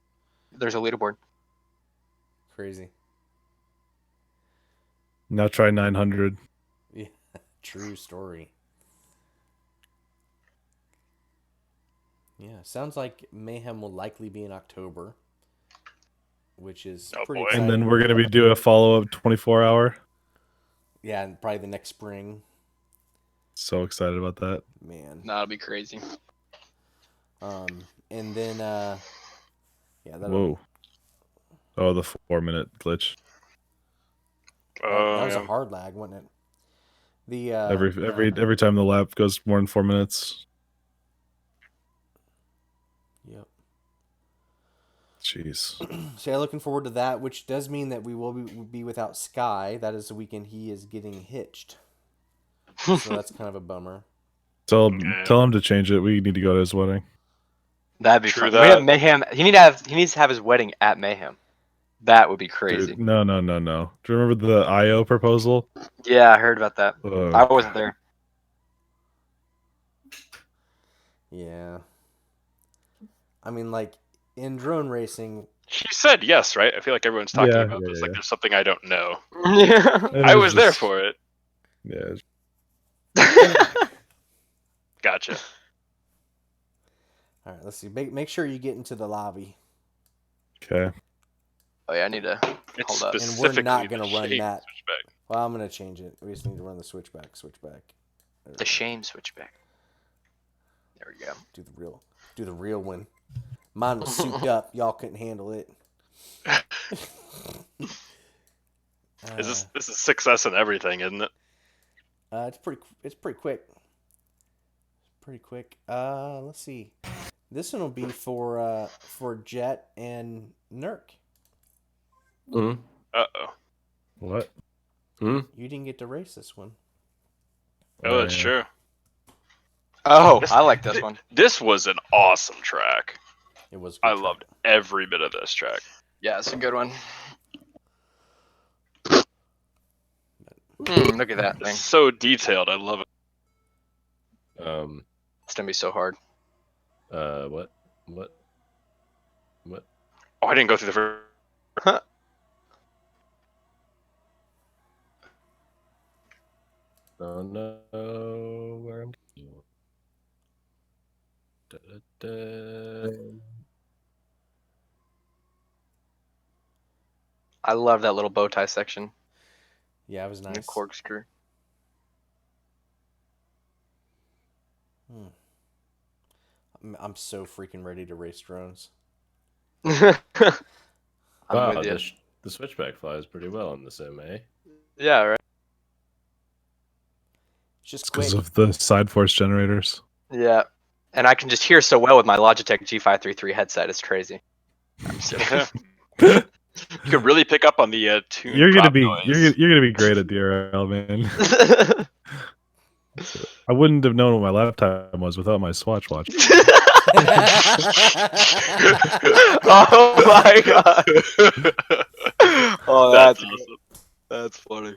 there's a leaderboard. Crazy. Now try 900. Yeah, true story. Yeah, sounds like Mayhem will likely be in October, which is Oh, pretty boy. exciting. And then we're going to be doing a follow-up 24-hour. Yeah, and probably the next spring. So excited about that. Man. That'll be crazy. And then yeah, that'll, Whoa. Oh, the 4-minute glitch. that Oh, was a yeah. hard lag, wasn't it? The Every time the lap goes more than 4 minutes. Yep. Jeez. So yeah, looking forward to that, which does mean that we will be without Sky. That is the weekend he is getting hitched. So that's kind of a bummer. Tell Okay. him to change it. We need to go to his wedding. That'd be True fun. We have that. Mayhem. He needs to have his wedding at Mayhem. That would be crazy. Dude, no. Do you remember the IO proposal? Yeah, I heard about that. I wasn't there. Yeah. I mean, like, in drone racing, He said yes, right? I feel like everyone's talking Yeah, about yeah, this. yeah. Like there's something I don't know. Yeah. It I was there just- for it. Yeah. Gotcha. all right, let's see. Make sure you get into the lobby. Okay. Oh yeah, I need to It's hold up. And we're specifically not gonna the run shade that. switchback. Well, I'm going to change it. We just need to run the switchback. There we The go. shame switchback. There we go. Do the real one. Mine was souped up. Y'all couldn't handle it. This is success in everything, isn't it? It's pretty quick. Let's see. This one will be for Jet and Nurk. Mm. Uh-oh. What? You didn't get to race this one. Oh, that's yeah. true. Oh, I like this one. This was an awesome track. It was. a I good track. loved every bit of this track. Yeah, it's a good one. Look at that thing. It's so detailed. I love it. It's gonna be so hard. What? Oh, I didn't go through the first. Oh no, where am I? Da, da, da. I love that little bow tie section. Yeah, it was And the nice. corkscrew. I'm so freaking ready to race drones. I'm Wow, with you. the switchback flies pretty well in this MA. Yeah, right. It's just It's quick. because of the side force generators. Yeah. And I can just hear so well with my Logitech G533 headset. It's crazy. I'm so You could really pick up on the tune. You're gonna drop be noise. you're gonna be great at DRL, man. I wouldn't have known what my lap time was without my Swatch watch. Oh my god. Oh, That's that's awesome. that's funny.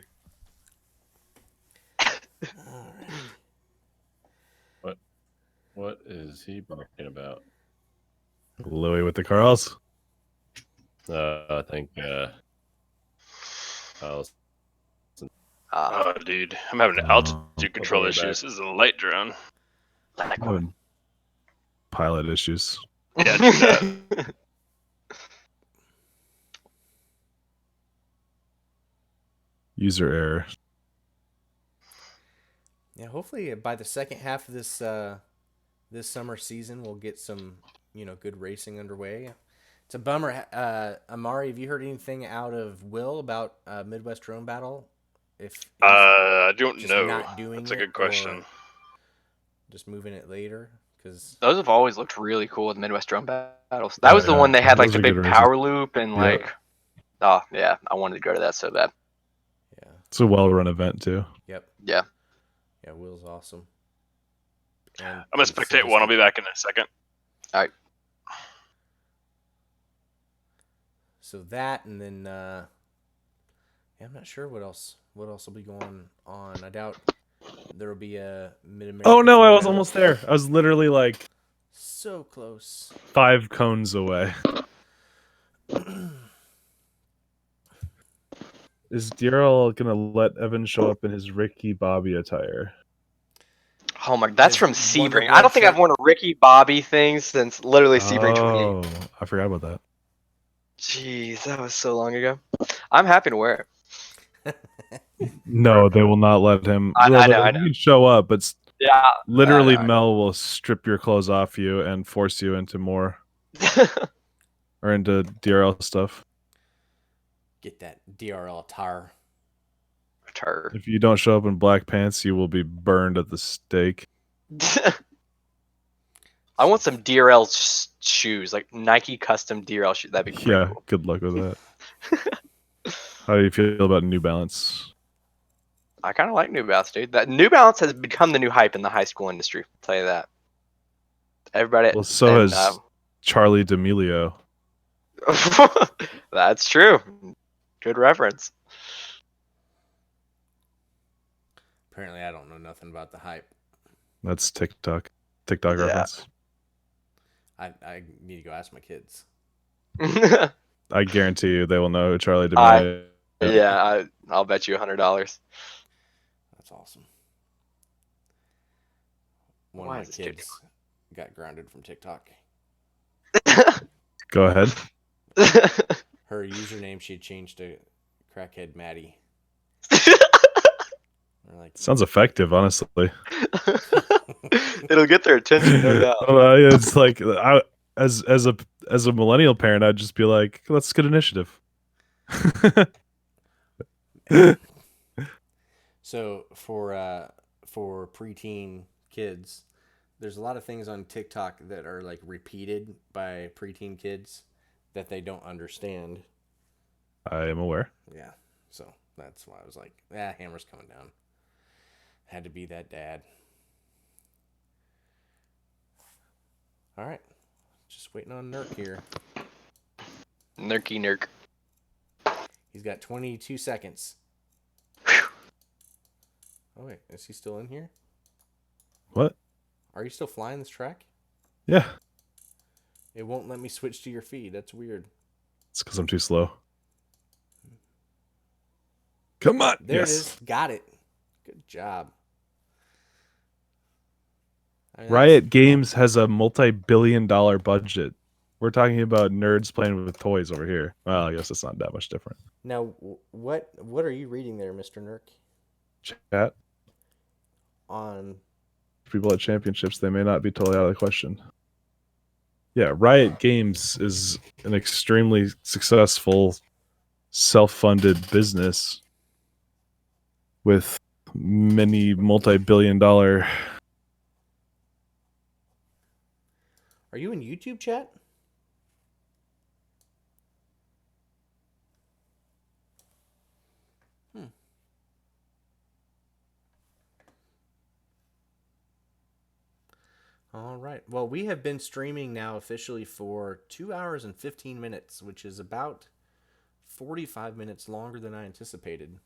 What is he barking about? Louis with the Carls. I think I'll Uh, Oh, dude, I'm having altitude control way issues. back. This is a light drone. I'm having pilot issues. Yeah, do that. User error. Yeah, hopefully by the second half of this this summer season, we'll get some good racing underway. It's a bummer. Amari, have you heard anything out of Will about Midwest Drone Battle? If he's I don't just know. not doing That's a it good question. or just moving it later, because those have always looked really cool with Midwest Drum Battles. That Oh, was the yeah. one they had like Those the are good big races. power loop and Yeah. like. Oh yeah, I wanted to go to that so bad. yeah, It's a well-run event too. yep, Yeah. yeah, Will's awesome. And I'm gonna he's spectate one. I'll sadistic. be back in a second. So that, and then yeah, I'm not sure what else will be going on. I doubt there will be a Mid-America. Oh no, I was Florida. almost there. I was literally like So close. 5 cones away. Is DRL gonna let Evan show up in his Ricky Bobby attire? Oh my, that's His from Wonder Sebring. I Bread don't think I've shirt. worn a Ricky Bobby thing since literally Sebring 28. Oh, I forgot about that. Jeez, that was so long ago. I'm happy to wear it. No, they will not let him. I Well, know, I he know. can show up, but Yeah. literally I know. Mel will strip your clothes off you and force you into more or into DRL stuff. Get that DRL attire. Tar. If you don't show up in black pants, you will be burned at the stake. I want some DRL shoes, like Nike custom DRL shoes. That'd be pretty Yeah, cool. good luck with that. How do you feel about New Balance? I kind of like New Balance, dude. That New Balance has become the new hype in the high school industry. I'll tell you that. Everybody. Well, so and, has Charlie D'Amelio. That's true. Good reference. Apparently, I don't know nothing about the hype. That's TikTok Yeah. reference. I need to go ask my kids. I guarantee you they will know who Charlie D'Amelio is. Yeah, I'll bet you $100. That's awesome. One Why of is my this dude kids got grounded from TikTok. Go ahead. Her username she had changed to Crackhead Maddie. We're like, Sounds effective, honestly. It'll get their attention, no doubt. It's like as a millennial parent, I'd just be like, let's get initiative. so for preteen kids, there's a lot of things on TikTok that are like repeated by preteen kids that they don't understand. I am aware. Yeah, so that's why I was like, hammer's coming down. Had to be that dad. All right, just waiting on Nurk here. Nerky nerk. He's got 22 seconds. Oh wait, is he still in here? What? Are you still flying this track? Yeah, It won't let me switch to your feed. That's weird. it's because I'm too slow. Come on. There Yes. it is. Got it. Good job. I mean, Riot Games has a multi-billion-dollar budget. We're talking about nerds playing with toys over here. Well, I guess it's not that much different. Now, what are you reading there, Mr. Nurk? Chat. On People at championships, they may not be totally out of the question. Yeah, Riot Games is an extremely successful, self-funded business with many multi-billion-dollar. Are you in YouTube chat? All right. Well, we have been streaming now officially for 2 hours and 15 minutes, which is about 45 minutes longer than I anticipated.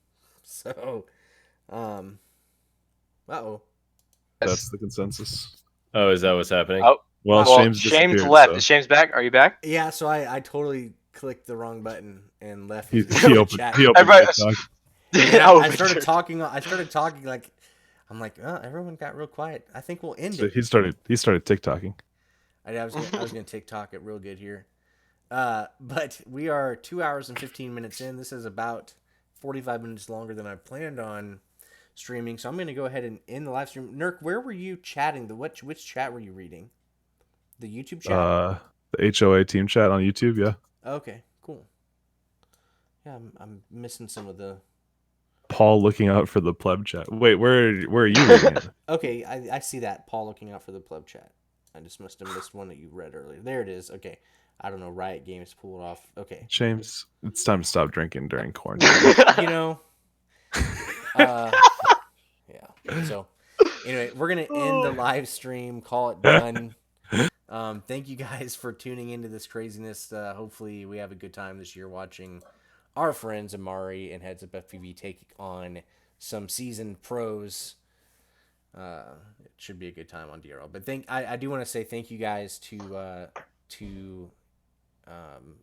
So, uh-oh. That's the consensus. Oh, is that what's happening? Oh, Well, well, Shames Shame's disappeared. left. So Is Shame's back? Are you back? Yeah, so I totally clicked the wrong button and left he, the he opened. chat. He opened Everybody- TikTok. And Oh, I started talking like, I'm like, oh, everyone got real quiet. I think we'll end So it. he started TikToking. I was gonna TikTok it real good here. But we are 2 hours and 15 minutes in. This is about 45 minutes longer than I planned on streaming. So I'm gonna go ahead and end the live stream. Nurk, where were you chatting? Which chat were you reading? The YouTube chat? The HOA team chat on YouTube. Yeah. Okay, cool. Yeah, I'm missing some of the. Paul looking out for the pleb chat. Wait, where are you reading it? Okay, I see that. Paul looking out for the pleb chat. I just must have missed one that you read earlier. There it is. Okay. I don't know. Riot Games pulled off. Okay. James, it's time to stop drinking during quarantine. You know. Yeah. So, anyway, we're gonna end the live stream. Call it done. Thank you guys for tuning into this craziness. Hopefully, we have a good time this year watching our friends Amari and Heads Up FPV take on some seasoned pros. It should be a good time on DRL. But I do want to say thank you guys to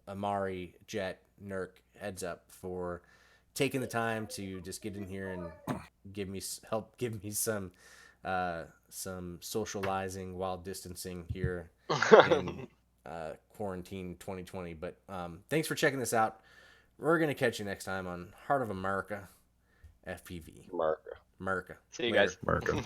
Amari, Jet, Nurk, Heads Up for taking the time to just get in here and give me some socializing while distancing here in quarantine 2020. But thanks for checking this out. We're gonna catch you next time on Heart of America FPV. Mark. America. See you Later. guys. Marco.